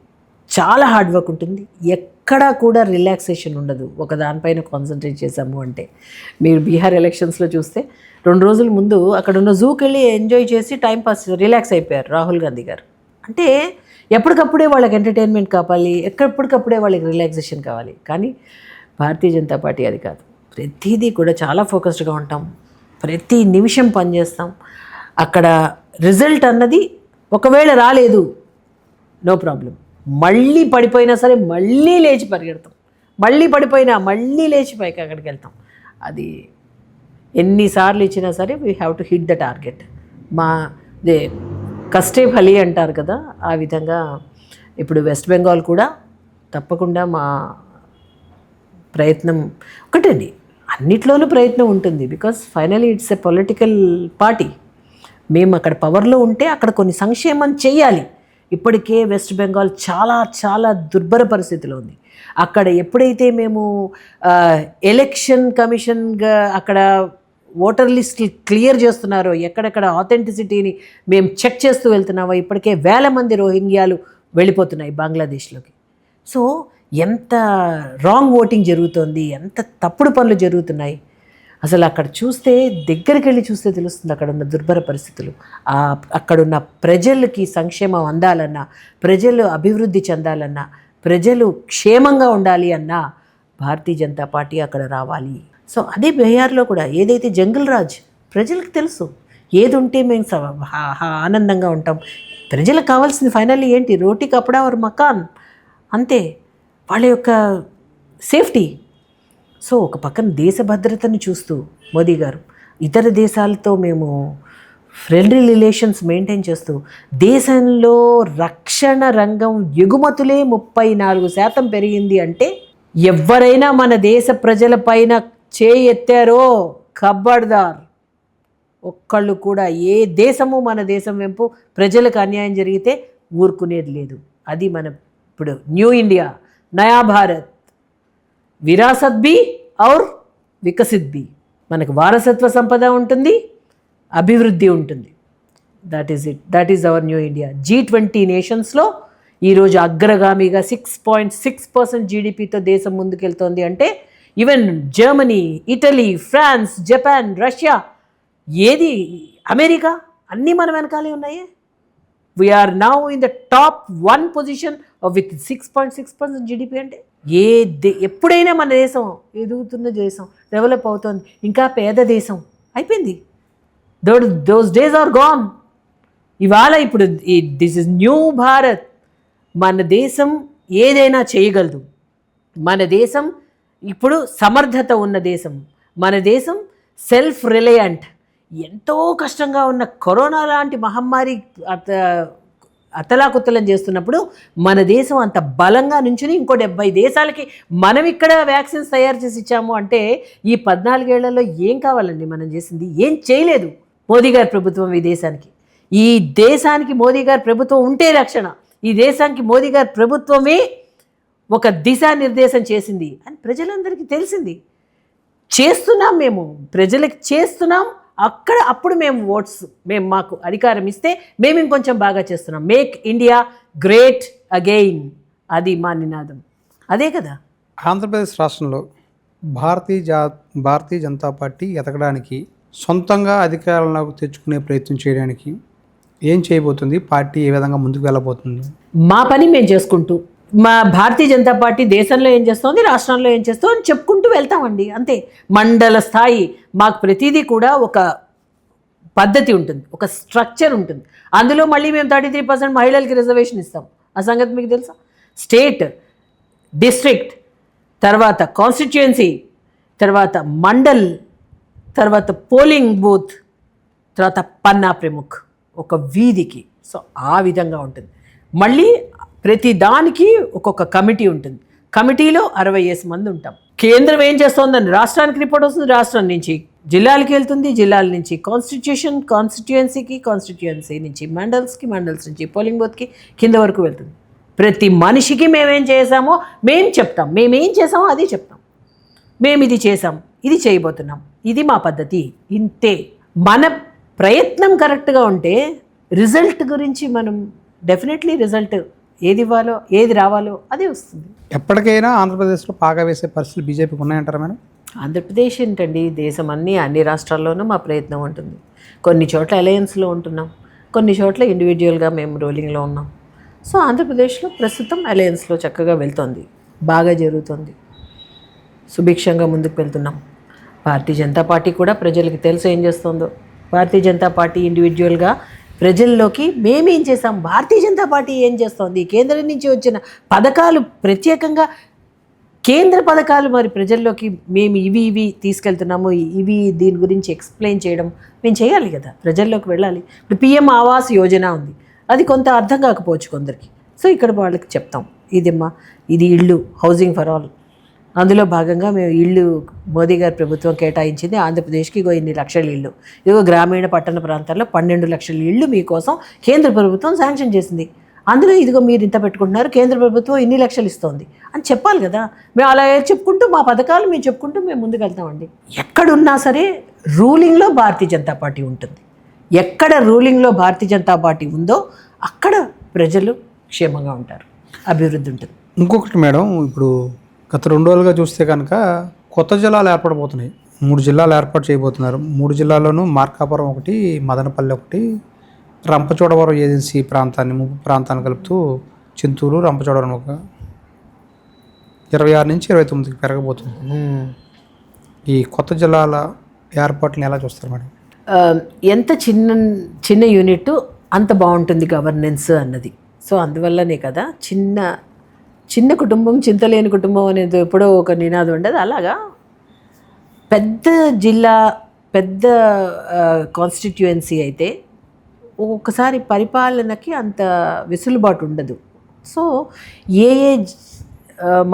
చాలా హార్డ్ వర్క్ ఉంటుంది. ఎక్కడా కూడా రిలాక్సేషన్ ఉండదు. ఒక దానిపైన కాన్సన్ట్రేట్ చేసాము అంటే. మీరు బీహార్ ఎలక్షన్స్లో చూస్తే 2 రోజుల ముందు అక్కడ ఉన్న జూకి వెళ్ళి ఎంజాయ్ చేసి టైంపాస్ రిలాక్స్ అయిపోయారు రాహుల్ గాంధీ గారు. అంటే ఎప్పటికప్పుడే వాళ్ళకి ఎంటర్టైన్మెంట్ కావాలి, ఎప్పటికప్పుడే వాళ్ళకి రిలాక్సేషన్ కావాలి. కానీ భారతీయ జనతా పార్టీ అది కాదు. ప్రతిదీ కూడా చాలా ఫోకస్డ్గా ఉంటాం. ప్రతి నిమిషం పనిచేస్తాం. అక్కడ రిజల్ట్ అన్నది ఒకవేళ రాలేదు, నో ప్రాబ్లం. మళ్ళీ పడిపోయినా సరే మళ్ళీ లేచి పరిగెడతాం. మళ్ళీ పడిపోయినా మళ్ళీ లేచి పైకి అక్కడికి వెళ్తాం. అది ఎన్నిసార్లు ఇచ్చినా సరే we have to hit the target. మా దే కష్టే ఫలి అంటారు కదా, ఆ విధంగా ఇప్పుడు వెస్ట్ బెంగాల్ కూడా తప్పకుండా మా ప్రయత్నం ఒకటండి. అన్నిట్లోనూ ప్రయత్నం ఉంటుంది. Because finally it's a political party. మేము అక్కడ పవర్లో ఉంటే అక్కడ కొన్ని సంక్షేమం చేయాలి. ఇప్పటికే వెస్ట్ బెంగాల్ చాలా చాలా దుర్భర పరిస్థితిలో ఉంది. అక్కడ ఎప్పుడైతే మేము ఎలక్షన్ కమిషన్గా అక్కడ ఓటర్ లిస్ట్ క్లియర్ చేస్తున్నారో, ఎక్కడెక్కడ ఆథెంటిసిటీని మేము చెక్ చేస్తూ వెళ్తున్నామో, ఇప్పటికే 1000 మంది రోహింగ్యాలు వెళ్ళిపోతున్నాయి బంగ్లాదేశ్లోకి. సో ఎంత రాంగ్ ఓటింగ్ జరుగుతోంది, ఎంత తప్పుడు పనులు జరుగుతున్నాయి. అసలు అక్కడ చూస్తే, దగ్గరికి వెళ్ళి చూస్తే తెలుస్తుంది అక్కడ ఉన్న దుర్భర పరిస్థితులు. అక్కడున్న ప్రజలకి సంక్షేమం అందాలన్నా, ప్రజలు అభివృద్ధి చెందాలన్నా, ప్రజలు క్షేమంగా ఉండాలి అన్నా భారతీయ జనతా పార్టీ అక్కడ రావాలి. సో అదే బీహార్లో కూడా ఏదైతే జంగిల్ రాజ్ ప్రజలకు తెలుసు, ఏది ఉంటే మేము ఆనందంగా ఉంటాం. ప్రజలకు కావాల్సింది ఫైనల్లీ ఏంటి? రోటీ, కపడా और మకాన్, అంతే. వాళ్ళ యొక్క సేఫ్టీ. సో ఒక పక్కన దేశ భద్రతను చూస్తూ మోదీ గారు ఇతర దేశాలతో మేము ఫ్రెండ్లీ రిలేషన్స్ మెయింటైన్ చేస్తూ, దేశంలో రక్షణ రంగం ఎగుమతులే 34% పెరిగింది అంటే, ఎవరైనా మన దేశ ప్రజల పైన చేయి ఎత్తారో ఖబర్దార్, ఒక్కళ్ళు కూడా ఏ దేశము మన దేశం వెంపు ప్రజలకు అన్యాయం జరిగితే ఊరుకునేది లేదు. అది మన ఇప్పుడు న్యూ ఇండియా, నయా భారత్, విరాసత్ బి ఔర్ వికసిత్ బి. మనకు వారసత్వ సంపద ఉంటుంది, అభివృద్ధి ఉంటుంది. That is it. That is our new India. G20 నేషన్స్లో ఈరోజు అగ్రగామిగా 6.6% జీడిపితో దేశం ముందుకెళ్తోంది అంటే, even Germany, Italy, France, Japan, Russia, ఏది అమెరికా, అన్నీ మన వెనకాలే ఉన్నాయి. We are now in the top 1 position with 6.6% GDP. అంటే ఎప్పుడైనా మన దేశం ఎదుగుతున్న దేశం, డెవలప్ అవుతుంది. ఇంకా పేద దేశం అయిపోయింది. Those days are gone. ఇవాళ ఇప్పుడు దిస్ ఇస్ న్యూ భారత్. మన దేశం ఏదైనా చేయగలదు. మన దేశం ఇప్పుడు సమర్థత ఉన్న దేశం. మన దేశం సెల్ఫ్ రిలయంట్. ఎంతో కష్టంగా ఉన్న కరోనా లాంటి మహమ్మారి అతలాకుతలం చేస్తున్నప్పుడు మన దేశం అంత బలంగా నుంచుని ఇంకో 70 దేశాలకి మనం ఇక్కడ వ్యాక్సిన్స్ తయారు చేసి ఇచ్చాము అంటే, ఈ 14 ఏళ్లలో ఏం కావాలండి మనం చేసింది? ఏం చేయలేదు మోదీ గారి ప్రభుత్వం ఈ దేశానికి. ఈ దేశానికి మోదీ గారి ప్రభుత్వం ఉంటే రక్షణ. ఈ దేశానికి మోదీ గారి ప్రభుత్వమే ఒక దిశానిర్దేశం చేసింది అని ప్రజలందరికీ తెలిసింది. చేస్తున్నాం, మేము ప్రజలకు చేస్తున్నాం, అప్పుడు మేము మాకు అధికారం ఇస్తే మేము ఇంకొంచెం బాగా చేస్తున్నాం. మేక్ ఇండియా గ్రేట్ అగైన్, అది మా నినాదం. అదే కదా. ఆంధ్రప్రదేశ్ రాష్ట్రంలో భారతీయ జనతా పార్టీ ఎదగడానికి, సొంతంగా అధికారంలోకి తెచ్చుకునే ప్రయత్నం చేయడానికి ఏం చేయబోతుంది? పార్టీ ఏ విధంగా ముందుకు వెళ్ళబోతుంది? మా పని మేము చేసుకుంటూ, మా భారతీయ జనతా పార్టీ దేశంలో ఏం చేస్తోంది, రాష్ట్రంలో ఏం చేస్తుందో అని చెప్పుకుంటూ వెళ్తామండి, అంతే. మండల స్థాయి మాకు ప్రతిదీ కూడా ఒక పద్ధతి ఉంటుంది, ఒక స్ట్రక్చర్ ఉంటుంది. అందులో మళ్ళీ మేము 33% మహిళలకి రిజర్వేషన్ ఇస్తాం. ఆ సంగతి మీకు తెలుసా? స్టేట్, డిస్ట్రిక్ట్, తర్వాత కాన్స్టిట్యుయెన్సీ, తర్వాత మండల్, తర్వాత పోలింగ్ బూత్, తర్వాత పన్నా ప్రముఖ్, ఒక వీధికి. సో ఆ విధంగా ఉంటుంది. మళ్ళీ ప్రతి దానికి ఒక్కొక్క కమిటీ ఉంటుంది. కమిటీలో 60 మంది ఉంటాం. కేంద్రం ఏం చేస్తోందని రాష్ట్రానికి రిపోర్ట్ వస్తుంది, రాష్ట్రం నుంచి జిల్లాలకి వెళ్తుంది, జిల్లాల నుంచి కాన్స్టిట్యుయెన్సీ నుంచి మండల్స్ నుంచి పోలింగ్ బూత్కి కింద వరకు వెళ్తుంది. ప్రతి మనిషికి మేమేం చేసామో మేము చెప్తాం, మేమేం చేసామో అది చెప్తాం. మేము ఇది చేసాం, ఇది చేయబోతున్నాం, ఇది మా పద్ధతి, ఇంతే. మన ప్రయత్నం కరెక్ట్గా ఉంటే రిజల్ట్ గురించి మనం డెఫినెట్లీ రిజల్ట్ ఏది ఇవ్వాలో, ఏది రావాలో అదే వస్తుంది. ఎప్పటికైనా ఆంధ్రప్రదేశ్లో పాగా వేసే పరిస్థితులు బీజేపీకి ఉన్నాయంటారా మేడం? ఆంధ్రప్రదేశ్ ఏంటండి, దేశం అన్ని రాష్ట్రాల్లోనూ మా ప్రయత్నం ఉంటుంది. కొన్ని చోట్ల అలయన్స్లో ఉంటున్నాం, కొన్ని చోట్ల ఇండివిజువల్గా మేము రోలింగ్లో ఉన్నాం. సో ఆంధ్రప్రదేశ్లో ప్రస్తుతం అలయన్స్లో చక్కగా వెళ్తోంది, బాగా జరుగుతుంది, సుభిక్షంగా ముందుకు వెళ్తున్నాం. భారతీయ జనతా పార్టీ కూడా ప్రజలకి తెలుసు ఏం చేస్తుందో. భారతీయ జనతా పార్టీ ఇండివిజువల్గా ప్రజల్లోకి మేమేం చేసాం, భారతీయ జనతా పార్టీ ఏం చేస్తోంది, కేంద్రం నుంచి వచ్చిన పథకాలు, ప్రత్యేకంగా కేంద్ర పథకాలు మరి ప్రజల్లోకి మేము ఇవి తీసుకెళ్తున్నాము, ఇవి దీని గురించి ఎక్స్ప్లెయిన్ చేయడం మేము చేయాలి కదా, ప్రజల్లోకి వెళ్ళాలి. ఇప్పుడు PM ఆవాస్ యోజన ఉంది, అది కొంత అర్థం కాకపోవచ్చు కొందరికి. సో ఇక్కడ వాళ్ళకి చెప్తాం, ఇది ఇళ్ళు, హౌసింగ్ ఫర్ ఆల్. అందులో భాగంగా మేము ఇళ్ళు మోదీ గారి ప్రభుత్వం కేటాయించింది ఆంధ్రప్రదేశ్కి ఇన్ని లక్షల ఇళ్ళు. ఇదిగో గ్రామీణ పట్టణ ప్రాంతాల్లో 12 లక్షల ఇళ్ళు మీకోసం కేంద్ర ప్రభుత్వం శాంక్షన్ చేసింది. అందులో ఇదిగో మీరు ఇంత పెట్టుకుంటున్నారు, కేంద్ర ప్రభుత్వం ఇన్ని లక్షలు ఇస్తోంది అని చెప్పాలి కదా. మేము అలా చెప్పుకుంటూ మా పథకాలు మేము చెప్పుకుంటూ మేము ముందుకు వెళ్తామండి. ఎక్కడున్నా సరే రూలింగ్లో భారతీయ జనతా పార్టీ ఉంటుంది. ఎక్కడ రూలింగ్లో భారతీయ జనతా పార్టీ ఉందో అక్కడ ప్రజలు క్షేమంగా ఉంటారు, అభివృద్ధి ఉంటుంది. ఇంకొకటి మేడం, ఇప్పుడు గత 2 రోజులుగా చూస్తే కనుక కొత్త జిల్లాలు ఏర్పడబోతున్నాయి. 3 జిల్లాలు ఏర్పాటు చేయబోతున్నారు. 3 జిల్లాల్లోనూ మార్కాపురం ఒకటి, మదనపల్లి ఒకటి, రంపచోడవరం ఏజెన్సీ ప్రాంతాన్ని, ముప్పు ప్రాంతాన్ని కలుపుతూ చింతూరు, రంపచోడవరం ఒక 26 నుంచి 29కి పెరగబోతుంది. ఈ కొత్త జిల్లాల ఏర్పాటుని ఎలా చూస్తారు మేడం? ఎంత చిన్న యూనిట్ అంత బాగుంటుంది గవర్నెన్స్ అన్నది. సో అందువల్లనే కదా చిన్న కుటుంబం చింతలేని కుటుంబం అనేది ఎప్పుడో ఒక నినాదం ఉండదు. అలాగా పెద్ద జిల్లా, పెద్ద కాన్స్టిట్యుయెన్సీ అయితే ఒక్కొక్కసారి పరిపాలనకి అంత వెసులుబాటు ఉండదు. సో ఏ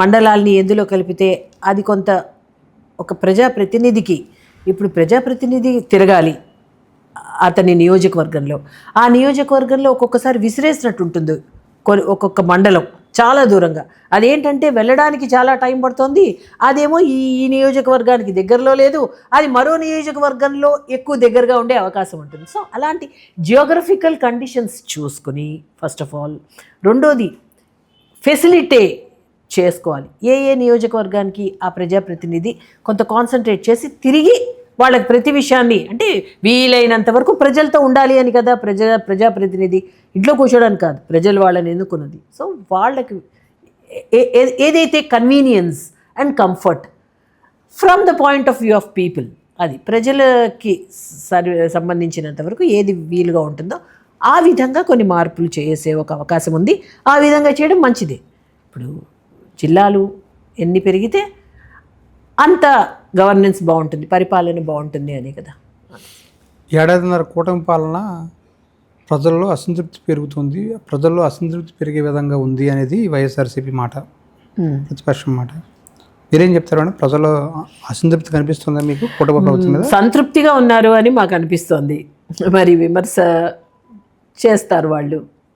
మండలాల్ని ఎందులో కలిపితే అది కొంత ఒక ప్రజాప్రతినిధికి, ఇప్పుడు ప్రజాప్రతినిధి తిరగాలి అతని నియోజకవర్గంలో, ఆ నియోజకవర్గంలో ఒక్కొక్కసారి విసిరేసినట్టు ఉంటుంది ఒక్కొక్క మండలం చాలా దూరంగా. అదేంటంటే వెళ్ళడానికి చాలా టైం పడుతుంది, అదేమో ఈ నియోజకవర్గానికి దగ్గరలో లేదు, అది మరో నియోజకవర్గంలో ఎక్కువ దగ్గరగా ఉండే అవకాశం ఉంటుంది. సో అలాంటి జియోగ్రఫికల్ కండిషన్స్ చూసుకుని ఫస్ట్ ఆఫ్ ఆల్, రెండోది ఫెసిలిటే చేసుకోవాలి. ఏ నియోజకవర్గానికి ఆ ప్రజాప్రతినిధి కొంత కాన్సన్ట్రేట్ చేసి తిరిగి వాళ్ళకి ప్రతి విషయాన్ని, అంటే వీలైనంత వరకు ప్రజలతో ఉండాలి అని కదా ప్రజాప్రతినిధి, ఇంట్లో కూర్చోడానికి కాదు, ప్రజలు వాళ్ళని ఎన్నుకున్నది. సో వాళ్ళకి ఏదైతే convenience and comfort from the point of view of people, అది ప్రజలకి సంబంధించినంత వరకు ఏది వీలుగా ఉంటుందో ఆ విధంగా కొన్ని మార్పులు చేసే ఒక అవకాశం ఉంది. ఆ విధంగా చేయడం మంచిదే. ఇప్పుడు జిల్లాలు ఎన్ని పెరిగితే అంత గవర్నెన్స్ బాగుంటుంది, పరిపాలన బాగుంటుంది అని కదా. 1.5 కూటమి పాలన ప్రజల్లో అసంతృప్తి పెరుగుతుంది, ప్రజల్లో అసంతృప్తి పెరిగే విధంగా ఉంది అనేది వైఎస్ఆర్సీపీ మాట, ప్రతిపక్షం మాట. మీరేం చెప్తారు అండి? ప్రజల్లో అసంతృప్తి కనిపిస్తుందా మీకు కూటమి ప్రభుత్వం మీద? సంతృప్తిగా ఉన్నారు అని మాకు అనిపిస్తోంది. మరి విమర్శ చేస్తారు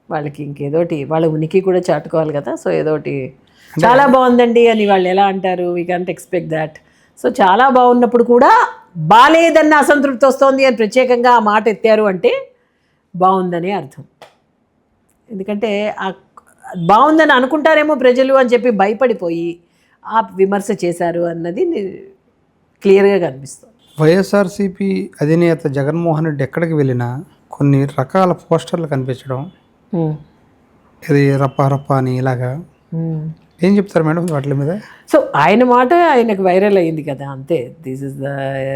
వాళ్ళకి ఇంకేదోటి, వాళ్ళ ఉనికి కూడా చాటుకోవాలి కదా. సో ఏదోటి చాలా బాగుందండి అని వాళ్ళు ఎలా అంటారు, we can't expect that. So చాలా బాగున్నప్పుడు కూడా బాలేదన్న అసంతృప్తి వస్తోంది అని ప్రత్యేకంగా ఆ మాట ఎత్తారు అంటే బాగుందని అర్థం. ఎందుకంటే బాగుందని అనుకుంటారేమో ప్రజలు అని చెప్పి భయపడిపోయి ఆ విమర్శ చేశారు అన్నది క్లియర్గా కనిపిస్తుంది. వైఎస్ఆర్సీపీ అధినేత జగన్మోహన్ రెడ్డి ఎక్కడికి వెళ్ళినా కొన్ని రకాల పోస్టర్లు కనిపించడం, ఇది రప్ప రప్ప అని ఇలాగా ఏం చెప్తారు మేడం వాటి మీద? సో ఆయన మాట ఆయనకు వైరల్ అయ్యింది కదా, అంతే. దిస్ ఇస్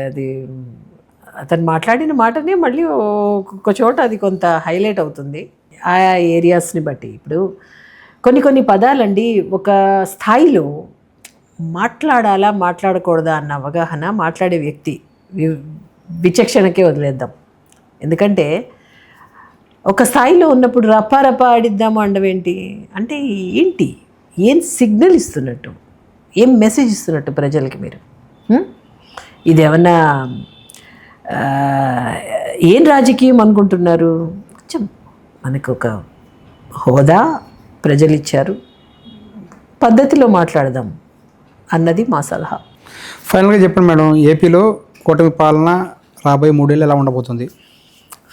అది అతను మాట్లాడిన మాటనే మళ్ళీ ఒక్కొక్క చోట అది కొంత హైలైట్ అవుతుంది ఆయా ఏరియాస్ని బట్టి. ఇప్పుడు కొన్ని పదాలండి ఒక స్థాయిలో మాట్లాడాలా మాట్లాడకూడదా అన్న అవగాహన మాట్లాడే వ్యక్తి విచక్షణకే వదిలేద్దాం. ఎందుకంటే ఒక స్థాయిలో ఉన్నప్పుడు రప్ప ఆడిద్దాము అనడం ఏంటి అంటే ఏంటి, ఏం సిగ్నల్ ఇస్తున్నట్టు, ఏం మెసేజ్ ఇస్తున్నట్టు ప్రజలకి మీరు? ఇది ఏమన్నా ఏం రాజకీయం అనుకుంటున్నారు? కొంచెం మనకు ఒక హోదా ప్రజలు ఇచ్చారు, పద్ధతిలో మాట్లాడదాం అన్నది మా సలహా. ఫైనల్గా చెప్పండి మేడం, ఏపీలో కూటమి పాలన రాబోయే 3 ఏళ్ళు ఎలా ఉండబోతుంది?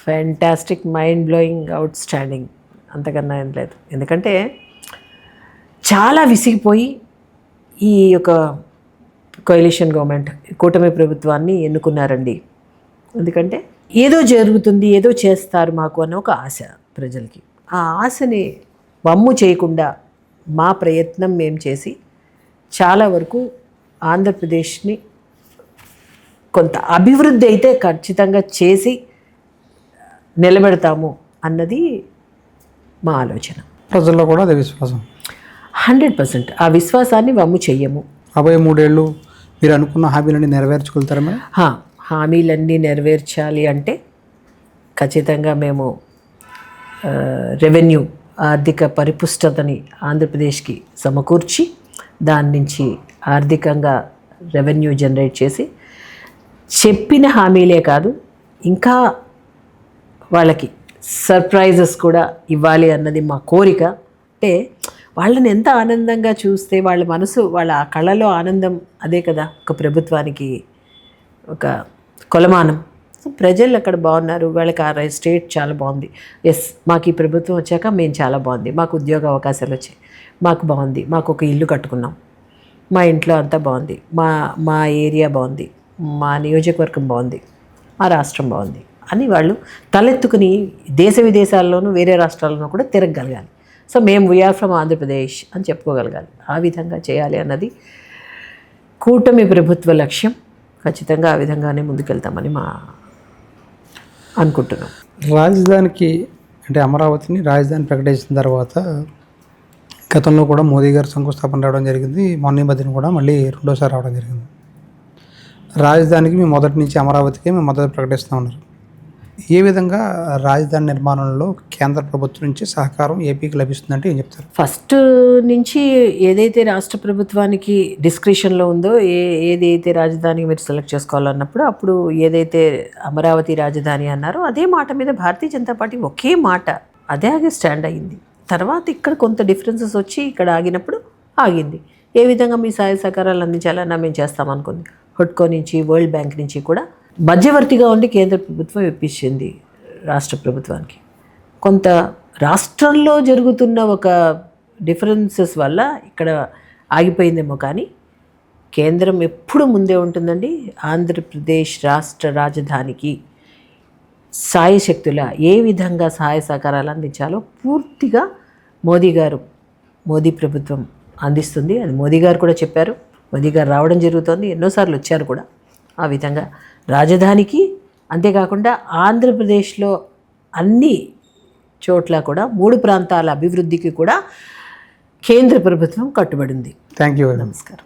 Fantastic, mind blowing, out standing, అంతకన్నా ఏం లేదు. ఎందుకంటే చాలా విసిగిపోయి ఈ యొక్క కోalition గవర్నమెంట్ కూటమి ప్రభుత్వాన్ని ఎన్నుకున్నారండి. ఎందుకంటే ఏదో జరుగుతుంది, ఏదో చేస్తారు మాకు అన్న ఒక ఆశ ప్రజలకి. ఆ ఆశని వమ్ము చేయకుండా మా ప్రయత్నం మేము చేసి చాలా వరకు ఆంధ్రప్రదేశ్ని కొంత అభివృద్ధి అయితే ఖచ్చితంగా చేసి నిలబెడతాము అన్నది మా ఆలోచన. ప్రజల్లో కూడా అదే విశ్వాసం 100%. ఆ విశ్వాసాన్ని వమ్ము చెయ్యము. రాబోయే 3 ఏళ్ళు మీరు అనుకున్న హామీలన్నీ నెరవేర్చుకుంటారా మేడం? హామీలన్నీ నెరవేర్చాలి అంటే ఖచ్చితంగా మేము రెవెన్యూ ఆర్థిక పరిపుష్టతని ఆంధ్రప్రదేశ్కి సమకూర్చి దాని నుంచి ఆర్థికంగా రెవెన్యూ జనరేట్ చేసి చెప్పిన హామీలే కాదు ఇంకా వాళ్ళకి సర్ప్రైజెస్ కూడా ఇవ్వాలి అన్నది మా కోరిక. అంటే వాళ్ళని ఎంత ఆనందంగా చూస్తే వాళ్ళ మనసు, వాళ్ళ ఆ కళలో ఆనందం అదే కదా ఒక ప్రభుత్వానికి ఒక కొలమానం. సో ప్రజలు అక్కడ బాగున్నారు, వాళ్ళకి ఆ స్టేట్ చాలా బాగుంది. ఎస్, మాకు ఈ ప్రభుత్వం వచ్చాక మేము చాలా బాగుంది, మాకు ఉద్యోగ అవకాశాలు వచ్చాయి, మాకు బాగుంది, మాకు ఒక ఇల్లు కట్టుకున్నాం, మా ఇంట్లో అంతా బాగుంది, మా ఏరియా బాగుంది, మా నియోజకవర్గం బాగుంది, మా రాష్ట్రం బాగుంది అని వాళ్ళు తలెత్తుకుని దేశ విదేశాల్లోనూ వేరే రాష్ట్రాల్లోనూ కూడా తిరగగలగాలి. సో మేము వీఆర్ ఫ్రమ్ ఆంధ్రప్రదేశ్ అని చెప్పుకోగలగాలి. ఆ విధంగా చేయాలి అన్నది కూటమి ప్రభుత్వ లక్ష్యం. ఖచ్చితంగా ఆ విధంగానే ముందుకెళ్తామని అనుకుంటున్నాం. రాజధానికి అంటే అమరావతిని రాజధాని ప్రకటించిన తర్వాత గతంలో కూడా మోదీ గారు శంకుస్థాపన రావడం జరిగింది, మొన్న మధ్యన కూడా మళ్ళీ రెండోసారి రావడం జరిగింది. రాజధానికి మేము మొదటి నుంచి అమరావతికి మేము మద్దతు ప్రకటిస్తూ ఉన్నారు. ఏ విధంగా రాజధాని నిర్మాణంలో కేంద్ర ప్రభుత్వం నుంచి సహకారం ఏపీకి లభిస్తుందంటే ఏం చెప్తారు? ఫస్ట్ నుంచి ఏదైతే రాష్ట్ర ప్రభుత్వానికి డిస్క్రిషన్లో ఉందో ఏదైతే రాజధాని మీరు సెలెక్ట్ చేసుకోవాలన్నప్పుడు అప్పుడు ఏదైతే అమరావతి రాజధాని అన్నారో అదే మాట మీద భారతీయ జనతా పార్టీ ఒకే మాట అదే స్టాండ్ అయ్యింది. తర్వాత ఇక్కడ కొంత డిఫరెన్సెస్ వచ్చి ఇక్కడ ఆగినప్పుడు ఆగింది. ఏ విధంగా మీ సహాయ సహకారాలు అందించాలన్నా మేము చేస్తామనుకుంది. హుడ్కో నుంచి, వరల్డ్ బ్యాంక్ నుంచి కూడా మధ్యవర్తిగా ఉండి కేంద్ర ప్రభుత్వం ఇప్పించింది రాష్ట్ర ప్రభుత్వానికి. కొంత రాష్ట్రంలో జరుగుతున్న ఒక డిఫరెన్సెస్ వల్ల ఇక్కడ ఆగిపోయిందేమో, కానీ కేంద్రం ఎప్పుడు ముందే ఉంటుందండి. ఆంధ్రప్రదేశ్ రాష్ట్ర రాజధానికి సాయశక్తుల ఏ విధంగా సహాయ సహకారాలు అందించాలో పూర్తిగా మోదీ ప్రభుత్వం అందిస్తుంది. అది మోదీ గారు కూడా చెప్పారు. మోదీ గారు రావడం జరుగుతోంది, ఎన్నోసార్లు వచ్చారు కూడా. ఆ విధంగా రాజధానికి అంతేకాకుండా ఆంధ్రప్రదేశ్లో అన్ని చోట్ల కూడా 3 ప్రాంతాల అభివృద్ధికి కూడా కేంద్ర ప్రభుత్వం కట్టుబడింది. Thank you. నమస్కారం.